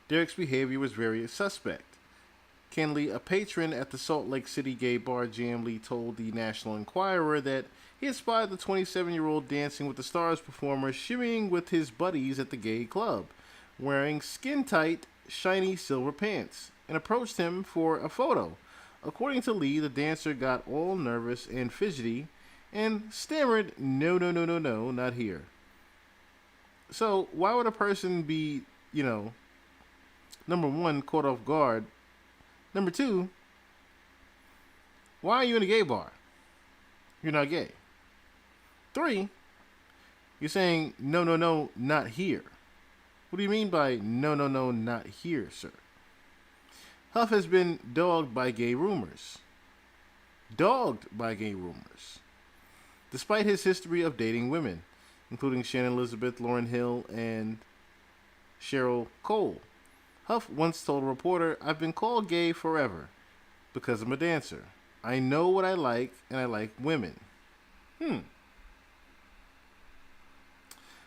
Derek's behavior was very suspect. Ken Lee, a patron at the Salt Lake City gay bar Jam Lee, told the National Enquirer that he had spotted the 27-year-old Dancing with the Stars performer shimmying with his buddies at the gay club, wearing skin-tight, shiny silver pants, and approached him for a photo. According to Lee, the dancer got all nervous and fidgety and stammered, "No, no, no, no, no, not here." So why would a person be, number one, caught off guard? Number two, why are you in a gay bar? You're not gay. 3, you're saying, "No, no, no, not here." What do you mean by "no, no, no, not here," sir? Huff has been dogged by gay rumors. Despite his history of dating women, including Shannon Elizabeth, Lauryn Hill, and Cheryl Cole. Huff once told a reporter, "I've been called gay forever because I'm a dancer. I know what I like, and I like women."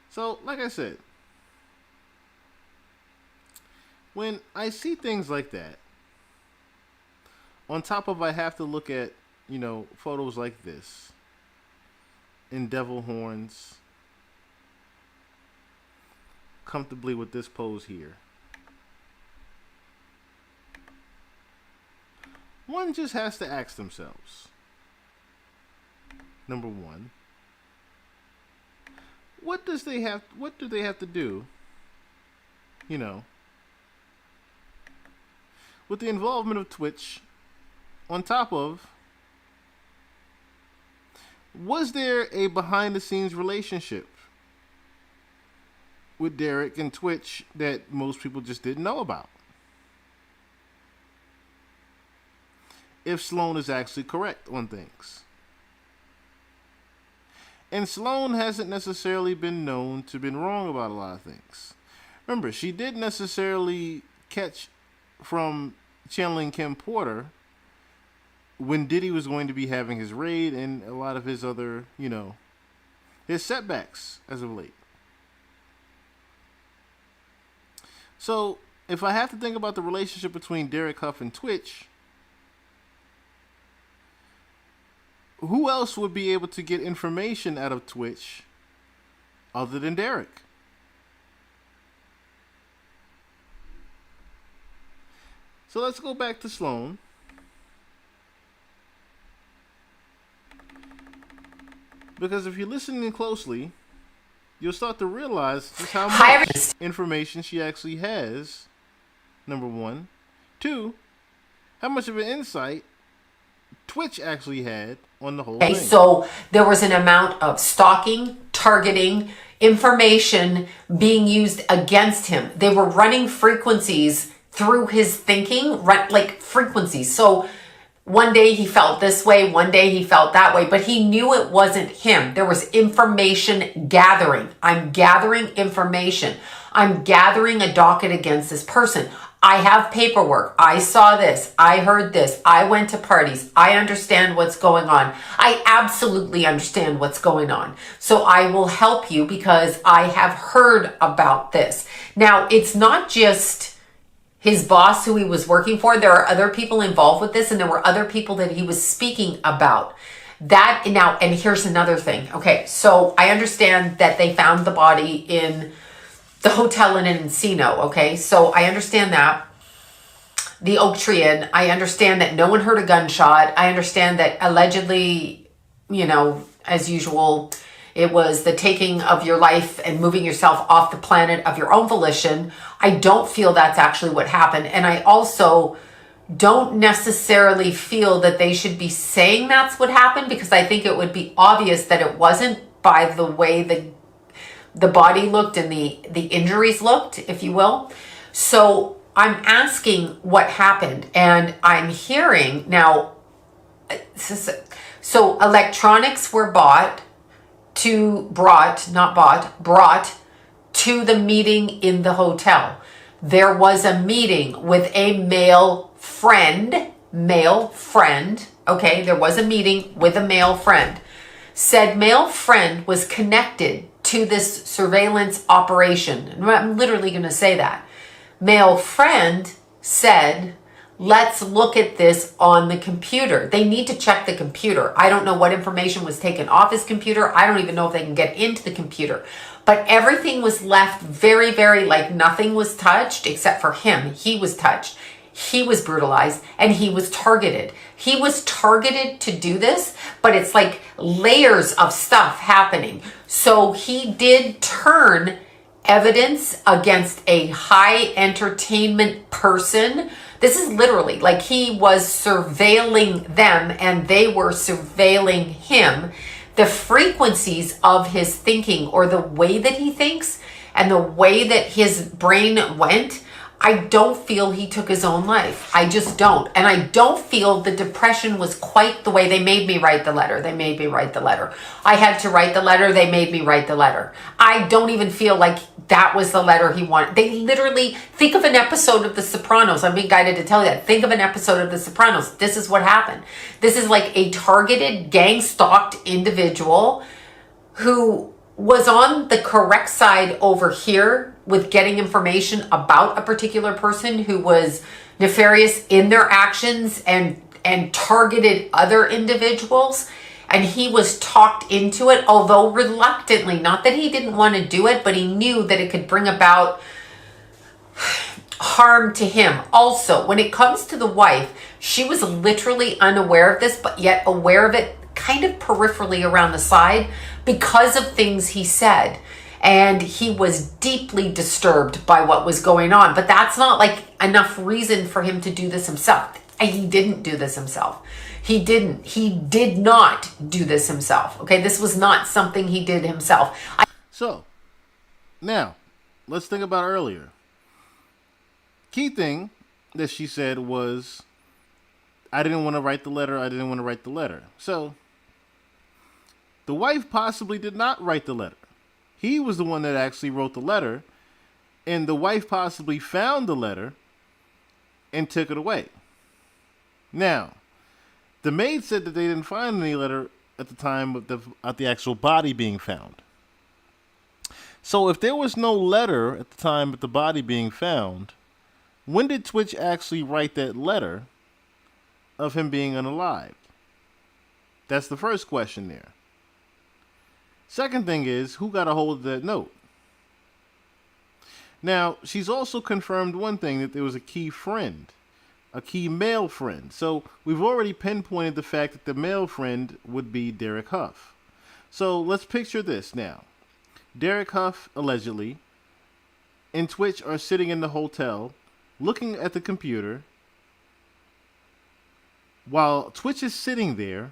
So, like I said, when I see things like that, on top of I have to look at, photos like this, in devil horns, comfortably with this pose here, one just has to ask themselves, number one, what do they have to do, with the involvement of Twitch, on top of, was there a behind the scenes relationship with Derek and Twitch that most people just didn't know about? If Sloan is actually correct on things. And Sloan hasn't necessarily been known to have been wrong about a lot of things. Remember, she didn't necessarily catch from channeling Kim Porter when Diddy was going to be having his raid and a lot of his other, his setbacks as of late. So, if I have to think about the relationship between Derek Huff and Twitch, who else would be able to get information out of Twitch other than Derek? So let's go back to Sloan. Because if you're listening closely, you'll start to realize just how much information she actually has, number one. Two, how much of an insight Twitch actually had on the whole thing. So there was an amount of stalking, targeting, information being used against him. They were running frequencies through his thinking, like frequencies. So one day he felt this way, one day he felt that way, but he knew it wasn't him. There was information gathering. I'm gathering information. I'm gathering a docket against this person. I have paperwork. I saw this. I heard this. I went to parties. I understand what's going on. I absolutely understand what's going on. So I will help you because I have heard about this. Now, it's not just his boss who he was working for. There are other people involved with this, and there were other people that he was speaking about. That now, and here's another thing. Okay, so I understand that they found the body in the hotel in Encino. Okay, so I understand that. The Oak Tree Inn. I understand that no one heard a gunshot. I understand that allegedly, as usual, it was the taking of your life and moving yourself off the planet of your own volition. I don't feel that's actually what happened. And I also don't necessarily feel that they should be saying that's what happened, because I think it would be obvious that it wasn't by the way the body looked and the injuries looked, if you will. So I'm asking what happened, and I'm hearing now, so electronics were brought to the meeting in the hotel. There was a meeting with a male friend. Okay, there was a meeting with a male friend. Said male friend was connected to this surveillance operation. And I'm literally going to say that. Male friend said, let's look at this on the computer. They need to check the computer. I don't know what information was taken off his computer. I don't even know if they can get into the computer. But everything was left very, very like nothing was touched except for him. He was touched. He was brutalized and he was targeted. He was targeted to do this, but it's like layers of stuff happening. So he did turn evidence against a high entertainment person. This is literally like he was surveilling them and they were surveilling him. The frequencies of his thinking, or the way that he thinks and the way that his brain went, I don't feel he took his own life. I just don't. And I don't feel the depression was quite the way they made me write the letter. They made me write the letter. I had to write the letter. They made me write the letter. I don't even feel like that was the letter he wanted. They literally, think of an episode of The Sopranos. I'm being guided to tell you that. Think of an episode of The Sopranos. This is what happened. This is like a targeted, gang-stalked individual who was on the correct side over here with getting information about a particular person who was nefarious in their actions and targeted other individuals. And he was talked into it, although reluctantly. Not that he didn't want to do it, but he knew that it could bring about harm to him. Also, when it comes to the wife, she was literally unaware of this, but yet aware of it kind of peripherally around the side because of things he said. And he was deeply disturbed by what was going on. But that's not like enough reason for him to do this himself. He didn't do this himself. He did not do this himself. Okay, this was not something he did himself. So, now, let's think about earlier. Key thing that she said was, I didn't want to write the letter. So, the wife possibly did not write the letter. He was the one that actually wrote the letter, and the wife possibly found the letter and took it away. Now, the maid said that they didn't find any letter at the time of the actual body being found. So if there was no letter at the time of the body being found, when did Twitch actually write that letter of him being unalived? That's the first question there. Second thing is, who got a hold of that note? Now, she's also confirmed one thing, that there was a key friend, a key male friend. So we've already pinpointed the fact that the male friend would be Derek Huff. So let's picture this now. Derek Huff, allegedly, and Twitch are sitting in the hotel, looking at the computer. While Twitch is sitting there,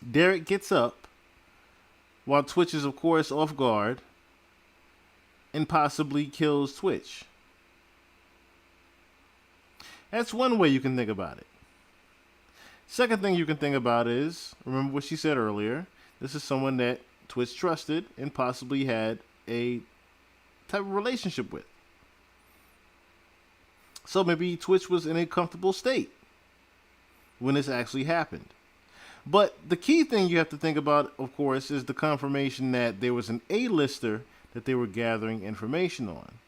Derek gets up, while Twitch is, of course, off guard, and possibly kills Twitch. That's one way you can think about it. Second thing you can think about is, remember what she said earlier, this is someone that Twitch trusted and possibly had a type of relationship with. So maybe Twitch was in a comfortable state when this actually happened. But the key thing you have to think about, of course, is the confirmation that there was an A-lister that they were gathering information on.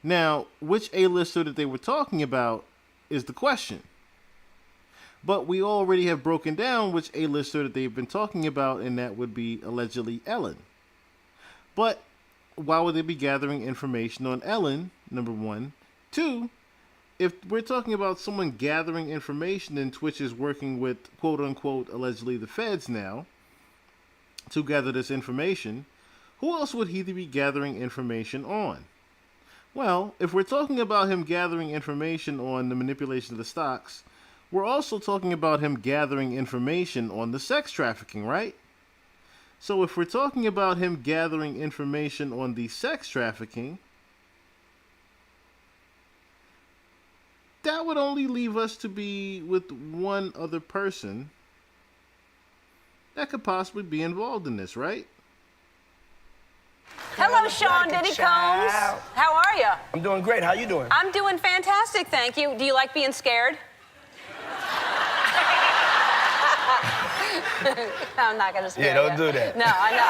Now, which A-lister that they were talking about is the question. But we already have broken down which A-lister that they've been talking about, and that would be allegedly Ellen. But why would they be gathering information on Ellen, number one? Two, if we're talking about someone gathering information and Twitch is working with, quote-unquote, allegedly the feds now to gather this information, who else would he be gathering information on? Well, if we're talking about him gathering information on the manipulation of the stocks, we're also talking about him gathering information on the sex trafficking, right? So if we're talking about him gathering information on the sex trafficking, that would only leave us to be with one other person that could possibly be involved in this, right? Hello, Sean Diddy Combs. How are you? I'm doing great. How you doing? I'm doing fantastic, thank you. Do you like being scared? I'm not going to scare you. Yeah, don't do that. No, I know.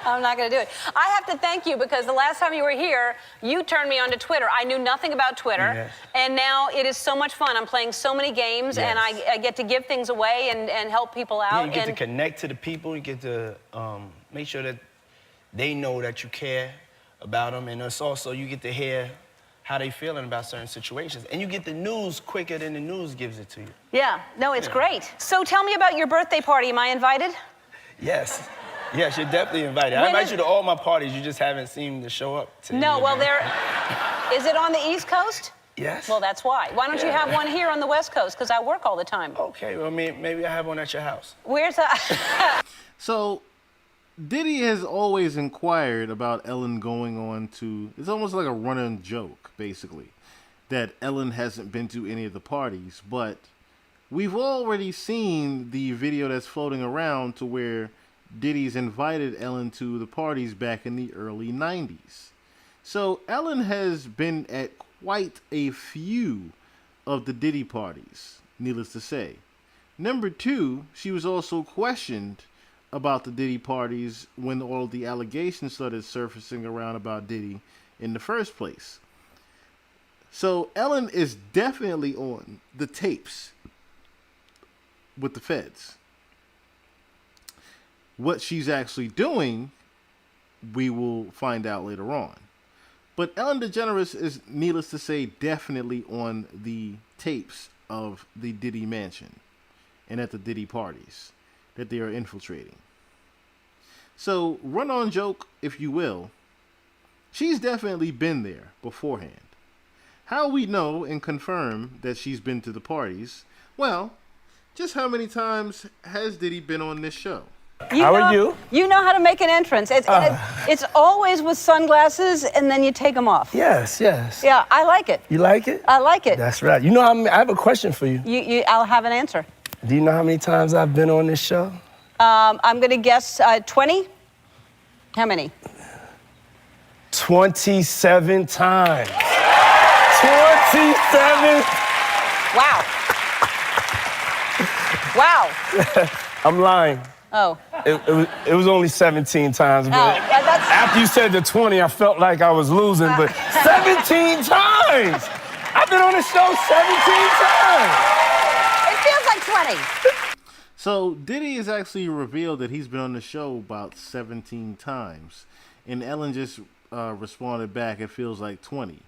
I'm not going to do it. I have to thank you because the last time you were here, you turned me onto Twitter. I knew nothing about Twitter, yes. And now it is so much fun. I'm playing so many games, yes. and I get to give things away and help people out. Yeah, you get to connect to the people. You get to make sure that they know that you care about them, and it's also you get to hear how they feeling about certain situations. And you get the news quicker than the news gives it to you. Yeah, no, it's great. So tell me about your birthday party. Am I invited? Yes. Yes, you're definitely invited. I invite you to all my parties. You just haven't seemed to show up to No, well, is it on the East Coast? Yes. Well, that's why. Why don't you have one here on the West Coast? Because I work all the time. Okay, well, maybe I have one at your house. Where's that? So, Diddy has always inquired about Ellen going on to. It's almost like a running joke, basically, that Ellen hasn't been to any of the parties. But we've already seen the video that's floating around to where Diddy's invited Ellen to the parties back in the early 90s. So Ellen has been at quite a few of the Diddy parties, needless to say. Number two, she was also questioned about the Diddy parties when all the allegations started surfacing around about Diddy in the first place. So Ellen is definitely on the tapes with the feds. What she's actually doing, we will find out later on. But Ellen DeGeneres is, needless to say, definitely on the tapes of the Diddy mansion and at the Diddy parties that they are infiltrating. So, run-on joke, if you will, she's definitely been there beforehand. How we know and confirm that she's been to the parties? Well, just how many times has Diddy been on this show? How are you? You know how to make an entrance. It's always with sunglasses, and then you take them off. Yes, yes. Yeah, I like it. You like it? I like it. That's right. You know, I have a question for you. I'll have an answer. Do you know how many times I've been on this show? I'm going to guess 20. How many? 27 times. 27. Wow. Wow. I'm lying. Oh. It was only 17 times, but after you said the 20, I felt like I was losing, but 17 times! I've been on the show 17 times! It feels like 20. So Diddy has actually revealed that he's been on the show about 17 times. And Ellen just responded back, it feels like 20.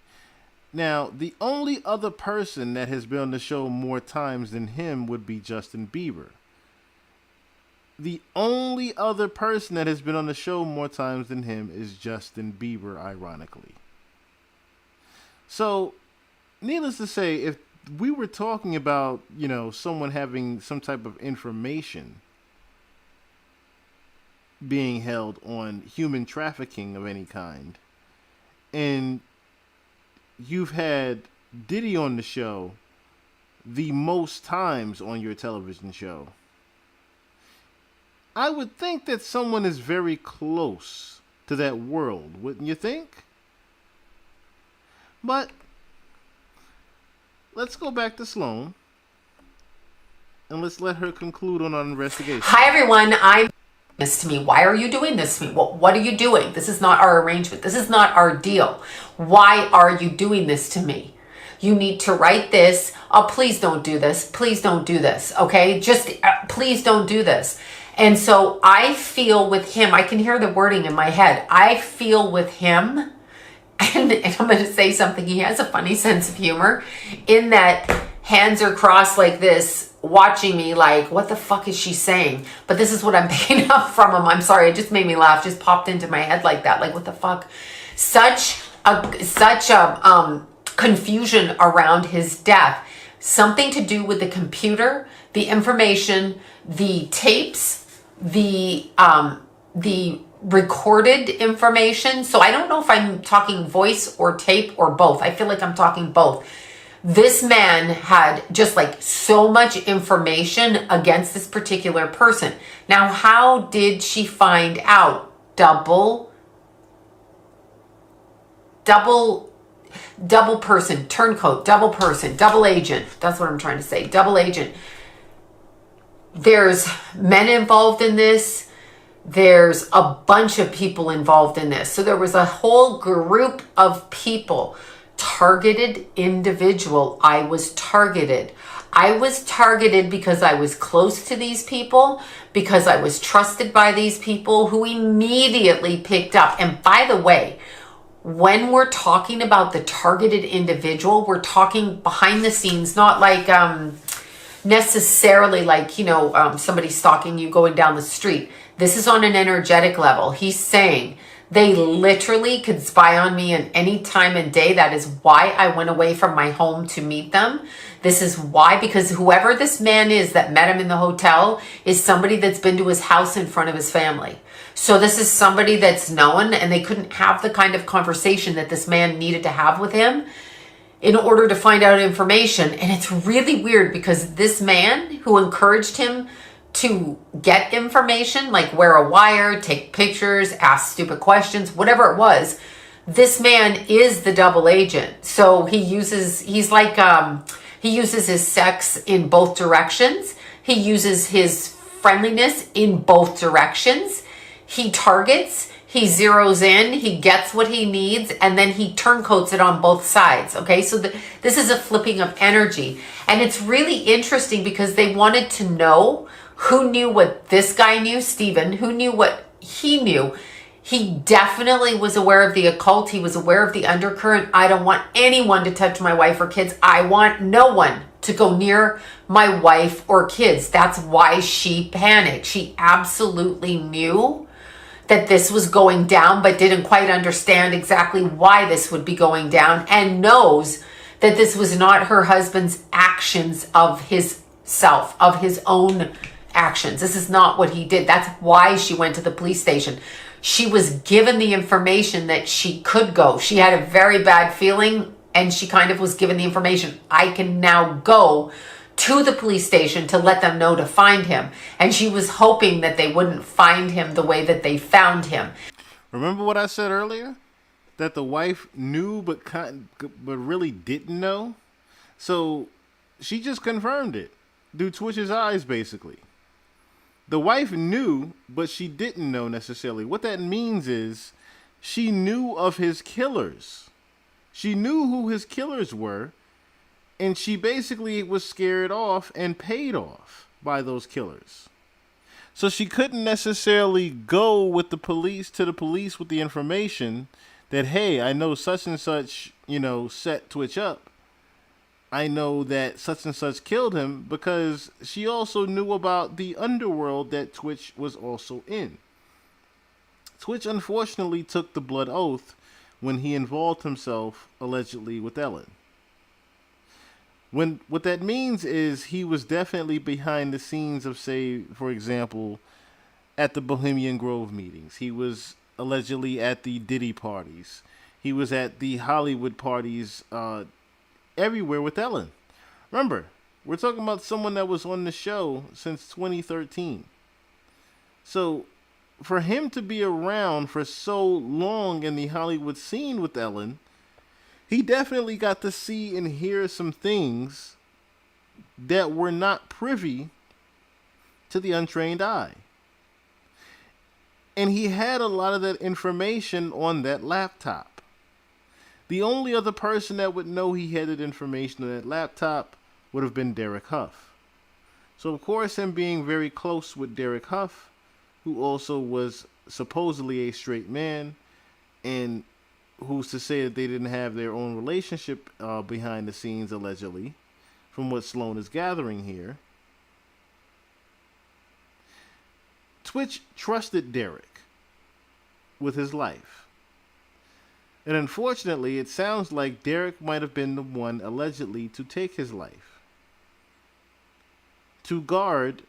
Now, the only other person that has been on the show more times than him would be Justin Bieber. The only other person that has been on the show more times than him is Justin Bieber, ironically. So, needless to say, if we were talking about, someone having some type of information being held on human trafficking of any kind, and you've had Diddy on the show the most times on your television show, I would think that someone is very close to that world, wouldn't you think? But let's go back to Sloan and let's let her conclude on our investigation. Hi, everyone. I'm this to me. Why are you doing this to me? What are you doing? This is not our arrangement. This is not our deal. Why are you doing this to me? You need to write this. Oh, please don't do this. Please don't do this. Okay? Just please don't do this. And so I feel with him, I can hear the wording in my head. I feel with him, and I'm going to say something. He has a funny sense of humor in that hands are crossed like this, watching me like, what the fuck is she saying? But this is what I'm picking up from him. I'm sorry. It just made me laugh. Just popped into my head like that. Like, what the fuck? Such a confusion around his death. Something to do with the computer, the information, the tapes, the recorded information. So I don't know if I'm talking voice or tape or both. I feel like I'm talking both. This man had just like so much information against this particular person. Now, how did she find out? Double person, turncoat, double person, double agent. That's what I'm trying to say. Double agent. There's men involved in this. There's a bunch of people involved in this. So there was a whole group of people. Targeted individual. I was targeted. I was targeted because I was close to these people, because I was trusted by these people who immediately picked up. And by the way, when we're talking about the targeted individual, we're talking behind the scenes, not like necessarily like, somebody stalking you going down the street. This is on an energetic level. He's saying They literally could spy on me at any time and day. That is why I went away from my home to meet them. This is why, because whoever this man is that met him in the hotel is somebody that's been to his house in front of his family. So this is somebody that's known, and they couldn't have the kind of conversation that this man needed to have with him in order to find out information. And it's really weird because this man who encouraged him to get information, like wear a wire, take pictures, ask stupid questions, whatever it was, this man is the double agent. So he uses his sex in both directions. He uses his friendliness in both directions. He targets, he zeroes in, he gets what he needs, and then he turncoats it on both sides. Okay, so this is a flipping of energy. And it's really interesting because they wanted to know who knew what this guy knew, Steven, who knew what he knew. He definitely was aware of the occult. He was aware of the undercurrent. I don't want anyone to touch my wife or kids. I want no one to go near my wife or kids. That's why she panicked. She absolutely knew that this was going down, but didn't quite understand exactly why this would be going down, and knows that this was not her husband's actions of his self, of his own actions. This is not what he did. That's why she went to the police station. She was given the information that she could go. She had a very bad feeling, and she kind of was given the information. I can now go to the police station to let them know to find him. And she was hoping that they wouldn't find him the way that they found him. Remember what I said earlier? That the wife knew but really didn't know? So she just confirmed it through Twitch's eyes, basically. The wife knew, but she didn't know necessarily. What that means is she knew of his killers. She knew who his killers were, and she basically was scared off and paid off by those killers. So she couldn't necessarily go with the police to the police with the information that, hey, I know such and such, set Twitch up. I know that such and such killed him, because she also knew about the underworld that Twitch was also in. Twitch unfortunately took the blood oath when he involved himself allegedly with Ellen. What that means is he was definitely behind the scenes of, say, for example, at the Bohemian Grove meetings. He was allegedly at the Diddy parties. He was at the Hollywood parties, everywhere with Ellen. Remember, we're talking about someone that was on the show since 2013. So for him to be around for so long in the Hollywood scene with Ellen, he definitely got to see and hear some things that were not privy to the untrained eye. And he had a lot of that information on that laptop. The only other person that would know he had that information on that laptop would have been Derek Huff. So, of course, him being very close with Derek Huff, who also was supposedly a straight man, and who's to say that they didn't have their own relationship behind the scenes, allegedly, from what Sloan is gathering here. Twitch trusted Derek with his life. And unfortunately, it sounds like Derek might have been the one allegedly to take his life, to guard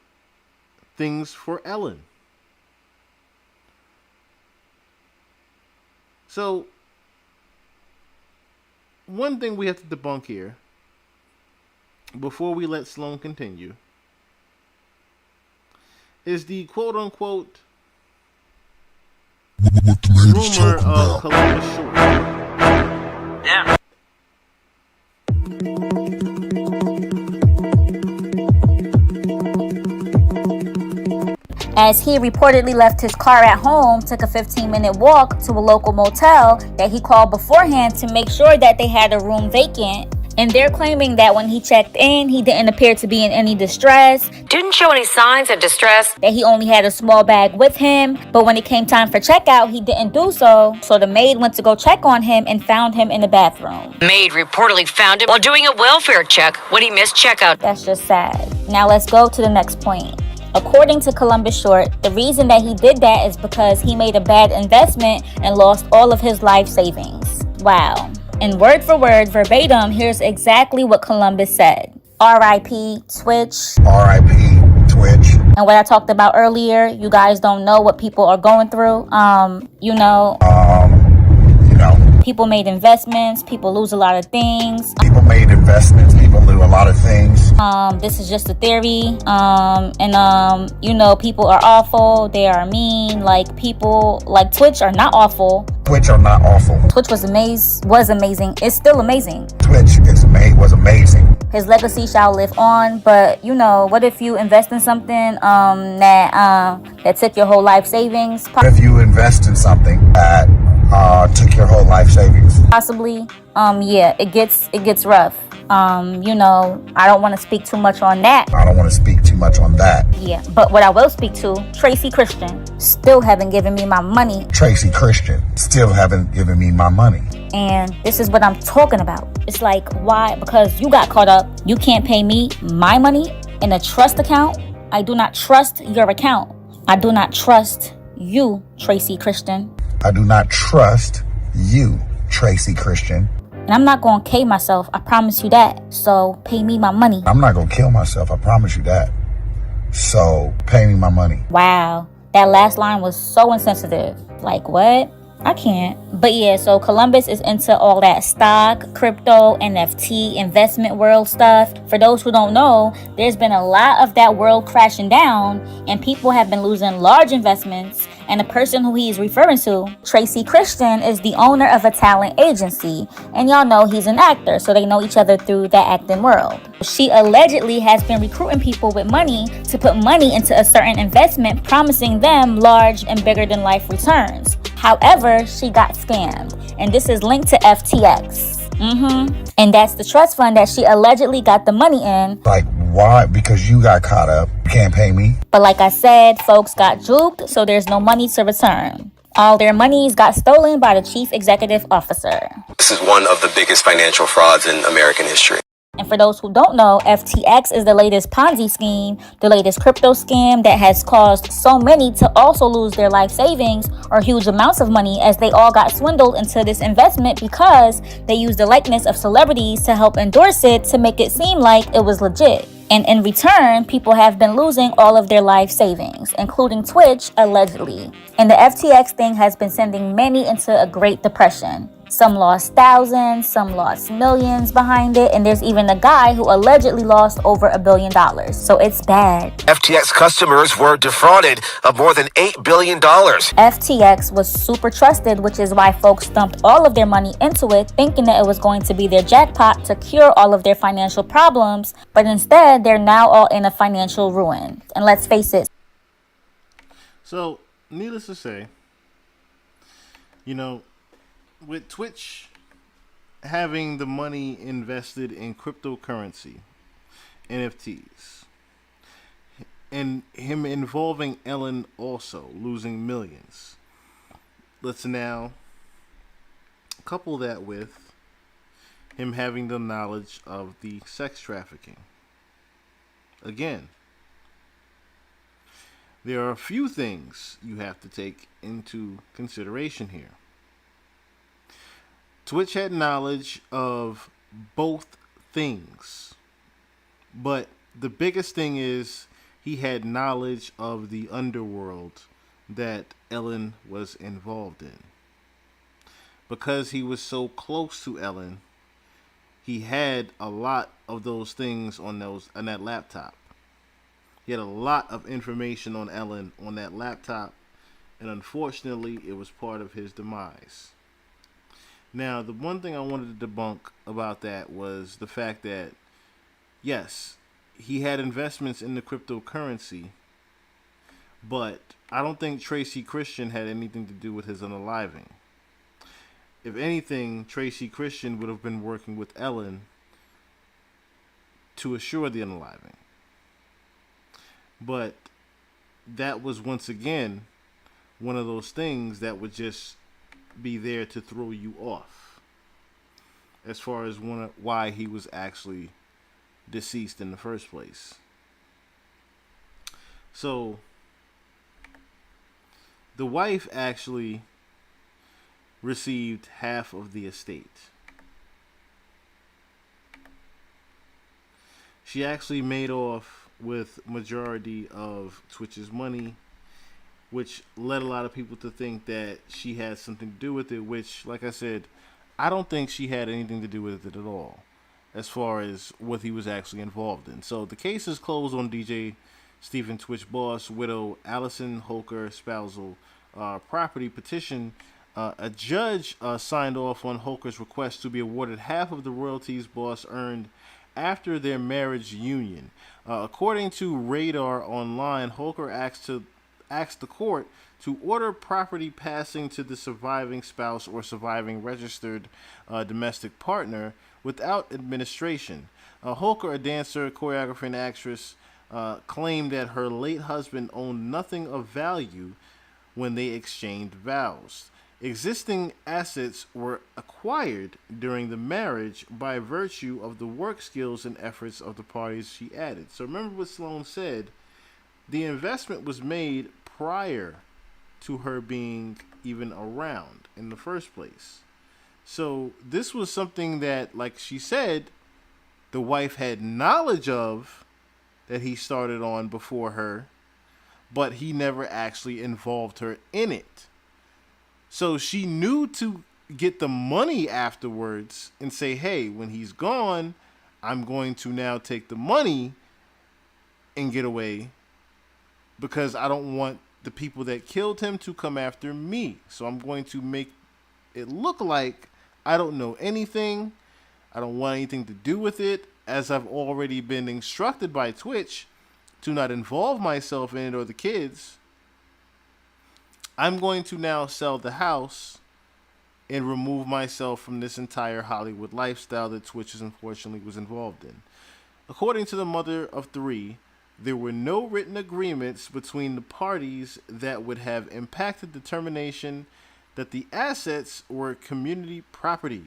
things for Ellen. So, one thing we have to debunk here, before we let Sloan continue, is the quote-unquote rumor of Columbus Short. Yeah. As he reportedly left his car at home, took a 15-minute walk to a local motel that he called beforehand to make sure that they had a room vacant. And they're claiming that when he checked in, he didn't appear to be in any distress. Didn't show any signs of distress. That he only had a small bag with him. But when it came time for checkout, he didn't do so. So the maid went to go check on him and found him in the bathroom. Maid reportedly found him while doing a welfare check when he missed checkout. That's just sad. Now let's go to the next point. According to Columbus Short, the reason that he did that is because he made a bad investment and lost all of his life savings. Wow. And word for word, verbatim, here's exactly what Columbus said. R.I.P. Twitch. R.I.P. Twitch. And what I talked about earlier, you guys don't know what people are going through. People made investments, people lose a lot of things. People made investments, people lose a lot of things. This is just a theory. People are awful, they are mean. Like, people like Twitch are not awful. Twitch are not awful. Twitch was amazing. It's still amazing. Twitch was amazing. His legacy shall live on, but what if you invest in something that took your whole life savings? What if you invest in something that took your whole life savings? Possibly. It gets rough. I don't want to speak too much on that. Yeah, but what I will speak to, Tracy Christian, still haven't given me my money. Tracy Christian still haven't given me my money. And this is what I'm talking about. It's like, why? Because you got caught up. You can't pay me my money in a trust account. I do not trust your account. I do not trust you, Tracy Christian. I do not trust you, Tracy Christian. And I'm not going to kill myself. I promise you that. So pay me my money. I'm not going to kill myself. I promise you that. So pay me my money. Wow. That last line was so insensitive. Like, what? I can't. But yeah, so Columbus is into all that stock, crypto, NFT, investment world stuff. For those who don't know, there's been a lot of that world crashing down and people have been losing large investments. And the person who he is referring to, Tracy Christian, is the owner of a talent agency. And y'all know he's an actor, so they know each other through that acting world. She allegedly has been recruiting people with money to put money into a certain investment, promising them large and bigger than life returns. However, she got scammed, and this is linked to FTX. And that's the trust fund that she allegedly got the money in. Like, why? Because you got caught up. You can't pay me. But like I said, folks got duped, so there's no money to return. All their monies got stolen by the chief executive officer. This is one of the biggest financial frauds in American history. And for those who don't know, FTX is the latest Ponzi scheme, the latest crypto scam that has caused so many to also lose their life savings or huge amounts of money, as they all got swindled into this investment because they used the likeness of celebrities to help endorse it to make it seem like it was legit. And in return, people have been losing all of their life savings, including Twitch, allegedly. And the FTX thing has been sending many into a Great Depression. Some lost thousands, some lost millions behind it, and there's even a guy who allegedly lost over $1 billion. So it's bad. FTX customers were defrauded of more than $8 billion. FTX was super trusted, which is why folks dumped all of their money into it, thinking that it was going to be their jackpot to cure all of their financial problems. But instead, they're now all in a financial ruin. And let's face it. So, needless to say, with Twitch having the money invested in cryptocurrency, NFTs, and him involving Ellen also losing millions, let's now couple that with him having the knowledge of the sex trafficking. Again, there are a few things you have to take into consideration here. Twitch had knowledge of both things, but the biggest thing is he had knowledge of the underworld that Ellen was involved in. Because he was so close to Ellen, he had a lot of those things on that laptop. He had a lot of information on Ellen on that laptop, and unfortunately, it was part of his demise. Now, the one thing I wanted to debunk about that was the fact that, yes, he had investments in the cryptocurrency, but I don't think Tracy Christian had anything to do with his unaliving. If anything, Tracy Christian would have been working with Ellen to assure the unaliving. But that was, once again, one of those things that would just be there to throw you off as far as why he was actually deceased in the first place. So the wife actually received half of the estate. She actually made off with majority of Twitch's money, which led a lot of people to think that she had something to do with it, which, like I said, I don't think she had anything to do with it at all, as far as what he was actually involved in. So the case is closed on DJ Stephen Twitch Boss, widow Allison Holker spousal property petition. A judge signed off on Holker's request to be awarded half of the royalties Boss earned after their marriage union. According to Radar Online, Holker asked the court to order property passing to the surviving spouse or surviving registered domestic partner without administration. Holker, a dancer, choreographer, and actress, claimed that her late husband owned nothing of value when they exchanged vows. Existing assets were acquired during the marriage by virtue of the work skills and efforts of the parties, she added. So remember what Sloan said. The investment was made prior to her being even around in the first place. So this was something that, like she said, the wife had knowledge of, that he started on before her, but he never actually involved her in it. So she knew to get the money afterwards and say, hey, when he's gone, I'm going to now take the money and get away because I don't want the people that killed him to come after me. So I'm going to make it look like I don't know anything. I don't want anything to do with it, as I've already been instructed by Twitch to not involve myself in it or the kids. I'm going to now sell the house and remove myself from this entire Hollywood lifestyle that Twitch unfortunately was involved in. According to the mother of three, there were no written agreements between the parties that would have impacted determination that the assets were community property.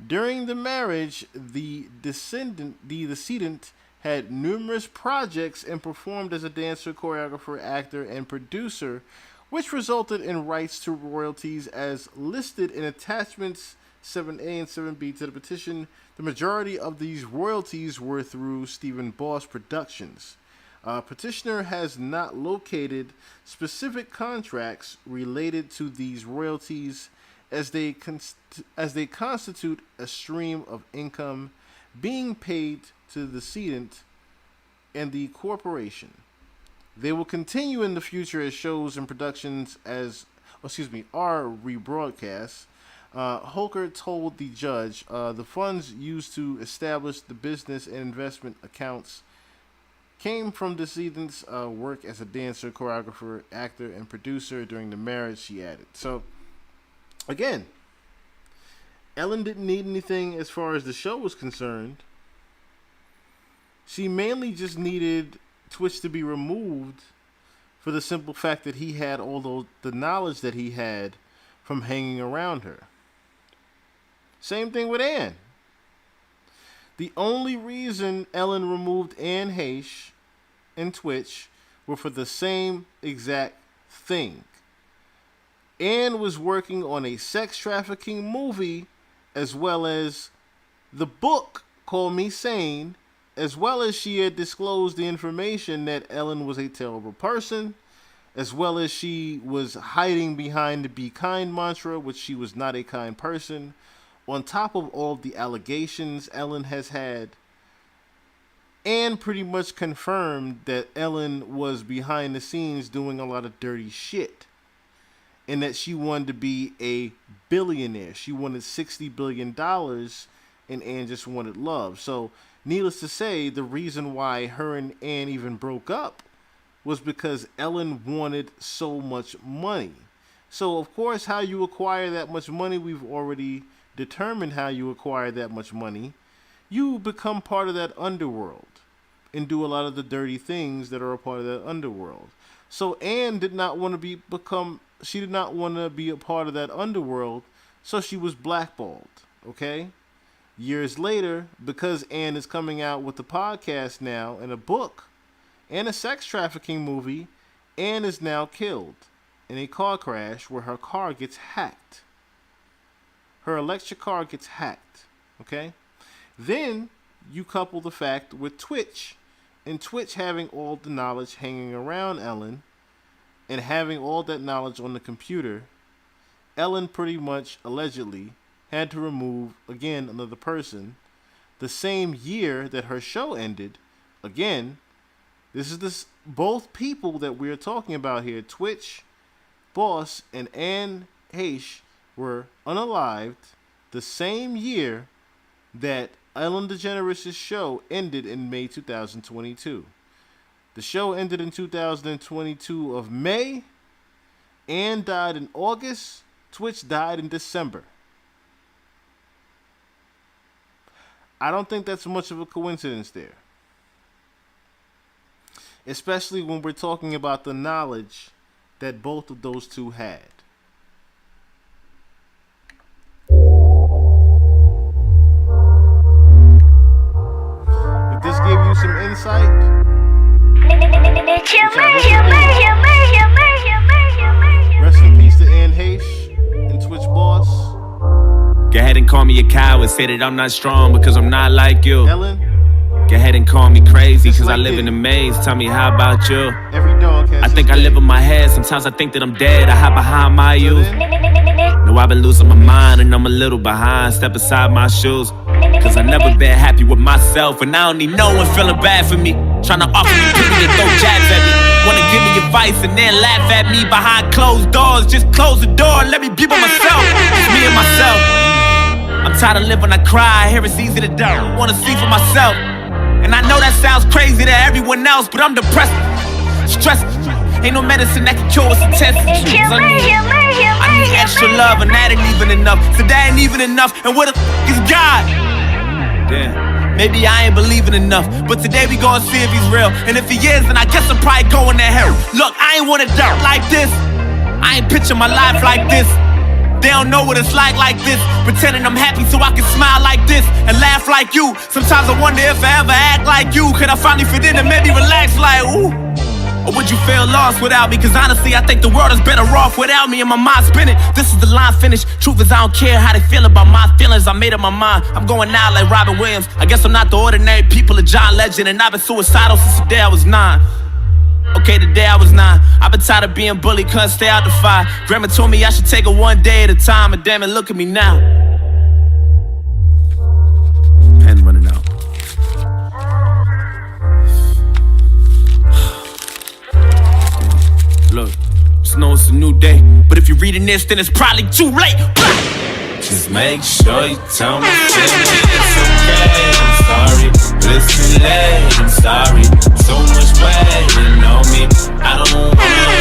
During the marriage, the decedent had numerous projects and performed as a dancer, choreographer, actor, and producer, which resulted in rights to royalties as listed in attachments 7A and 7B to the petition. The majority of these royalties were through Stephen Boss Productions. Petitioner has not located specific contracts related to these royalties as they constitute a stream of income being paid to the decedent and the corporation. They will continue in the future as shows and productions are rebroadcast. Holker told the judge the funds used to establish the business and investment accounts came from decedent's work as a dancer, choreographer, actor, and producer during the marriage, she added. So, again, Ellen didn't need anything as far as the show was concerned. She mainly just needed Twitch to be removed for the simple fact that he had all the knowledge that he had from hanging around her. Same thing with Anne. The only reason Ellen removed Anne Heche and Twitch were for the same exact thing. Anne was working on a sex trafficking movie as well as the book Call Me Sane, as well as she had disclosed the information that Ellen was a terrible person, as well as she was hiding behind the Be Kind mantra, which she was not a kind person. On top of all the allegations Ellen has had, Anne pretty much confirmed that Ellen was behind the scenes doing a lot of dirty shit, and that she wanted to be a billionaire. She wanted $60 billion, and Anne just wanted love. So, needless to say, the reason why her and Anne even broke up was because Ellen wanted so much money. So, of course, how you acquire that much money, we've already determined how you acquire that much money. You become part of that underworld and do a lot of the dirty things that are a part of that underworld. So Anne did not want to be a part of that underworld, so she was blackballed, okay? Years later, because Anne is coming out with the podcast now and a book, and a sex trafficking movie, and is now killed in a car crash where her car gets hacked. Her electric car gets hacked, okay? Then you couple the fact with Twitch, and Twitch having all the knowledge hanging around Ellen and having all that knowledge on the computer. Ellen pretty much allegedly had to remove, again, another person the same year that her show ended. Again, this is both people that we're talking about here, Twitch boss and Anne Heche, were unalived the same year that Ellen DeGeneres' show ended in May 2022. The show ended in 2022 of May. Anne died in August. Twitch died in December. I don't think that's much of a coincidence there. Especially when we're talking about the knowledge that both of those two had. If this gave you some insight, rest in peace to Anne Heche and Twitch boss. Go ahead and call me a coward, say that I'm not strong because I'm not like you. Ellen, go ahead and call me crazy because I live in a maze. Tell me, how about you? Every dog has I think I live in my head. Sometimes I think that I'm dead. I hide behind my youth. No, I've been losing my mind and I'm a little behind. Step aside my shoes, cause I never been happy with myself, and I don't need no one feeling bad for me, trying to offer me pity and throw jabs at me. Wanna give me advice and then laugh at me behind closed doors. Just close the door and let me be by myself. It's me and myself. I'm tired of living, I cry, I hear it's easy to die. Wanna see for myself. And I know that sounds crazy to everyone else, but I'm depressed, stressed. Ain't no medicine that can cure what's intense. I need extra love, and that ain't even enough. So that ain't even enough, and what the f*** is God? Damn, maybe I ain't believing enough, but today we gon' see if he's real. And if he is, then I guess I'm probably going to hell. Look, I ain't wanna die like this. I ain't picture my life like this. They don't know what it's like this. Pretending I'm happy so I can smile like this and laugh like you. Sometimes I wonder if I ever act like you. Could I finally fit in and maybe relax like, ooh? Or would you feel lost without me? Cause honestly, I think the world is better off without me and my mind spinning. This is the line finish. Truth is, I don't care how they feel about my feelings. I made up my mind. I'm going out like Robin Williams. I guess I'm not the ordinary people of John Legend, and I've been suicidal since the day I was 9. Okay, the day I was 9. I've been tired of being bullied, couldn't stay out the fire. Grandma told me I should take it one day at a time, and damn it, look at me now. Pen running out. Look, just know it's a new day, but if you're reading this, then it's probably too late. Just make sure you tell me it's okay. I'm sorry, but it's too late. I'm sorry, so much waiting on me. I don't wanna